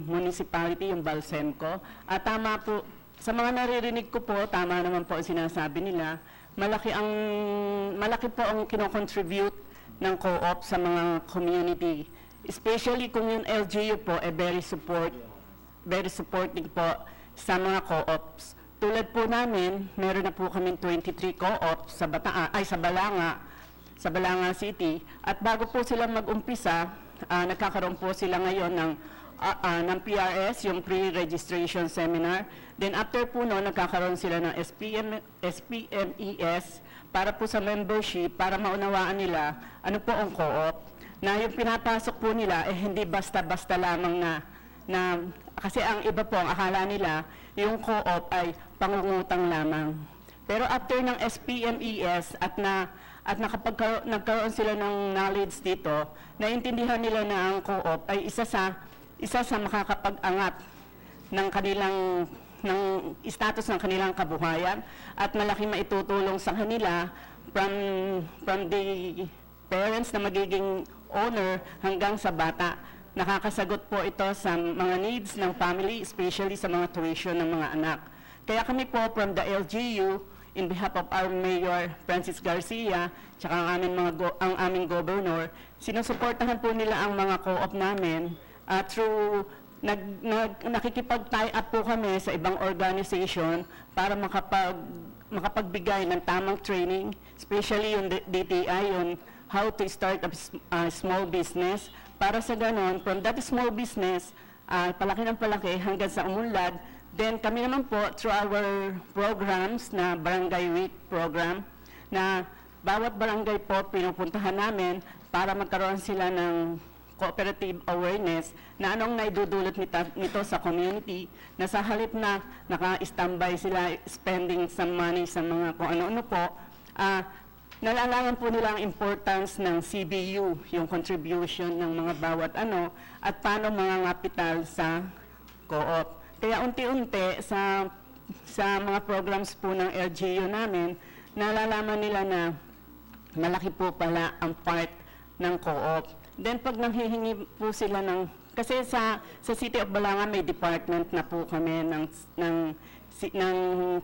municipality, yung Balsemco. At tama po, sa mga naririnig ko po, tama naman po ang sinasabi nila, malaki po ang kinocontribute ng co-op sa mga community. Especially kung yung LGU po very supporting po sa mga co-ops. Tulad po namin, meron na po kaming 23 co-ops sa Balanga City. At bago po sila mag-umpisa, nagkakaroon po sila ngayon ng PRS, yung pre-registration seminar. Then after po noon, nagkakaroon sila ng SPMES para po sa membership, para maunawaan nila ano po ang co-op. na yung pinapasok po nila hindi basta-basta lamang na kasi ang iba po, ang akala nila, yung co-op ay pangungutang lamang. Pero after ng SPMES at nagkaroon sila ng knowledge dito, naintindihan nila na ang co-op ay isa sa makakapag-angat ng kanilang ng status ng kanilang kabuhayan at malaki maitutulong sa kanila from the parents na magiging owner hanggang sa bata. Nakakasagot po ito sa mga needs ng family, especially sa mga tuition ng mga anak. Kaya kami po from the LGU, in behalf of our Mayor Francis Garcia, tsaka ang aming governor, sinusuportahan po nila ang mga co-op namin through nakikipag-tie up po kami sa ibang organization para makapagbigay ng tamang training, especially yung DTI, yung how to start a small business. Para sa ganon, from that small business, palaki ng palaki hanggang sa umunlad. Then kami naman po, through our programs na Barangay Week program, na bawat barangay po pinupuntahan namin para magkaroon sila ng cooperative awareness na anong naidudulot nito sa community, na sa halip na naka-standby sila spending some money sa mga kung ano-ano po, nalalaman po nila ang importance ng CBU, yung contribution ng mga bawat at paano mga kapital sa co-op. Kaya unti-unti sa mga programs po ng LGU namin, nalalaman nila na malaki po pala ang part ng co-op. Then pag nanghihingi po sila kasi sa City of Balanga may department na po kami ng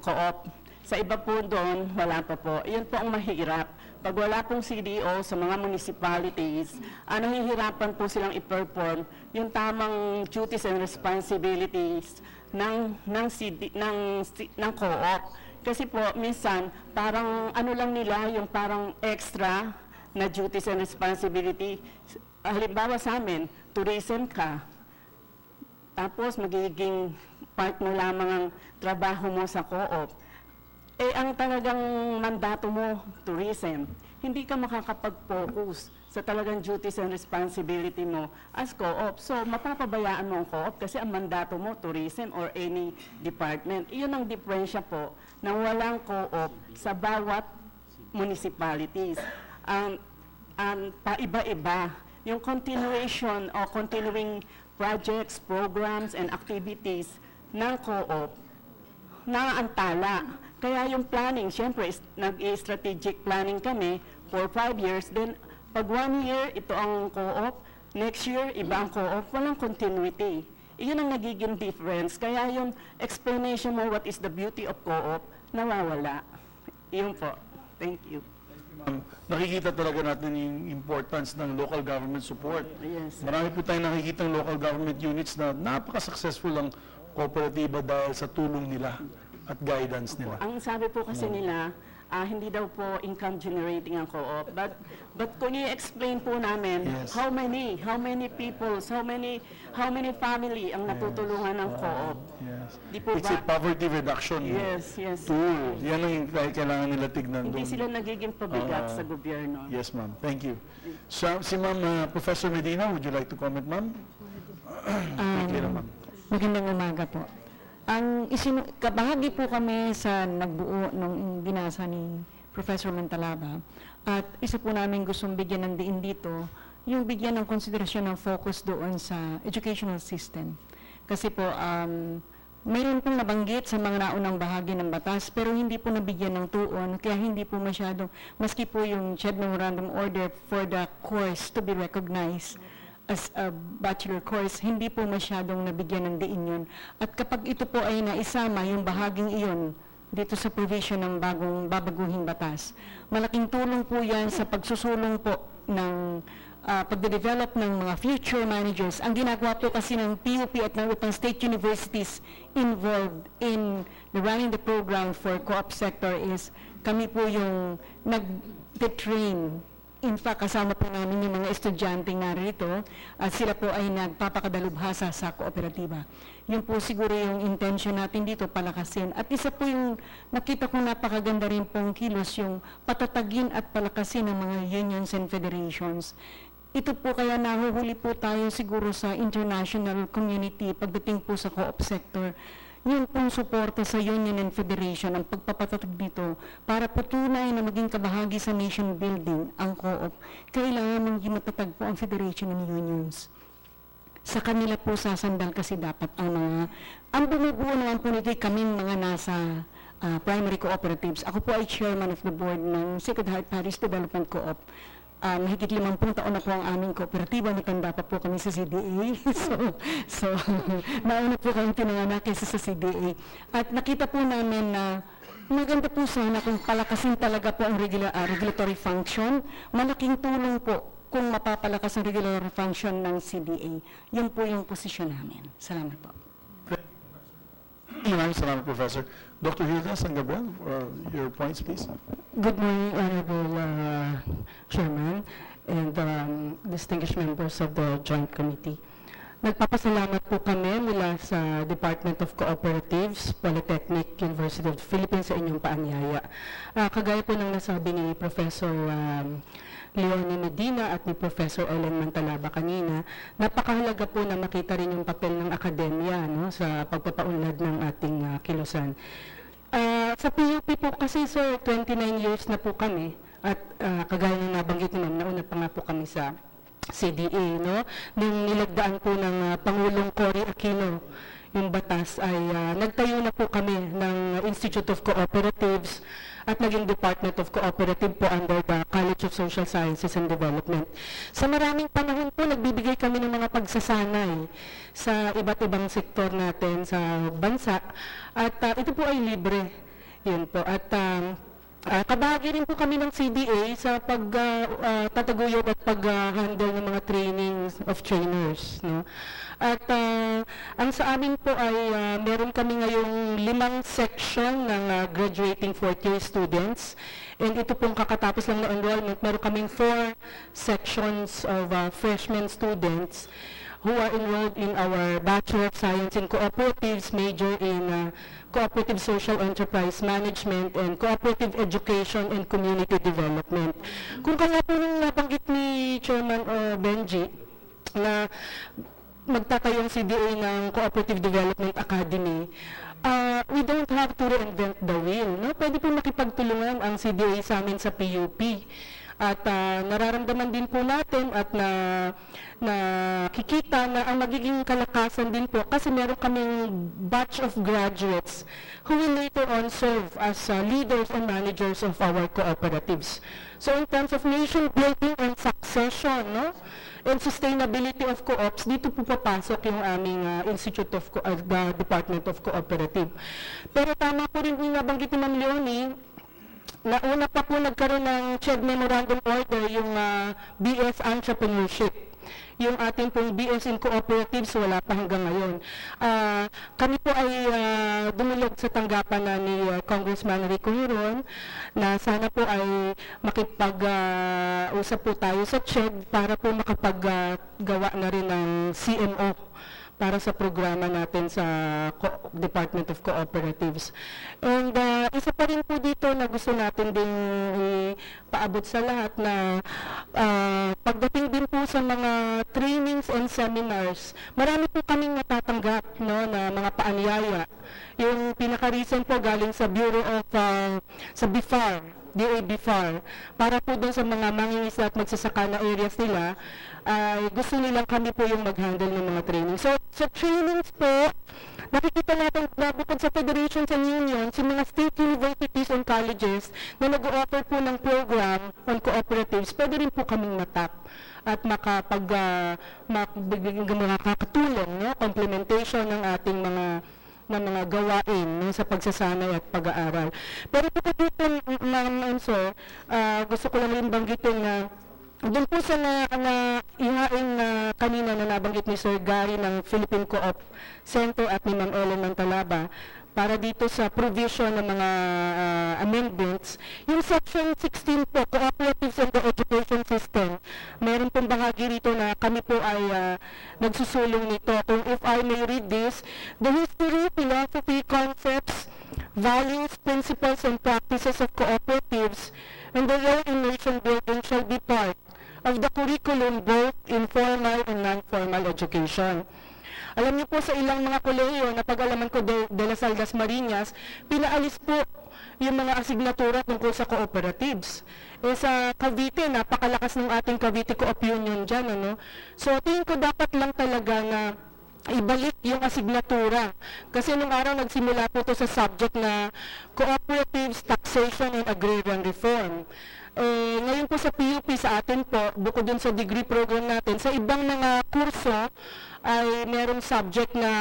co-op. Sa iba po doon, wala pa po. Iyon po ang mahirap. Pag wala pong CDO sa mga municipalities, nahihirapan po silang i-perform yung tamang duties and responsibilities ng co-op. Kasi po, minsan, parang lang nila, yung parang extra na duties and responsibility. Halimbawa sa amin, tourism ka, tapos magiging part mo lamang ang trabaho mo sa co-op. Ang talagang mandato mo, tourism, hindi ka makakapag-focus sa talagang duties and responsibility mo as co-op. So, mapapabayaan mo ang co-op kasi ang mandato mo, tourism or any department. Iyon ang diferensya po ng walang co-op sa bawat municipalities. Paiba-iba. Yung continuation o continuing projects, programs, and activities ng co-op na antala. Kaya yung planning, siyempre, nag-strategic planning kami for 5 years. Then, pag 1 year, ito ang co-op. Next year, iba ang co-op. Walang continuity. Iyon ang nagiging difference. Kaya yung explanation mo, what is the beauty of co-op, nawawala. Iyon po. Thank you. Nakikita talaga natin yung importance ng local government support. Yes. Marami po tayong nakikita ng local government units na napaka-successful ang kooperatiba dahil sa tulong nila at guidance nila. Ang sabi po kasi nila, hindi daw po income generating ang co-op. But kung i-explain po namin, Yes. how many people, how many family ang natutulungan ng co-op. Yes. Di po It's a ba? poverty reduction Yes. tool. Yan ang kailangan nila tignan Hindi doon. sila nagiging pabigat sa gobyerno. Yes, ma'am. Thank you. So, si Ma'am Professor Medina, would you like to comment, ma'am? Okay lang, ma'am. Magandang umaga po. Kabahagi po kami sa nagbuo ng binasa ni Professor Mantalaba at isa po namin gustong bigyan ng diin dito yung bigyan ng konsiderasyon ng focus doon sa educational system. Kasi po, mayroon pong nabanggit sa mga naunang bahagi ng batas pero hindi po nabigyan ng tuon kaya hindi po masyadong, maski po yung CHED Memorandum Order for the course to be recognized as a bachelor course, hindi po masyadong nabigyan ng diin yun. At kapag ito po ay naisama, yung bahaging iyon, dito sa provision ng babaguhing batas, malaking tulong po yan sa pagsusulong po ng pagde-develop ng mga future managers. Ang ginagawa po kasi ng PUP at ng upang state universities involved in running the program for co-op sector is kami po yung nag-train. In fact, kasama po namin yung mga estudyante narito at sila po ay nagpapakadalubhasa sa kooperatiba. Yun po siguro yung intention natin dito, palakasin. At isa po yung nakita kong napakaganda rin pong kilos, yung patatagin at palakasin ng mga unions and federations. ito po kaya nahuhuli po tayo siguro sa international community pagdating po sa co-op sector. Yun pong suporta sa Union and Federation, ang pagpapatatag dito para patunay na maging kabahagi sa nation building ang co-op. Kailangan maging matatag po ang Federation and Unions. Sa kanila po sasandal kasi dapat ang bumubuo naman po nito kaming mga nasa primary cooperatives. Ako po ay chairman of the board ng Secretary Parish Development Co-op. Mahigit 50 taon na po ang aming kooperatiba, matanda pa po kami sa CDA. so nauna po kami pinanganak kaysa sa CDA. At nakita po namin na maganda po sana kung palakasin talaga po ang regulatory function. Malaking tulong po kung mapapalakas ang regulatory function ng CDA. Yun po yung posisyon namin. Salamat po. Maraming salamat, Professor. Dr. Hilda San Gabriel, your points, please. Good morning, Honorable Chairman and distinguished members of the Joint Committee. Nagpapasalamat po kami mula sa Department of Cooperatives, Polytechnic University of the Philippines sa inyong paanyaya. Kagaya po ng nasabi ni Professor Leonie Medina at ni Professor Ellen Mantalaba kanina, napakahalaga po na makita rin yung papel ng akademya sa pagpapaunlad ng ating kilusan. Sa PUP po kasi sir, 29 years na po kami at kagaya ng nabanggit naman, nauna pa nga po kami sa CDA, nung nilagdaan po ng Pangulong Cory Aquino yung batas ay nagtayo na po kami ng Institute of Cooperatives at naging Department of Cooperative po under the College of Social Sciences and Development. Sa maraming panahon po, nagbibigay kami ng mga pagsasanay sa iba't ibang sektor natin sa bansa at ito po ay libre. Yun po. At kabahagi rin po kami ng CDA sa pagtataguyod at pag-handle ng mga trainings of trainers. At ang sa amin po ay meron kami ngayong 5 section ng graduating fourth year students. And ito pong kakatapos lang na enrollment, meron kaming 4 sections of freshman students who are enrolled in our Bachelor of Science in Cooperatives, major in Cooperative Social Enterprise Management and Cooperative Education and Community Development. Kung kaya po nung nabanggit ni Chairman Benji na magtatayong CDA ng Cooperative Development Academy, we don't have to reinvent the wheel. Pwede po makipagtulungan ang CDA sa amin sa PUP. At nararamdaman din po natin at nakikita na ang magiging kalakasan din po kasi meron kaming batch of graduates who will later on serve as leaders and managers of our cooperatives. So in terms of nation building and succession, and sustainability of co-ops, dito po papasok yung aming Institute of the Department of Cooperative. Pero tama po rin yung nabanggit ni Ma'am Leonie, nauna pa po nagkaroon ng CHED Memorandum Order yung BS Entrepreneurship. Yung ating pong BS in Cooperatives, wala pa hanggang ngayon. Kami po ay dumulog sa tanggapan na ni Congressman Rico Hiron na sana po ay makipag-usap po tayo sa CHED para po makapaggawa na rin ng CMO para sa programa natin sa Department of Cooperatives. And isa pa rin po dito na gusto natin din paabot sa lahat na pagdating din po sa mga trainings and seminars, marami po kaming natatanggap na mga paanyaya. Yung pinaka-recent po galing sa Bureau of sa BIFAR, DA-BIFAR, para po doon sa mga mangingisda at magsasaka na areas nila, gusto nilang kami po yung mag-handle ng mga training. So, sa trainings po, nakikita natin na bukod sa federations and unions, yung mga state universities and colleges na nag-offer po ng program on cooperatives, pwede rin po kaming matap at makakatulong, complementation ng ating mga gawain sa pagsasanay at pag-aaral. Pero po dito, Ma'am Sir, gusto ko lang rin banggitin na doon po sa ihain na kanina na nabanggit ni Sir Gary ng Philippine Co-op Center at ni Ma'am Ellen Mantalaba para dito sa provision ng mga amendments, yung Section 16 po, Cooperatives and the Education System, meron pong bahagi rito na kami po ay nagsusulong nito. Kung if I may read this, the history, philosophy, concepts, values, principles, and practices of cooperatives and the role in nation building shall be part of the curriculum both in formal and non-formal education. Alam niyo po sa ilang mga kolehiyo na pag-alaman ko de La Salle das Marinas, pinaalis po yung mga asignatura tungkol sa cooperatives. Sa Cavite, napakalakas ng ating Cavite Co-op Union dyan, ano? So tingin ko dapat lang talaga na ibalik yung asignatura. Kasi nung araw nagsimula po ito sa subject na Cooperatives, Taxation and Agrarian Reform. Ngayon po sa PUP sa atin po, bukod dun sa degree program natin, sa ibang mga kurso ay merong subject na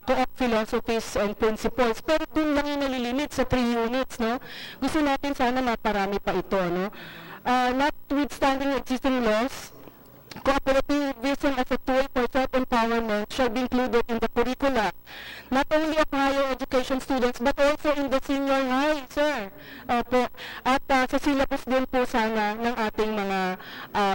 Co-op Philosophies and Principles. Pero dun lang yung nalilimit sa 3 units, no? Gusto natin sana maparami pa ito, no? Notwithstanding existing laws, cooperativism as a tool for self-empowerment shall be included in the curricula, not only of higher education students, but also in the senior high, sir. At sa syllabus din po sana ng ating mga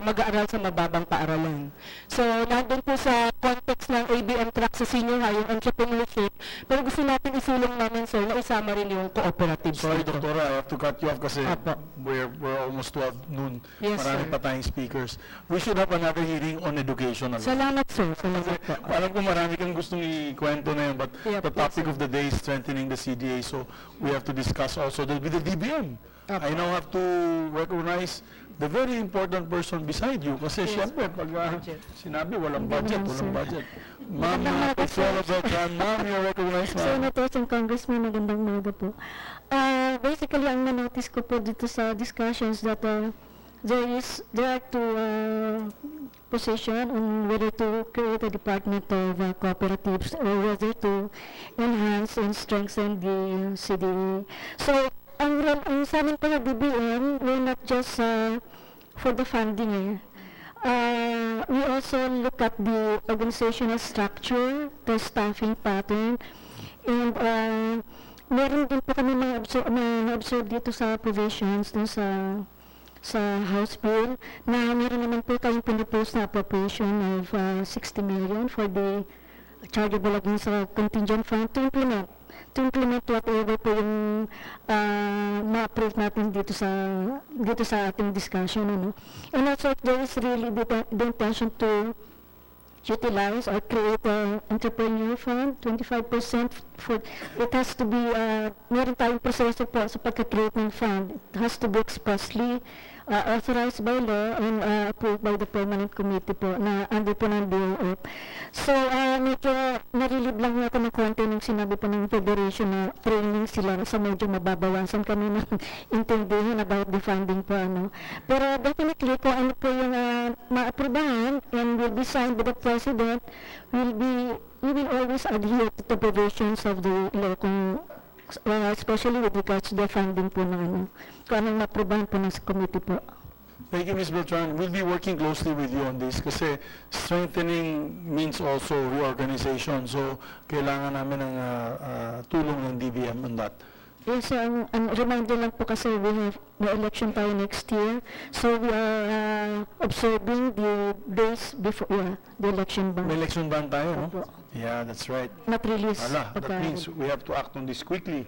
mag-aaral sa mababang paaralan. So, nandun po sa context ng ABM track sa senior high, yung entrepreneurship, pero gusto natin isulong namin, sir, na isama rin yung cooperative. Sorry, Doktora, I have to cut you off kasi we're almost 12 noon. Yes, Marami pa tayong speakers. We should have another hearing on education. Salamat, sir. Salamat po. Alam ko marami kang gustong ikwento na yun, but Yep, the topic of the day is strengthening the CDA, so we have to discuss also with the DBM. I now have to recognize the very important person beside you kasi siyempre pag sinabi walang budget. Ma'am, it's all about that. Ma'am, you're recognized, ma'am. Senators and Congressmen, magandang umaga po. Basically, ang na-notice ko po dito sa discussions that there are two position on whether to create a department of cooperatives or whether to enhance and strengthen the CDA. So, ang sa amin po na DBM, we're not just for the funding. We also look at the organizational structure, the staffing pattern, and meron din po kami mga observe dito sa provisions dun sa House Bill na meron naman po kayong pinipose na appropriation of 60 million for the chargeable against contingent fund to implement whatever po yung ma-approve natin dito sa ating discussion. Ano? And also, if there is really the intention to utilize or create an entrepreneur fund, 25% for, it has to be, meron tayong proseso po sa pagka-create ng fund. It has to be expressly authorized by law and approved by the permanent committee po na under po ng DOF. So, medyo narilib lang ako ng konti nung sinabi po ng Federation na training sila sa medyo mababawasan kami ng intindihan about the funding po. Ano. Pero definitely, kung ano po yung ma-aprobahan and will be signed by the President, we will always adhere to the provisions of the law kung especially with regards to the funding po ng kung anong ma-aprobahan po ng committee po. Thank you, Ms. Beltran. We'll be working closely with you on this kasi strengthening means also reorganization. So, kailangan namin ng tulong ng DBM on that. Yes, ang reminder lang po kasi we have the election tayo next year. So, we are observing the days before the election ban. May election ban tayo, no? Yeah, that's right. Not release. That means we have to act on this quickly.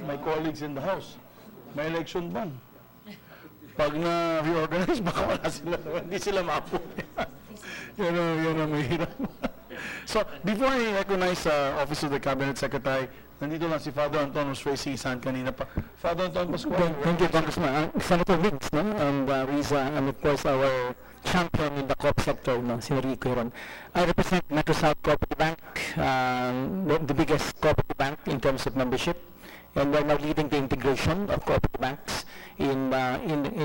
My colleagues in the House, may election ban. Pag na-reorganize, baka wala sila, hindi sila maapo. Yun ang mahirap. So, before I recognize Office of the Cabinet Secretary, nandito lang si Father Anton who's raising his hand kanina pa. Father Anton Pascual. Thank you, Congressman. Senator Vince, no? And Riza, and of course our champion in the co-op sector, no? Si Rico Heron. I represent Metro South Cooperative Bank, the biggest cooperative bank in terms of membership. And we're now leading the integration of cooperative banks in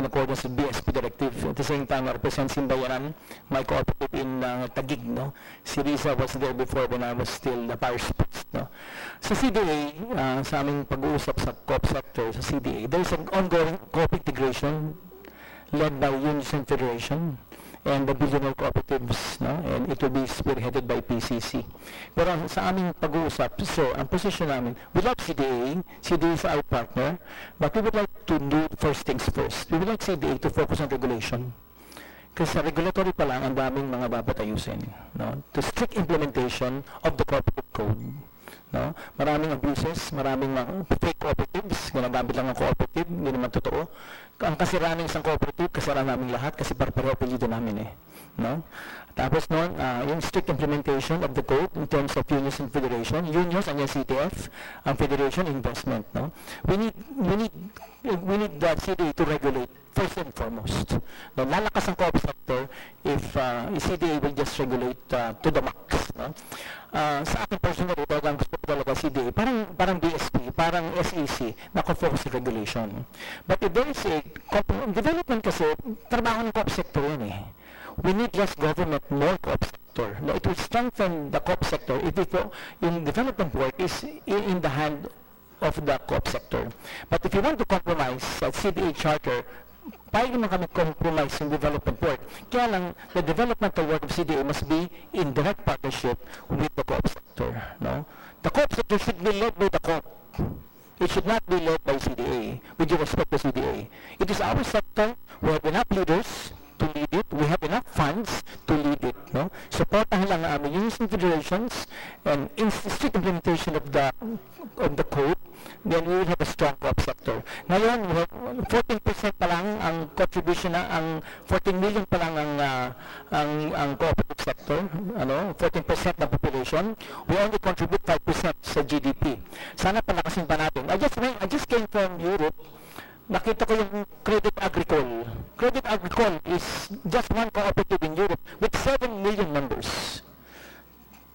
accordance with BSP directive. At the same time, I represent Simbayaran, my cooperative in Taguig. No? Si Riza was there before when I was still the parish priest. No? Sa CDA, sa aming pag-uusap sa co-op sector, sa CDA, there is an ongoing co-op integration led by Unison Federation and the billionaire cooperatives, no? And it will be spearheaded by PCC. Pero sa aming pag-uusap, so ang position namin, we love CDA is our partner, but we would like to do first things first. We would like CDA to focus on regulation. Kasi sa regulatory pa lang, ang daming mga babatayusin. No? To strict implementation of the corporate code. No? Maraming abuses, maraming mga fake cooperatives, ginagamit lang ang cooperative, hindi naman totoo. Ang kasiraan ng isang cooperative, kasiraan namin lahat kasi pareho apelyido namin eh. No? Tapos noon, yung strict implementation of the code in terms of unions and federation, unions and yung CTF, ang federation investment. No? We need the CDA to regulate first and foremost. No, lalakas ang co-op sector if CDA will just regulate to the max. No? Sa akin personally, talagang gusto ko talaga CDA, parang BSP, parang SEC, na-focus sa regulation. But if there is a development kasi, trabaho ng co-op sector yan eh. We need less government, more co-op sector. No, it will strengthen the co-op sector if yung development work is in the hand of the co-op sector. But if you want to compromise CDA Charter, pwede naman kami compromise in development work. Kaya lang, the developmental work of CDA must be in direct partnership with the co-op sector. No? The co-op sector should be led by the co-op. It should not be led by CDA, with due respect to CDA. It is our sector. We have enough leaders to lead it. We have enough funds to lead it. No? Supportahan lang ang aming unions and federations and strict implementation of the code, then we will have a strong co-op sector. Ngayon, 14% pa lang ang contribution na, ang 14 million pa lang ang cooperative sector, 14% ng population. We only contribute 5% sa GDP. Sana palakasin pa natin. I just came from Europe. Nakita ko yung Credit Agricole. Credit Agricole is just one cooperative in Europe with 7 million members.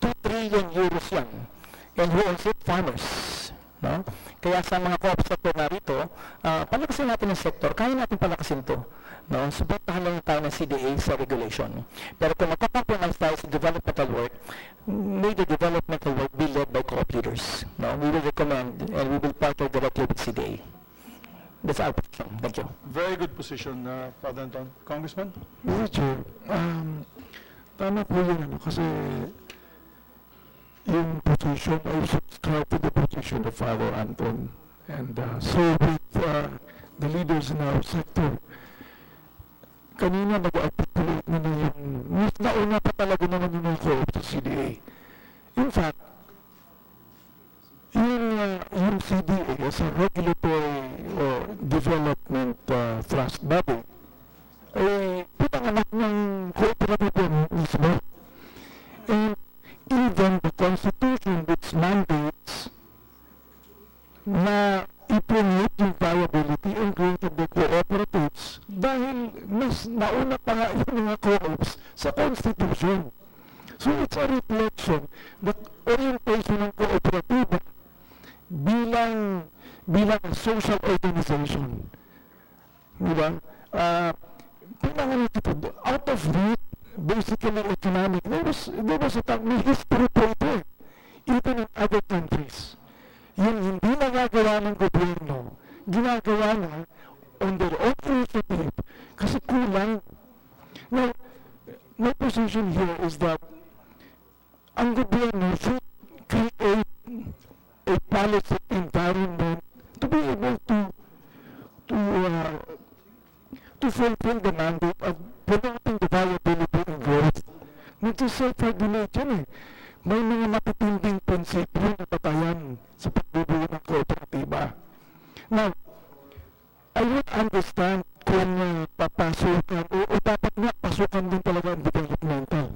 2 trillion euros yan. And who owns it? Farmers. No? Kaya sa mga co-op sector na rito, palakasin natin ang sector, kaya natin palakasin to. No? Supportahan lang tayo ng CDA sa regulation. Pero kung magkakompromise tayo sa developmental work, may the developmental work be led by co-op leaders. No? We will recommend and we will partner directly with CDA. That's our position. Thank you. Very good position, Father Anton. Congressman? Mr. Chair, tama po yun, kasi yung position, I subscribe to the position of Father Anton. And so with the leaders in our sector, kanina nag-articulate na yung, mas nauna pa talaga naman yung mga co-op sa CDA. In fact, yung CDA as a regulatory development trust body ay pinanganak ng cooperative mismo. And even the Constitution which mandates na i-promote yung viability and growth of the cooperatives dahil mas nauna pa nga yung mga co-ops sa Constitution. So it's a reflection that orientation ng cooperative bilang social organization. Diba? Pinanganak ito, out of reach, basically economic. There was a time, may history po ito eh. Even in other countries. Yung hindi nagagawa ng gobyerno, ginagawa na on their own initiative kasi kulang. Now, my position here is that ang gobyerno should create a policy environment to be able to fulfill the mandate of promoting the viability and growth. Nagsiself-regulate yan eh. May mga matitinding prinsipyo na batayan sa pagbubuo ng kooperatiba. Now, I would understand kung papasukan o dapat nga pasukan din talaga ang developmental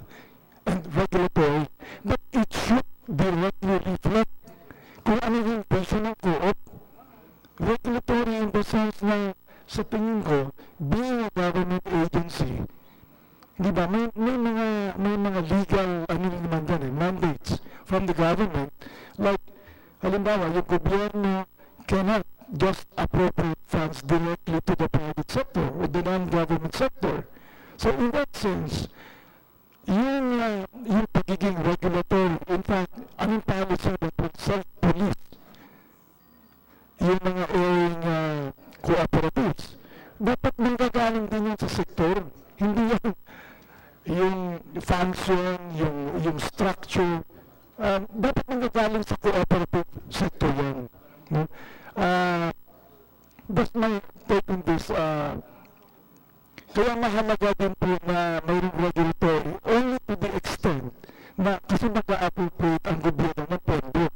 and regulatory, but it should directly reflect kung ano yung vision ng co-op. Regulatory in the sense na sa tingin ko, being a government agency, di ba, may mga legal, mandates from the government, like, halimbawa, yung gobyerno cannot just appropriate funds directly to the private sector or the non-government sector. So in that sense, yung pagiging regulatory, in fact, anong policy that would self-police yung mga airing cooperatives, dapat nanggagaling din yan sa sektor. Hindi yan yung function, yung structure, dapat nanggagaling sa cooperative sector yan. No? That's my take on this. Kaya mahalaga din po na mayroong regulatory only to the extent na kasi mag-a-appropriate ang gobyerno ng pondo.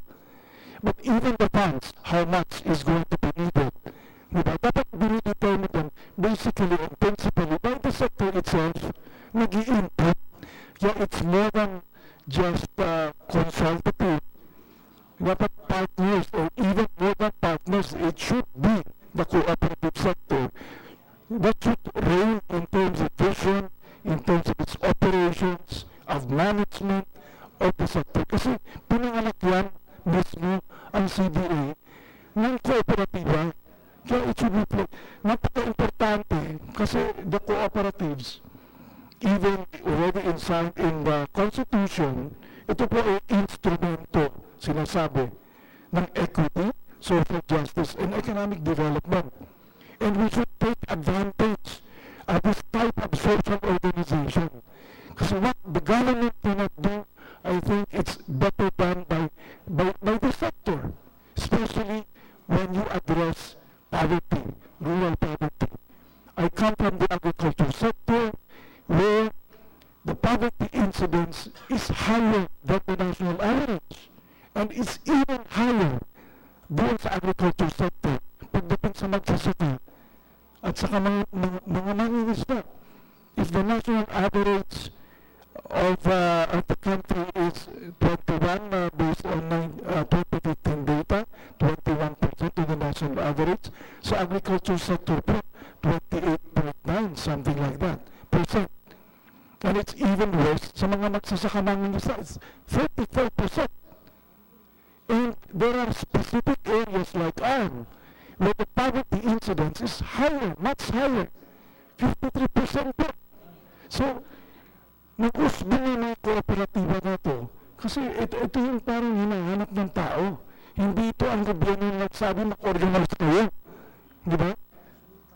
But even the funds, how much is going to be needed? Diba? Dapat binidetermine yan basically and principally by the sector itself, nag-i-input. Yeah, it's more than just consultative. Dapat partners, or even more than partners, it should be the cooperative sector. That should reign in terms of vision, in terms of its operations, of management of the sector. Kasi pinanganak yan mismo ang CDA ng kooperatiba. Kaya it should be napaka-importante kasi the cooperatives, even already enshrined in the Constitution, ito po ay instrumento, sinasabi, ng equity, social justice, and economic development. And we should take advantage of this type of social organization. Kasi what the government cannot do, I think it's better done by the sector, especially when you address poverty, rural poverty. I come from the agriculture sector where the poverty incidence is higher than the national average and is even higher doon sa agriculture sector pagdating sa magsasaka at saka mga mangingisda. If the national average of the country is 21 based on 2015 data, 21% of the national average. Sa agriculture sector po, 28.9, something like that, percent. And it's even worse sa mga magsasaka mangingisda, it's 34%. And there are specific areas like where the poverty incidence is higher, much higher, 53% po. So, nag-usbong yung mga kooperatiba na to. Kasi ito yung parang hinahanap ng tao. Hindi ito ang gobyerno yung nagsabi mag-organize kayo. Di ba?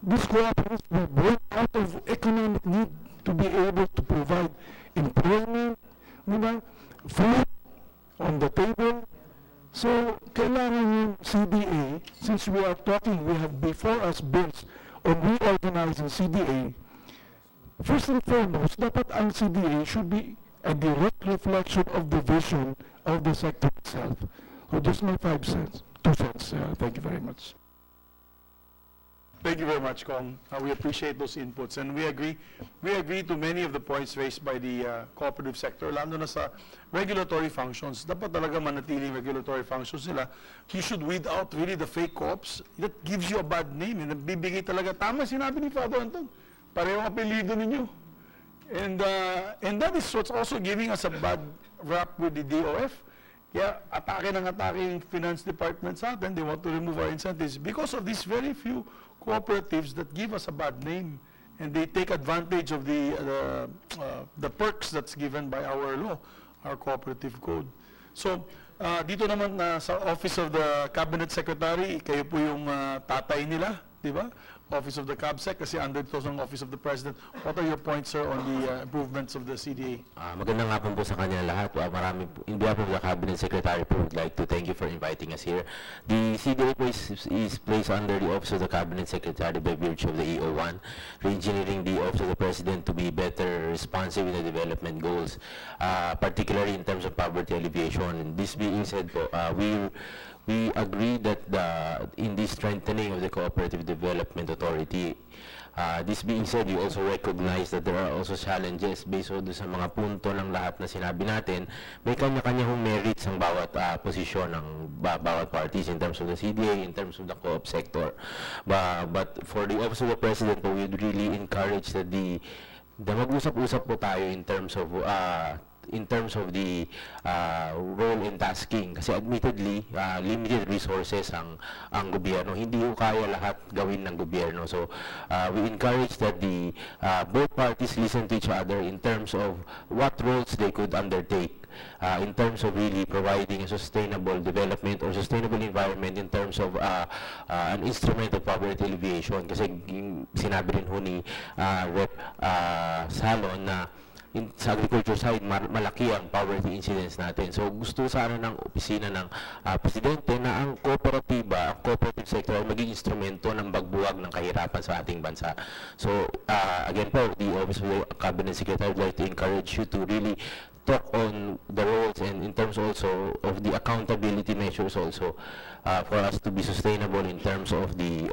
These cooperatives were born out of economic need to be able to provide employment, di ba? Food on the table. So, kailangan yung CDA, since we are talking, we have before us bills on reorganizing CDA. First and foremost, dapat ang CDA should be a direct reflection of the vision of the sector itself. So just my 2 cents. Thank you very much. Thank you very much, Kong. We appreciate those inputs, and we agree to many of the points raised by the cooperative sector, lalo na sa regulatory functions. Dapat talaga manatiling regulatory functions nila. You should weed out really the fake co-ops. That gives you a bad name, and bibigay talaga. Tama sinabi ni Father Anton. Parehong apelido ninyo. And that is what's also giving us a bad rap with the DOF. Kaya atake yung finance department sa atin. They want to remove our incentives because of these very few cooperatives that give us a bad name. And they take advantage of the perks that's given by our law, our cooperative code. So, dito naman sa Office of the Cabinet Secretary, kayo po yung tatay nila, di ba? Office of the CABSEC, kasi under ito ng Office of the President. What are your points, sir, on the improvements of the CDA? Magandang hapon po sa kanya lahat. Marami po, in behalf of the Cabinet Secretary po, would like to thank you for inviting us here. The CDA po is placed under the Office of the Cabinet Secretary by virtue of the EO1, re-engineering the Office of the President to be better responsive in the development goals, particularly in terms of poverty alleviation. And this being said po, we agree that in this strengthening of the Cooperative Development Authority, this being said, you also recognize that there are also challenges based on sa mga punto ng lahat na sinabi natin. May kanya-kanya hong merits ang bawat posisyon ng bawat parties in terms of the CDA, in terms of the co-op sector. But for the Office of the President, we would really encourage that the mag-usap-usap po tayo in terms of the role in tasking, kasi admittedly limited resources ang gobyerno, hindi ko kaya lahat gawin ng gobyerno. So we encourage that the both parties listen to each other in terms of what roles they could undertake in terms of really providing a sustainable development or sustainable environment in terms of an instrument of poverty alleviation. Kasi sinabi rin ho ni Rep. Salon na sa agriculture side, malaki ang poverty incidence natin. So gusto sana ng opisina ng Presidente na ang kooperatiba, ang cooperative sector ay maging instrumento ng bagbuwag ng kahirapan sa ating bansa. So again po, the Office of the Cabinet Secretary would like to encourage you to really talk on the roles and in terms also of the accountability measures also for us to be sustainable in terms of the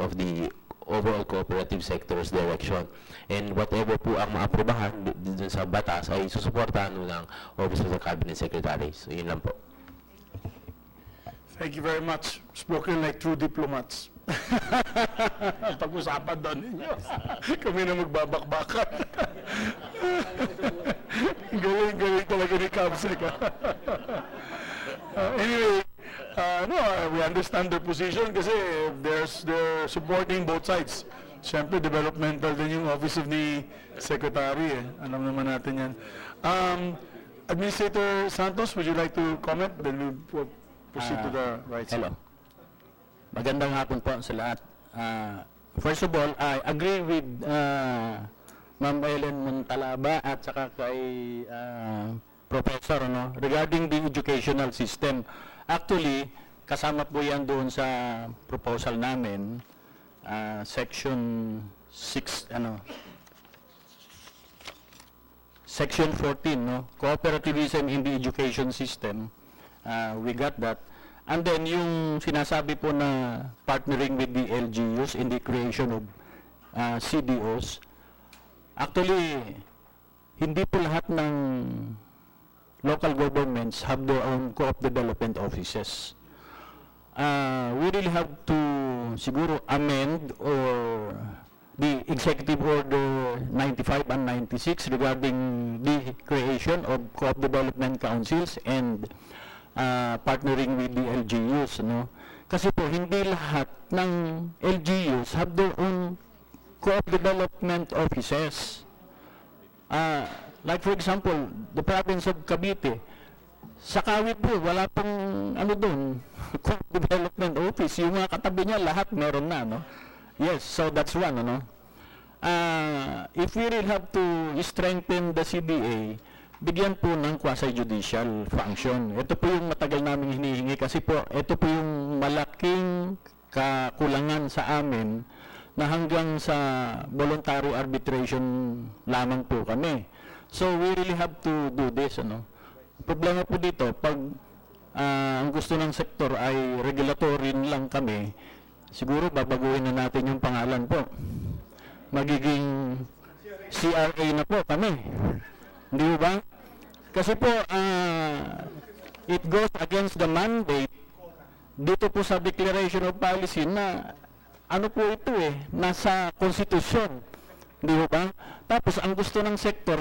overall cooperative sector's direction. And whatever po ang maaprubahan dun sa batas ay susuportahan ng Office of the Cabinet Secretary. So yun lang po. Thank you very much. Spoken like true diplomats. Pag-usapan doon ninyo. Kami na magbabakbakan. Galing talaga ni Kamsek. Anyway, no, we understand their position kasi they're supporting both sides. Siyempre, developmental din yung office of the secretary. Alam naman natin yan. Administrator Santos, would you like to comment? Then we'll proceed to the right side. Hello. Magandang hapon po sa lahat. First of all, I agree with Ma'am Ellen Montalaba at saka kay Professor regarding the educational system. Actually, kasama po yan doon sa proposal namin, section 6, section 14, cooperativism in the education system. We got that. And then yung sinasabi po na partnering with the LGUs in the creation of CDOs, actually, hindi po lahat ng local governments have their own co-op development offices. We really have to siguro amend or the Executive Order 95 and 96 regarding the creation of co-op development councils and partnering with the LGUs, Kasi po, hindi lahat ng LGUs have their own co-op development offices. Like for example, the province of Cavite, sa Kawit po, wala pong doon, co-op development office. Yung mga katabi niya, lahat meron na, Yes, so that's one, If we really have to strengthen the CDA, bigyan po ng quasi-judicial function. Ito po yung matagal namin hinihingi kasi po, ito po yung malaking kakulangan sa amin na hanggang sa voluntary arbitration lamang po kami. So, we really have to do this, Problema po dito, pag ang gusto ng sektor ay regulatory lang kami, siguro babaguhin na natin yung pangalan po. Magiging CRA na po kami. Hindi ba? Kasi po, it goes against the mandate dito po sa Declaration of Policy na po ito nasa konstitusyon. Hindi ba? Tapos, ang gusto ng sector,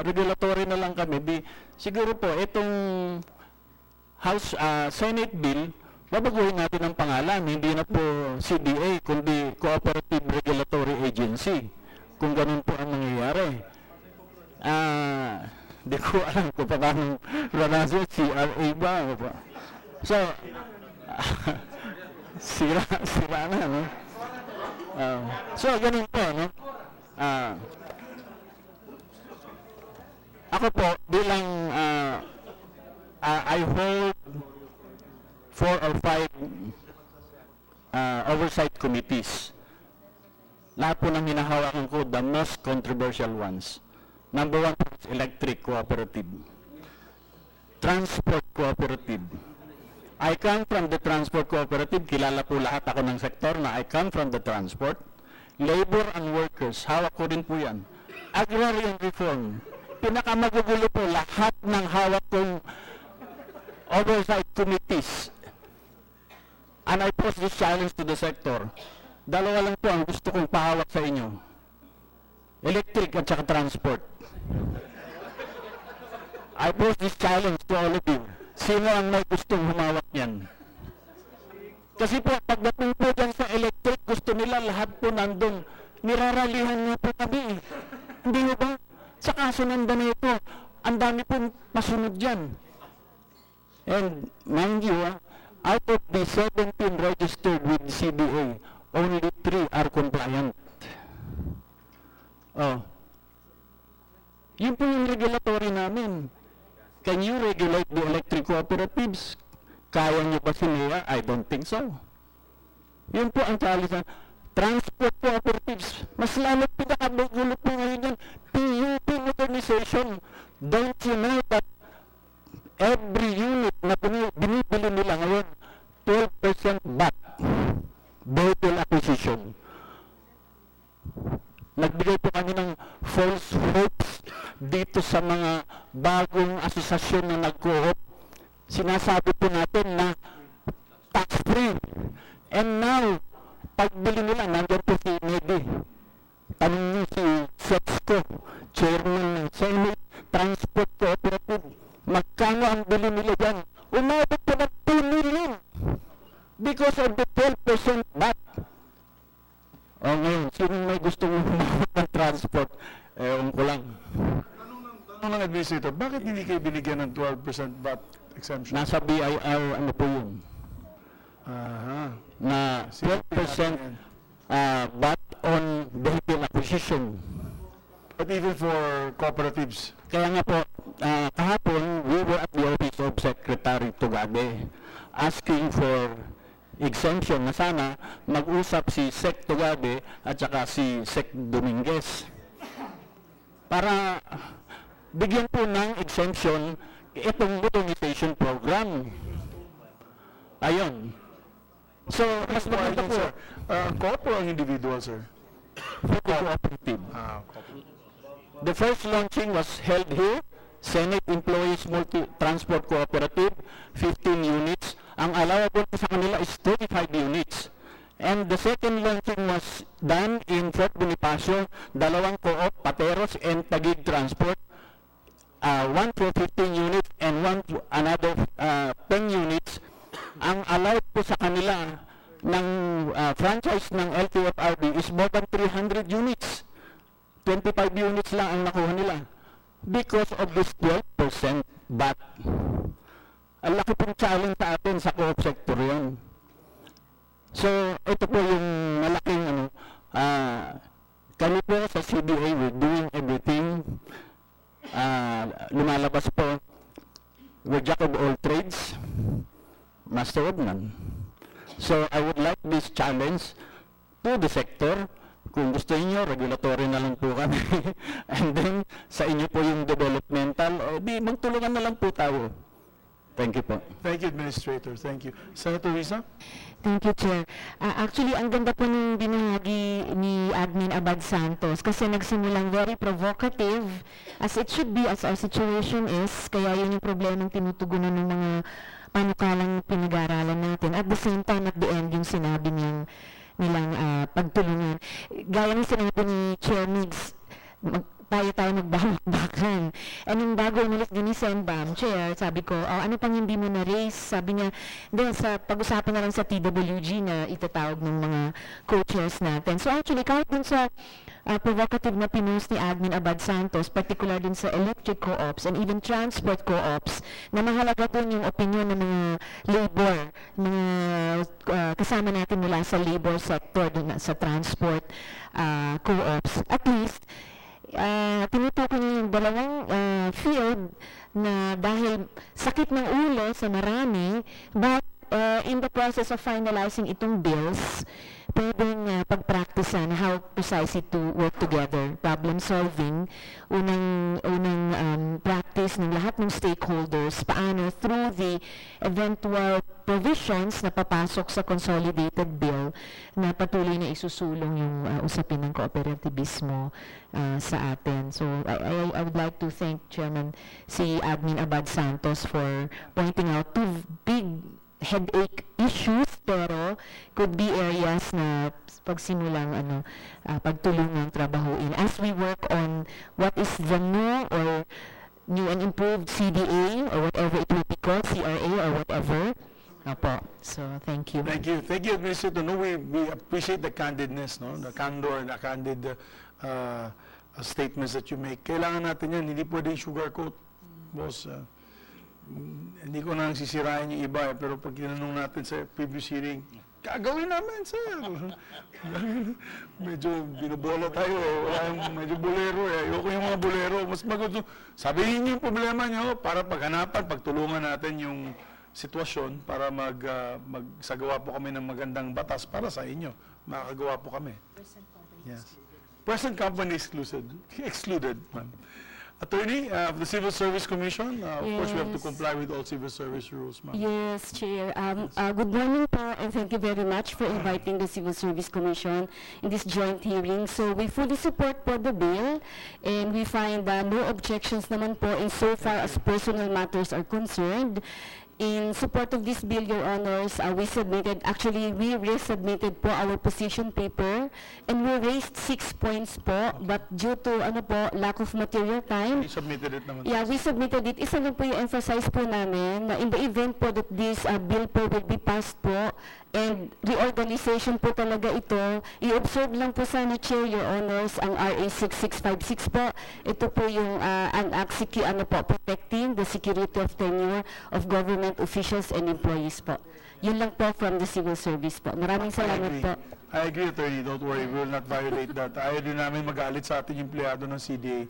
regulatory na lang kami. Siguro po, itong House Senate Bill, babaguhin natin ang pangalan. Hindi na po CDA, kundi Cooperative Regulatory Agency. Kung ganun po ang mangyayari. Di ko alam kung paano pronounce CRA ba. So, sira na, so, ganun po, ako po, bilang I hold 4 or 5 oversight committees. Lahat po ng hinahawakan ko, the most controversial ones. Number 1 is electric cooperative. Transport cooperative. I come from the transport cooperative. Kilala po lahat ako ng sektor na I come from the transport. Labor and workers. Hawak ko rin po yan. Agrarian reform. Pinakamagugulo po lahat ng hawak kong oversight committees. And I pose this challenge to the sector. Dalawa lang po ang gusto kong pahawak sa inyo. Electric at saka transport. I pose this challenge to all of you. Sino ang may gustong humawak yan? Kasi po, pagdating po dyan sa electric, gusto nila lahat po nandun. Niraralihan nga po kami. Hindi mo ba? Sa kasunanda na ito, ang dami pong masunod dyan. And mind you, out of the 17 registered with CDA, only 3 are compliant. Yun po yung regulatory namin. Can you regulate the electric cooperatives? Kaya nyo ba sila? I don't think so. Yun po ang challenge. Transport cooperatives, mas lalo pinakabagulo po ngayon yan. PUP modernization. Don't you know that every unit na binibili nila ngayon, 12% VAT, vehicle acquisition. Nagbigay po kami ng false hopes dito sa mga bagong asosasyon na nag-co-op. Sinasabi po natin na tax-free. And now, pagbili nila, nandiyan po si Medi. Tanong niyo si Secto, chairman ng Senate Transport Cooperative. Magkano ang bili nila dyan? Umabot po ng 2 million because of the 12% VAT. O ngayon, sino may gustong humawak ng transport? Ewan ko lang. Tanong ng administrator, bakit hindi kayo binigyan ng 12% VAT exemption? Nasa BIR, ano po yun? Na 12% VAT on vehicle acquisition. But even for cooperatives? Kaya nga po, kahapon, we were at the office of Secretary Tugabe asking for exemption na sana mag-usap si Sec Tugabe at saka si Sec Dominguez para bigyan po ng exemption itong modernization program. Ayun. So, mas maganda po. Co-op o ang individual, sir? Cooperative. The first launching was held here, Senate Employees Multi-Transport Cooperative, 15 units. Ang allowable sa kanila is 35 units. And the second launching was done in Fort Bonifacio, 2 co-op, Pateros and Taguig Transport, 1 for 15 units and another 10 units. Ang allowed po sa kanila ng franchise ng LTFRB is more than 300 units. 25 units lang ang nakuha nila because of this 12% VAT. Ang laki pong challenge sa atin sa co-op sector yan. So, ito po yung malaking kami po sa CDA, we're doing everything. Lumalabas po, we're jack of all trades, master of none. So, I would like this challenge to the sector. Kung gusto niyo, regulatory na lang po kami. And then, sa inyo po yung developmental, o di, magtulungan na lang po tayo. Thank you po. Thank you, Administrator. Thank you. Senator Risa? Thank you, Chair. Actually, ang ganda po ng binahagi ni Admin Abad Santos kasi nagsimulang very provocative as it should be, as our situation is. Kaya yun yung problemang tinutugunan ng mga panukalang pinag-aaralan natin. At the same time, at the end, yung sinabi nilang pagtulungan. Gaya ng sinabi ni Chair Migs, tayo magbabakbakan. And yung bago umalis din ni Senbam, Chair, sabi ko, ano pang hindi mo na-raise? Sabi niya, then sa pag-usapan na lang sa TWG na itatawag ng mga co-chairs natin. So actually, kahit dun sa provocative na pinost ni Admin Abad Santos, particular din sa electric co-ops and even transport co-ops, na mahalaga dun yung opinion ng mga labor, mga kasama natin mula sa labor sector, dun sa transport co-ops. At least, tinutukoy niya yung dalawang field na dahil sakit ng ulo sa marami, but in the process of finalizing itong bills, pwedeng pag-practicean how precisely to work together, problem solving, unang practice ng lahat ng stakeholders, paano through the eventual provisions na papasok sa consolidated bill na patuloy na isusulong yung usapin ng kooperativismo sa atin. So I would like to thank Chairman si Admin Abad Santos for pointing out two big headache issues pero could be areas na pagsimulang pagtulungang trabahuin as we work on what is the new and improved CDA or whatever it will be called, CRA or whatever. Apo. So, thank you. Thank you. Thank you, Administrator. No, we appreciate the candidness, no? The candor, the candid statements that you make. Kailangan natin yan. Hindi pwedeng sugarcoat, boss. Hindi ko na sisirain yung iba, pero pag tinanong natin sa previous hearing, gagawin namin, sir. Medyo binubola tayo. Medyo bolero. Ayoko yung mga bolero. Mas magusto. Sabihin niyo yung problema niyo para paghanapan, pagtulungan natin yung sitwasyon para magsagawa po kami ng magandang batas para sa inyo. Makagawa po kami. Present company excluded, ma'am. Attorney of the Civil Service Commission, of course we have to Yes. comply with all civil service rules, ma'am. Yes, Chair. Good morning po, and thank you very much for inviting the Civil Service Commission in this joint hearing. So we fully support po the bill, and we find no objections naman po insofar as personal matters are concerned. In support of this bill, Your Honors, we resubmitted po our position paper, and we raised 6 points po, but due to lack of material time, We submitted it naman. yeah, we submitted it. Isa lang po yung emphasize po namin na in the event po that this bill po will be passed po and reorganization po talaga ito, i-observe lang po sana, Chair, Your Honors, ang RA 6656 po. Ito po yung ang act protecting the security of tenure of government officials and employees po. Yun lang po from the civil service po. Maraming salamat po. I agree, Attorney. Don't worry, we will not violate that. Ayaw din namin magalit sa ating empleyado ng CDA.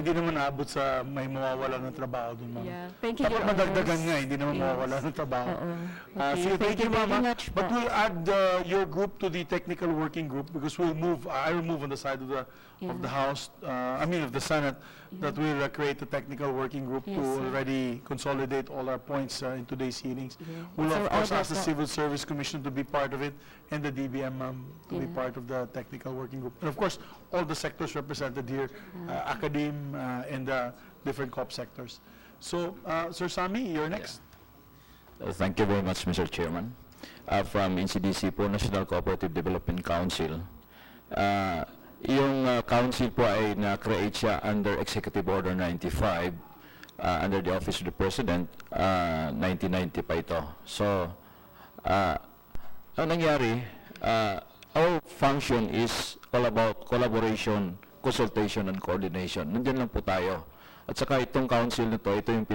Hindi naman naabot sa may mawawala ng trabaho dun, ma'am. Yeah. Thank you, Dapat Your madagdagan Honors. nga, hindi naman Yes. mawawala ng trabaho. Okay, Sige, thank you, very ma'am. much But po. we'll add your group to the technical working group because we'll move, I will move on the side of the House, of the Senate, that will create a technical working group to Yes, sir. already consolidate all our points in today's hearings. Yeah. We'll For of course order ask the po. Civil Service Commission to be part of it and the DBM to be Yeah. part of the technical working group. And of course, all the sectors represented here, academe and different COP sectors. So, Sir Sami, you're next. Thank you very much, Mr. Chairman. From NCDC po, National Cooperative Development Council. Yung council po ay na-create siya under Executive Order 95, under the Office of the President, 1990 pa ito. So, ang nangyari, our function is all about collaboration, consultation, and coordination. Nandiyan lang po tayo. At saka itong council na to, ito yung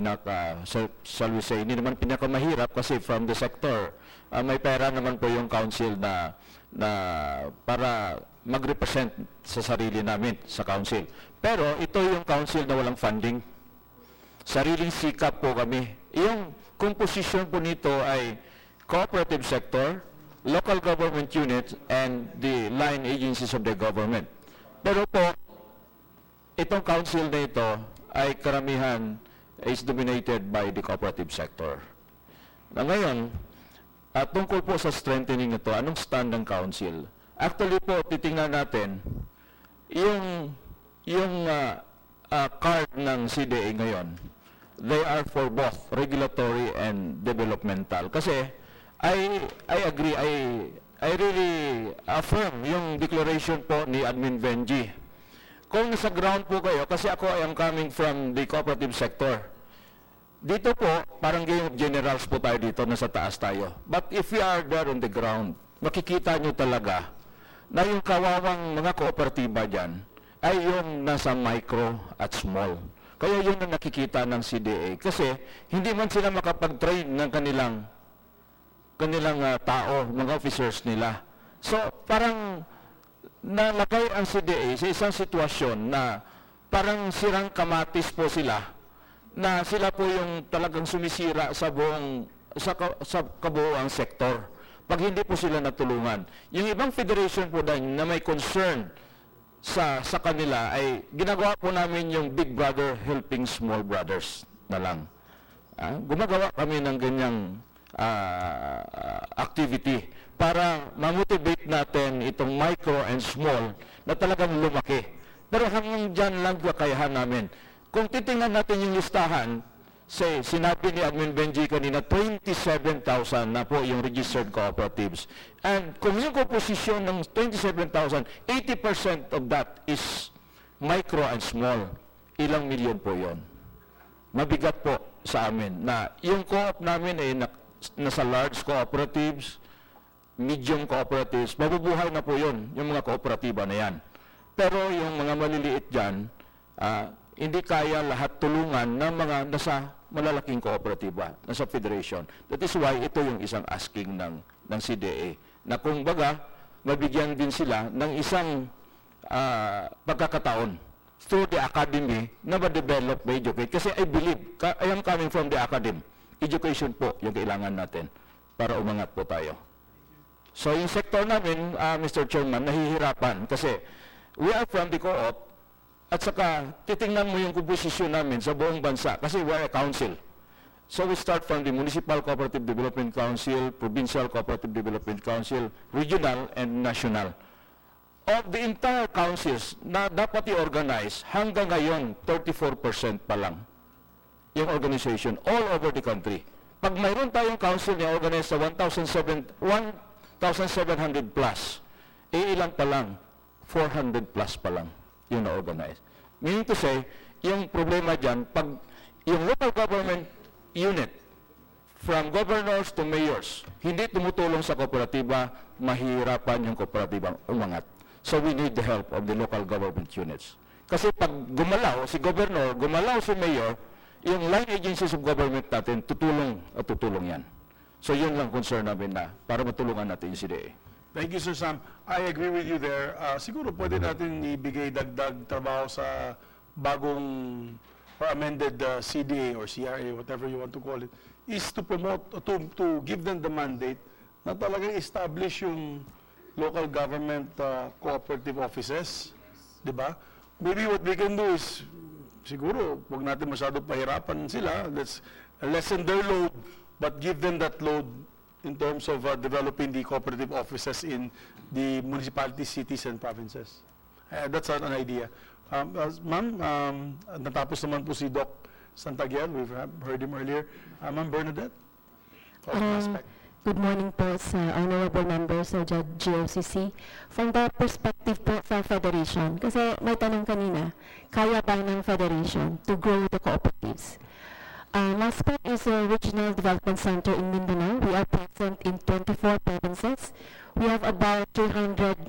shall we say, hindi naman pinakamahirap kasi from the sector, may pera naman po yung council na para mag-represent sa sarili namin sa council. Pero ito yung council na walang funding. Sariling sikap po kami. Yung composition po nito ay cooperative sector, local government units, and the line agencies of the government. Pero po, itong council na ito ay karamihan is dominated by the cooperative sector. Na ngayon, tungkol po sa strengthening ito, anong stand ng council? Actually po, titingnan natin, yung card ng CDA ngayon, they are for both regulatory and developmental. Kasi, I agree, I really affirm yung declaration po ni Admin Benji. Kung nasa ground po kayo, kasi ako I am coming from the cooperative sector. Dito po, parang game of generals po tayo dito, nasa taas tayo. But if we are there on the ground, makikita nyo talaga na yung kawawang mga kooperatiba dyan ay yung nasa micro at small. Kaya yun ang nakikita ng CDA. Kasi hindi man sila makapag-train ng kanilang tao, mga officers nila. So, parang nalagay ang CDA sa isang sitwasyon na parang sirang kamatis po sila, na sila po yung talagang sumisira sa kabuuang sektor pag hindi po sila natulungan. Yung ibang federation po dahil na may concern sa kanila ay ginagawa po namin yung big brother helping small brothers na lang. Gumagawa kami ng ganyang activity para ma-motivate natin itong micro and small na talagang lumaki. Pero hanggang dyan lang kakayahan namin. Kung titingnan natin yung listahan, sinabi ni Admin Benji kanina, 27,000 na po yung registered cooperatives. And kung yung composition ng 27,000, 80% of that is micro and small. Ilang milyon po yon? Mabigat po sa amin na yung co-op namin ay nasa large cooperatives, medium cooperatives, mabubuhay na po yun, yung mga kooperatiba na yan. Pero yung mga maliliit dyan, hindi kaya lahat tulungan ng mga nasa malalaking kooperatiba, nasa federation. That is why ito yung isang asking ng CDA, na kung baga, mabigyan din sila ng isang pagkakataon through the academy na ma-develop, ma-educate. Kasi I believe, I am coming from the academy, education po yung kailangan natin para umangat po tayo. So yung sector namin, Mr. Chairman, nahihirapan kasi we are from the co-op, At saka, titingnan mo yung komposisyon namin sa buong bansa kasi we're a council. So we start from the Municipal Cooperative Development Council, Provincial Cooperative Development Council, Regional, and National. Of the entire councils na dapat i-organize, hanggang ngayon, 34% pa lang yung organization all over the country. Pag mayroon tayong council na organize sa 1,700 plus, ilan pa lang, 400 plus pa lang yung na-organize. Meaning to say, yung problema dyan, pag yung local government unit, from governors to mayors, hindi tumutulong sa kooperatiba, mahihirapan yung kooperatibang umangat. So we need the help of the local government units. Kasi pag gumalaw si governor, gumalaw si mayor, yung line agencies of government natin, tutulong at tutulong yan. So yun lang concern namin na para matulungan natin yung CDA. Thank you, Sir Sam. I agree with you there. Siguro pwede natin ibigay dagdag trabaho sa bagong or amended CDA or CRA, whatever you want to call it, is to promote, to give them the mandate na talagang establish yung local government cooperative offices, di ba? Maybe what we can do is, siguro, huwag natin masyado pahirapan sila, let's lessen their load, but give them that load in terms of developing the cooperative offices in the municipalities, cities, and provinces. That's an idea. Ma'am, natapos naman po si Doc Santaguer. We've heard him earlier. Ma'am Bernadette? Good morning po sa honorable members sa GOCC. From the perspective po sa Federation, kasi may tanong kanina, kaya ba ng Federation to grow the cooperatives? MASPAC is a regional development center in Mindanao. We are present in 24 provinces. We have about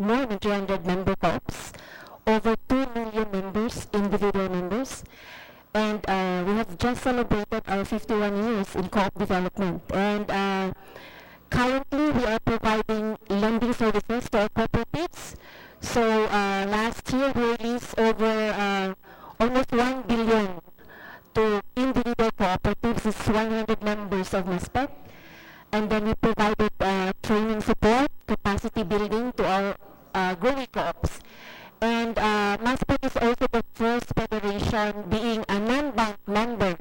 more than 300 member co-ops, over 2 million members, individual members, and we have just celebrated our 51 years in co-op development. And currently, we are providing lending services to our cooperatives. So last year, we released over almost 1 billion to individual cooperatives, it's 100 members of MASPAC. And then we provided training support, capacity building to our growing co-ops. And MASPAC is also the first federation being a non-bank member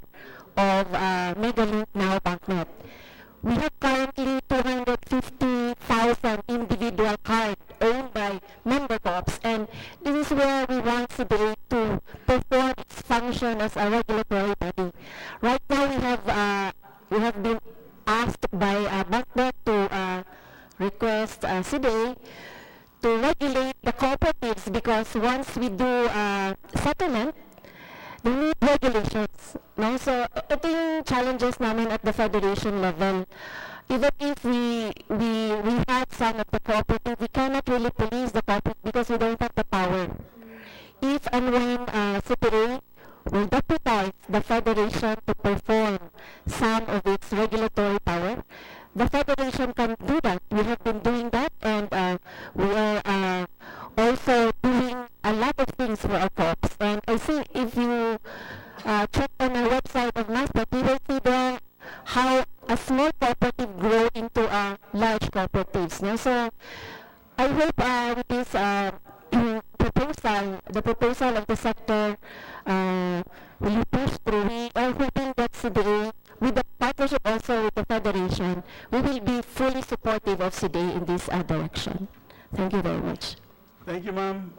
of Megalink Now BankNet. We have currently 250,000 individual cards owned by member co-ops, and this is where we want CDA to perform its function as a regulatory body. Right now, we have been asked by BankNet to request CDA to regulate the cooperatives, because once we do settlement, they need regulations. No? So, ito yung challenges namin at the federation level. Even if we have some of the cooperative, we cannot really police the cooperative because we don't have the power. If and when CPA will deputize the federation to perform some of its regulatory power, the federation can do that. We have been doing that, and we are also doing a lot of things for our co-ops. And I think if you check on the website of MASPAC, you will see there how a small cooperative grow into a large cooperatives. No? So I hope with this proposal, the proposal of the sector will be pushed through. We are hoping that CDA, with the partnership also with the federation, we will be fully supportive of CDA in this direction. Thank you very much. Thank you, ma'am.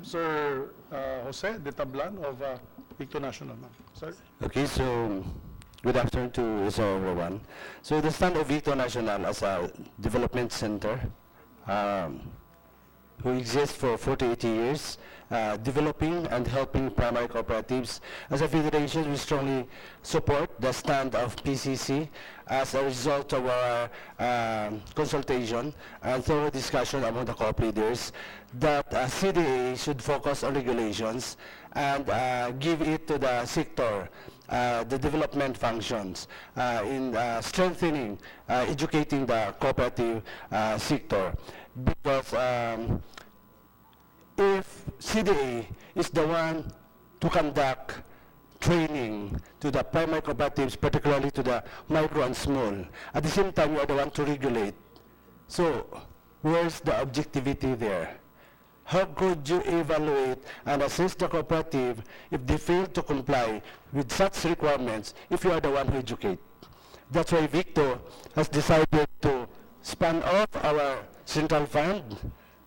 Sir Jose de Tablan of Victo National, ma'am. Sir? Okay, so good afternoon to everyone. So the stand of Victo National as a development center who exists for 48 years, developing and helping primary cooperatives. As a federation, we strongly support the stand of PCC as a result of our consultation and thorough discussion among the co-op leaders that CDA should focus on regulations and give it to the sector, the development functions in strengthening, educating the cooperative sector. Because if CDA is the one to conduct training to the primary cooperatives, particularly to the micro and small, at the same time you are the one to regulate. So where's the objectivity there? how could you evaluate and assess the cooperative if they fail to comply with such requirements if you are the one who educate? That's why Victor has decided to span off our central fund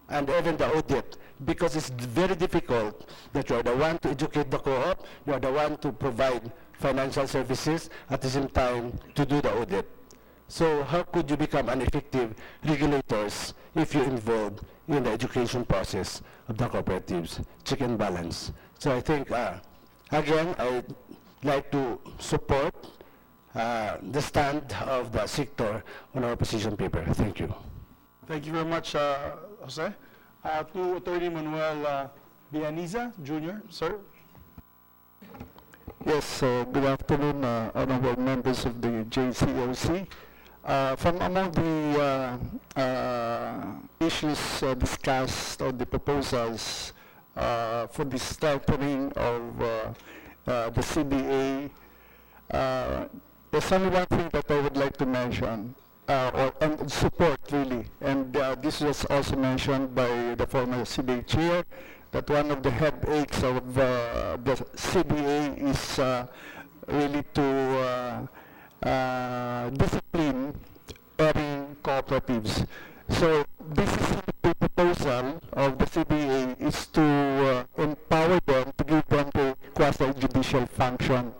and even the audit, because it's very difficult that you are the one to educate the co-op, you are the one to provide financial services, at the same time to do the audit. So how could you become an effective regulators if you're involved in the education process of the cooperatives? Check and balance. So I think, again, I'd like to support the stand of the sector on our position paper. Thank you. Thank you very much, Jose. To Attorney Manuel Bianiza, Jr., sir. Yes, good afternoon, honorable members of the JCOC. From among the issues discussed on the proposals for the strengthening of the CDA, there's only one thing that I would like to mention, and support really, and this was also mentioned by the former CDA chair, that one of the headaches of the CDA is really to discipline erring cooperatives. So this is the proposal of the CDA is to empower them, to give them the quasi-judicial function.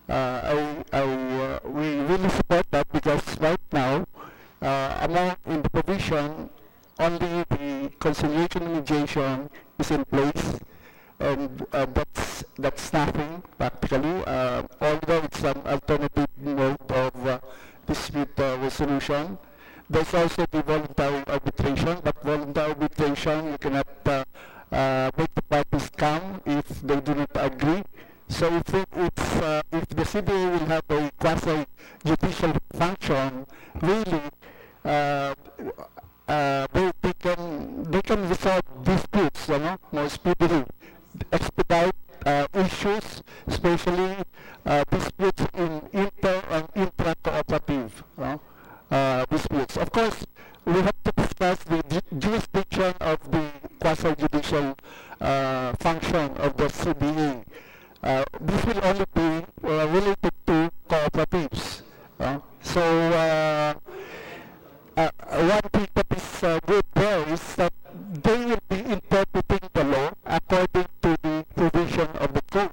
We really support that, because right now, among in the provision, only the conciliation and mediation is in place, and that's nothing practically, although it's an alternative mode of dispute resolution. There's also the voluntary arbitration, but voluntary arbitration, you cannot make the parties come if they do not agree. So if the CDA will have a quasi-judicial function, really, they can resolve disputes, more speedily, expedite issues, especially disputes in inter and intra-cooperative disputes. Of course, we have to discuss the jurisdiction of the quasi-judicial function of the CDA. This will only be related to cooperatives. One thing that is good there is that they will be interpreting the law according to the provision of the code,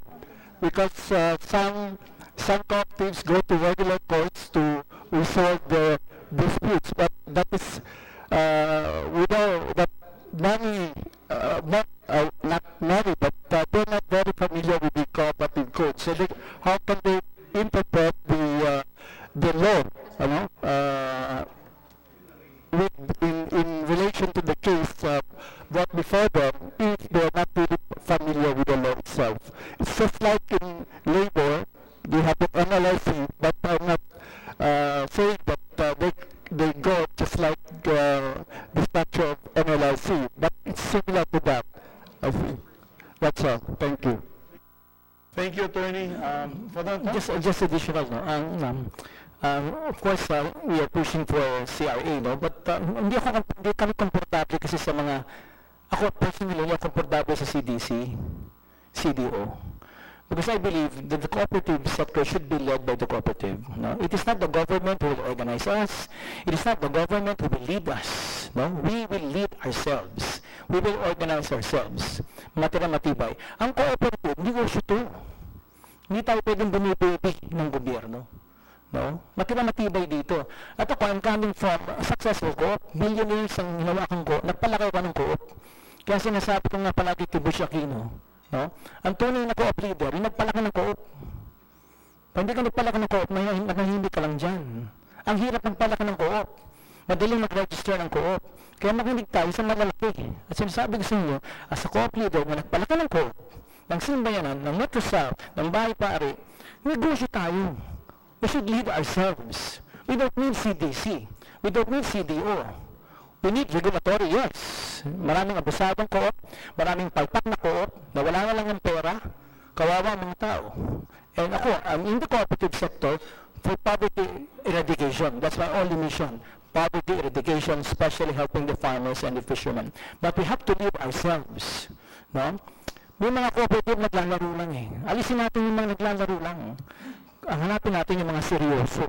because some cooperatives go to regular courts to resolve the disputes, but that is that many, not many, but they're not very familiar with the cooperative code. So how can they interpret the law, in relation to the case brought before them, if they're not really familiar with the law itself? It's just like in labor, they have the NLRC, but I'm not saying that they go just like the structure of NLRC, but it's similar to that, I think. That's all. Thank you. Thank you, Attorney. Just additional, of course, we are pushing for CRA, but hindi kami komportable kasi sa mga, ako personally, hindi komportable sa CDC, CDO. Because I believe that the cooperative sector should be led by the cooperative. No? It is not the government who will organize us. It is not the government who will lead us. No? We will lead ourselves. We will organize ourselves. Matibay. Ang cooperative, negosyo to. Hindi tayo pwedeng bumibili ng gobyerno. No? Matibay dito. At ako, I'm coming from a successful co-op. Billionaires ang hinawakan ko. Nagpalaki ko ng co-op. Kaya sinasabi ko nga palagi kay Bush Aquino, no? Ang tunay na co-op leader, yung nagpalaki ng co-op. Pag hindi ka nagpalaki ng co-op, manahimik ka lang dyan. Ang hirap nagpalaki ng co-op. Madaling mag-register ng co-op. Kaya makinig tayo sa malalaki. At sinasabi ko sa inyo, as a co-op leader, na nagpalaki ng co-op, ng Simbayanan, ng Metro South, ng Bahay Pare, negosyo tayo. We should lead ourselves. We don't need CDC. We don't need CDO. We need regulatory, yes. Maraming abusadong co-op, maraming palpak na co-op, na wala na lang ng pera, kawawa mga tao. And ako, I'm in the cooperative sector for poverty eradication. That's my only mission. poverty eradication, especially helping the farmers and the fishermen. But we have to live ourselves, no? May mga cooperative naglalaro lang eh. Alisin natin yung mga naglalaro lang. Hanapin natin yung mga seryoso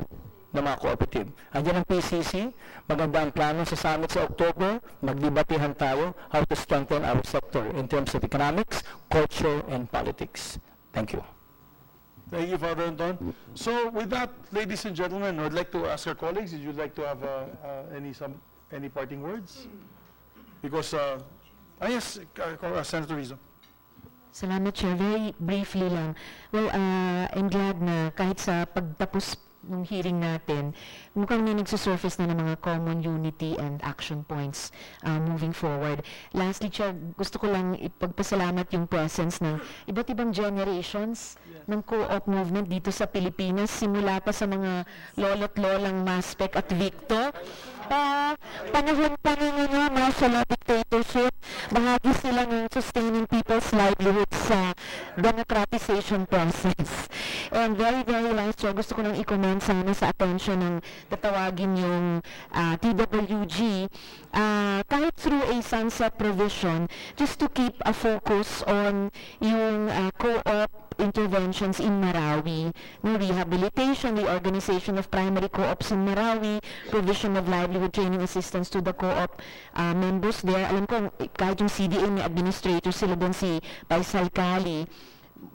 na mga cooperative. Andiyan ang PCC, maganda ang plano sa summit sa October, magdebatihan tayo how to strengthen our sector in terms of economics, culture, and politics. Thank you. Thank you, Father Anton. So with that, ladies and gentlemen, I'd like to ask our colleagues, if you'd like to have any parting words? Because, yes, Senator Rizzo. Salamat, Chair. Very briefly lang. Well, I'm glad na kahit sa pagtapos ng hearing natin, mukhang may nagsusurface na ng mga common unity and action points moving forward. Lastly, Chair, gusto ko lang ipagpasalamat yung presence ng iba't ibang generations ng co-op movement dito sa Pilipinas, simula pa sa mga lolo't lolang Maspec at Victo. Panahon pa ng martial law dictatorship, bahagi sila ng sustaining people's livelihoods sa democratization process. And very, very last, Chair, gusto ko nang i-comment sana sa attention ng tatawagin yung TWG, kahit through a sunset provision, just to keep a focus on yung co-op interventions in Marawi, no, rehabilitation, the organization of primary co-ops in Marawi, provision of livelihood training assistance to the co-op members there. Alam ko, kahit yung CDA may administrator sila doon, si Paisal Kali,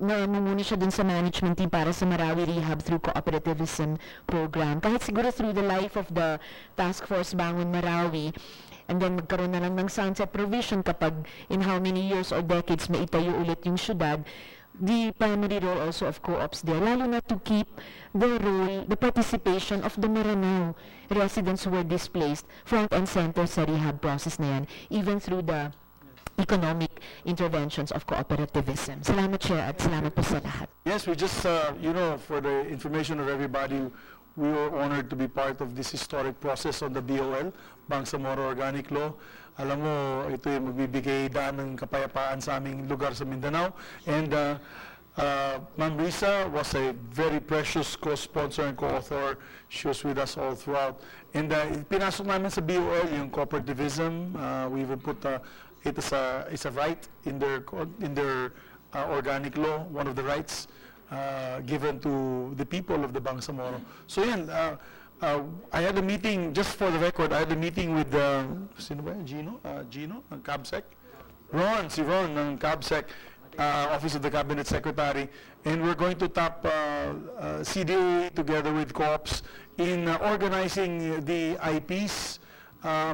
namumuni siya dun sa management team para sa Marawi Rehab through cooperativism program. Kahit siguro through the life of the task force Bangon Marawi, and then magkaroon na lang ng sunset provision kapag in how many years or decades maitayo ulit yung syudad, the primary role also of co-ops there, lalo na to keep the role, the participation of the Maranao residents who were displaced front and center sa rehab process na yan, even through the economic interventions of cooperativism. Salamat, Chair, at salamat po sa lahat. Yes, we just, for the information of everybody, we were honored to be part of this historic process on the BOL, Bangsamoro Organic Law. Alam mo, ito yung magbibigay daan ng kapayapaan sa aming lugar sa Mindanao. And Ma'am Risa was a very precious co-sponsor and co-author. She was with us all throughout. And pinasok namin sa BOL yung cooperativism. We even put it as a right in their organic law, one of the rights given to the people of the Bangsamoro. So yan, I had a meeting, just for the record, I had a meeting with, sino ba? Gino ng CABSEC? Si Ron ng CABSEC, Office of the Cabinet Secretary, and we're going to tap CDA together with co-ops in organizing the IPs.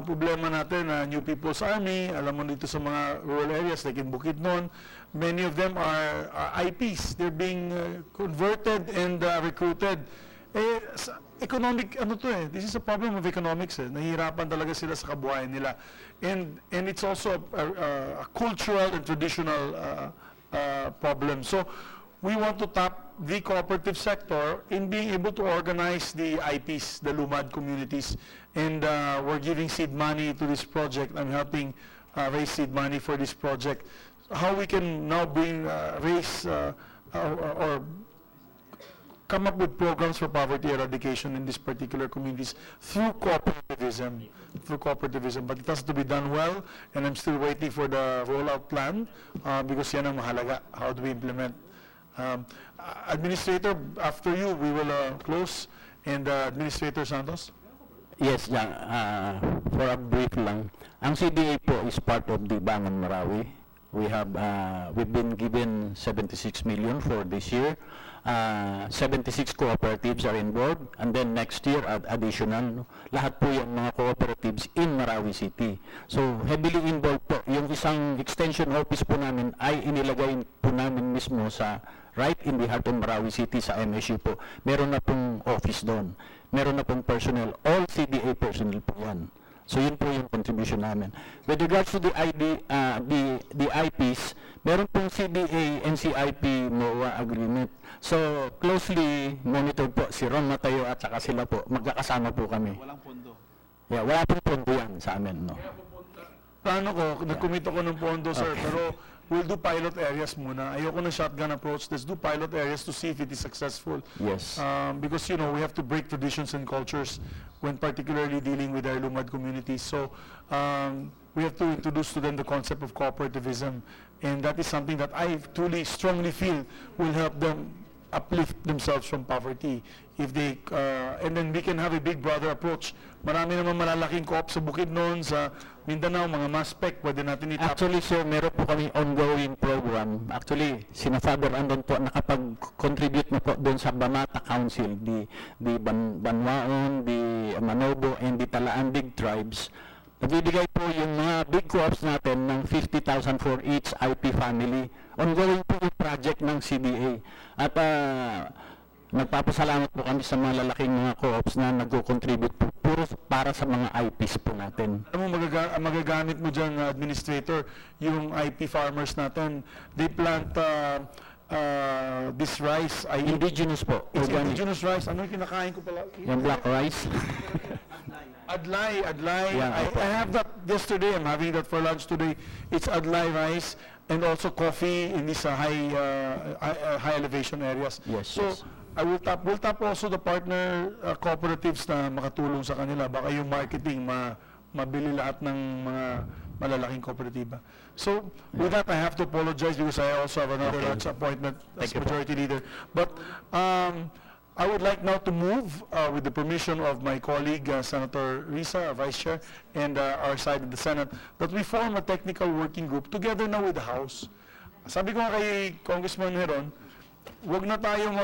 Problema natin na New People's Army, alam mo dito sa mga rural areas like in Bukidnon, many of them are IPs. They're being converted and recruited. Economic, this is a problem of economics. Nahihirapan talaga sila sa kabuhayan nila. And it's also a cultural and traditional problem. So we want to tap the cooperative sector in being able to organize the IPs, the LUMAD communities. And we're giving seed money to this project. I'm helping raise seed money for this project. How we can now raise or come up with programs for poverty eradication in these particular communities through cooperativism. But it has to be done well, and I'm still waiting for the rollout plan because yan ang mahalaga. How do we implement? Administrator, after you, we will close. And Administrator Santos? Yes, for a brief lang. Ang CDA po is part of the Bangon Marawi. We've been given 76 million for this year. 76 cooperatives are involved, and then next year additional, lahat po yung mga cooperatives in Marawi City. So heavily involved po. Yung isang extension office po namin ay inilagay po namin mismo sa right in the heart of Marawi City sa MSU po. Meron na pong office doon. Meron na pong personnel. All CDA personnel po yan. So yun po yung contribution namin. With regards to the IPs, meron pong CDA NCIP MOA agreement. So closely monitored po si Ron Matayo at saka sila po. Magkakasama po kami. Walang pondo. Yeah, wala pong pondo yan sa amin, no. Plano ko, nagkumita ko ng pondo, sir, pero we'll do pilot areas muna. Ayoko na shotgun approach. Let's do pilot areas to see if it is successful. Yes. Because, you know, we have to break traditions and cultures when particularly dealing with our lumad communities. So we have to introduce to them the concept of cooperativism. And that is something that I truly, strongly feel will help them uplift themselves from poverty. If they, and then we can have a big brother approach. Marami naman malalaking co-op sa Bukidnon, sa Mindanao, mga maspec, pwede natin itap. Actually, sir, meron po kami ongoing program. Actually, sina Father Andon po nakapag-contribute na po doon sa Bamata Council, di Banwaon, di Manobo, and di Talaan Big Tribes. Nagbibigay po yung mga big co-ops natin ng 50,000 for each IP family. Ongoing po yung project ng CDA. At nagpapasalamat po kami sa mga lalaking mga co-ops na nag-contribute po puro para sa mga IPs po natin. Ano magagamit mo dyan, administrator, yung IP farmers natin, they plant this rice. Indigenous po. It's indigenous rice. Ano yung kinakain ko pala? Yung black rice. Adlay. Yeah, I have that yesterday. I'm having that for lunch today. It's adlay rice and also coffee in these high elevation areas. Yes, so yes. we'll tap also the partner cooperatives na makatulong sa kanila. Baka yung marketing mabili lahat ng mga malalaking kooperatiba. So with that, I have to apologize because I also have another lunch appointment as majority leader. But I would like now to move, with the permission of my colleague, Senator Risa, our Vice Chair, and our side of the Senate, that we form a technical working group together now with the House. Sabi ko nga kay Congressman Heron, wag na tayo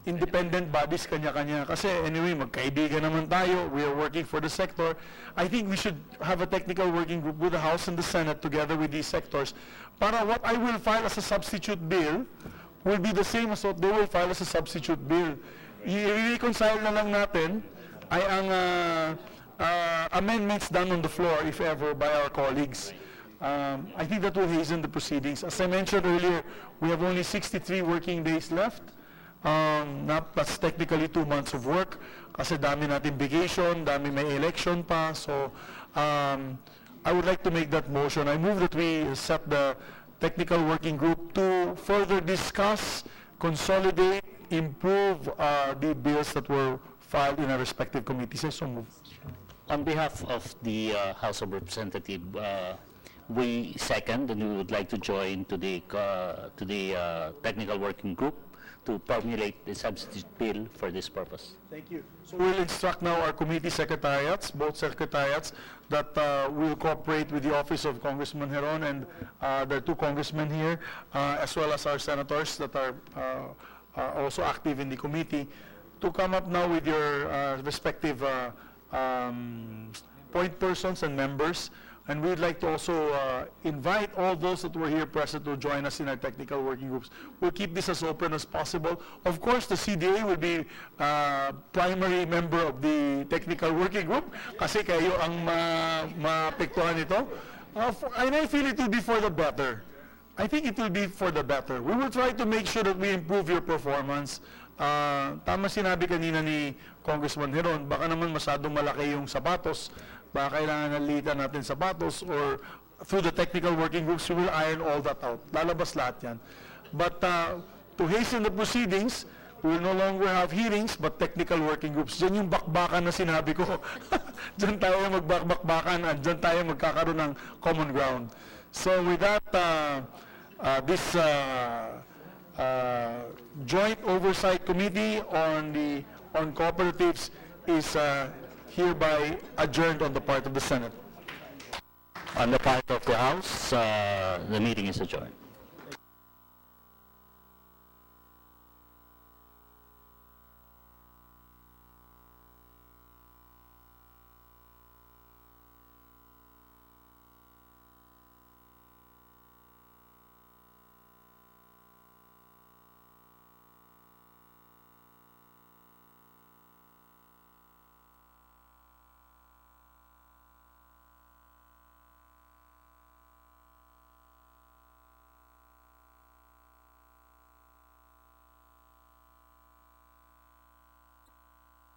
independent bodies kanya-kanya. Kasi anyway, magkaibigan naman tayo. We are working for the sector. I think we should have a technical working group with the House and the Senate together with these sectors para what I will file as a substitute bill will be the same as what they will file as a substitute bill. I-reconcile na lang natin ay ang amendments done on the floor, if ever, by our colleagues. I think that will hasten the proceedings. As I mentioned earlier, we have only 63 working days left. That's technically 2 months of work kasi dami natin vacation, dami may election pa. So I would like to make that motion. I move that we set the technical working group to further discuss, consolidate, improve the bills that were filed in our respective committees. So move. On behalf of the House of Representatives, we second and we would like to join to the technical working group to formulate the substitute bill for this purpose. Thank you. So we'll instruct now our committee secretariats, both secretariats, that will cooperate with the office of Congressman Heron and there are 2 congressmen here, as well as our senators that are also active in the committee, to come up now with your respective point persons and members. And we'd like to also invite all those that were here present to join us in our technical working groups. We'll keep this as open as possible. Of course, the CDA will be primary member of the technical working group kasi kayo ang maapektuhan ito. And I feel it will be for the better. I think it will be for the better. We will try to make sure that we improve your performance. Tama sinabi kanina ni Congressman Heron, baka naman masyadong malaki yung sapatos. Baka kailangan nalitan natin sapatos or through the technical working groups, we will iron all that out. Lalabas lahat yan. But to hasten the proceedings, we will no longer have hearings but technical working groups. Diyan yung bakbakan na sinabi ko. Diyan tayo magbakbakan at diyan tayo magkakaroon ng common ground. So with that, this Joint Oversight Committee on Cooperatives is hereby adjourned on the part of the Senate. On the part of the House, the meeting is adjourned.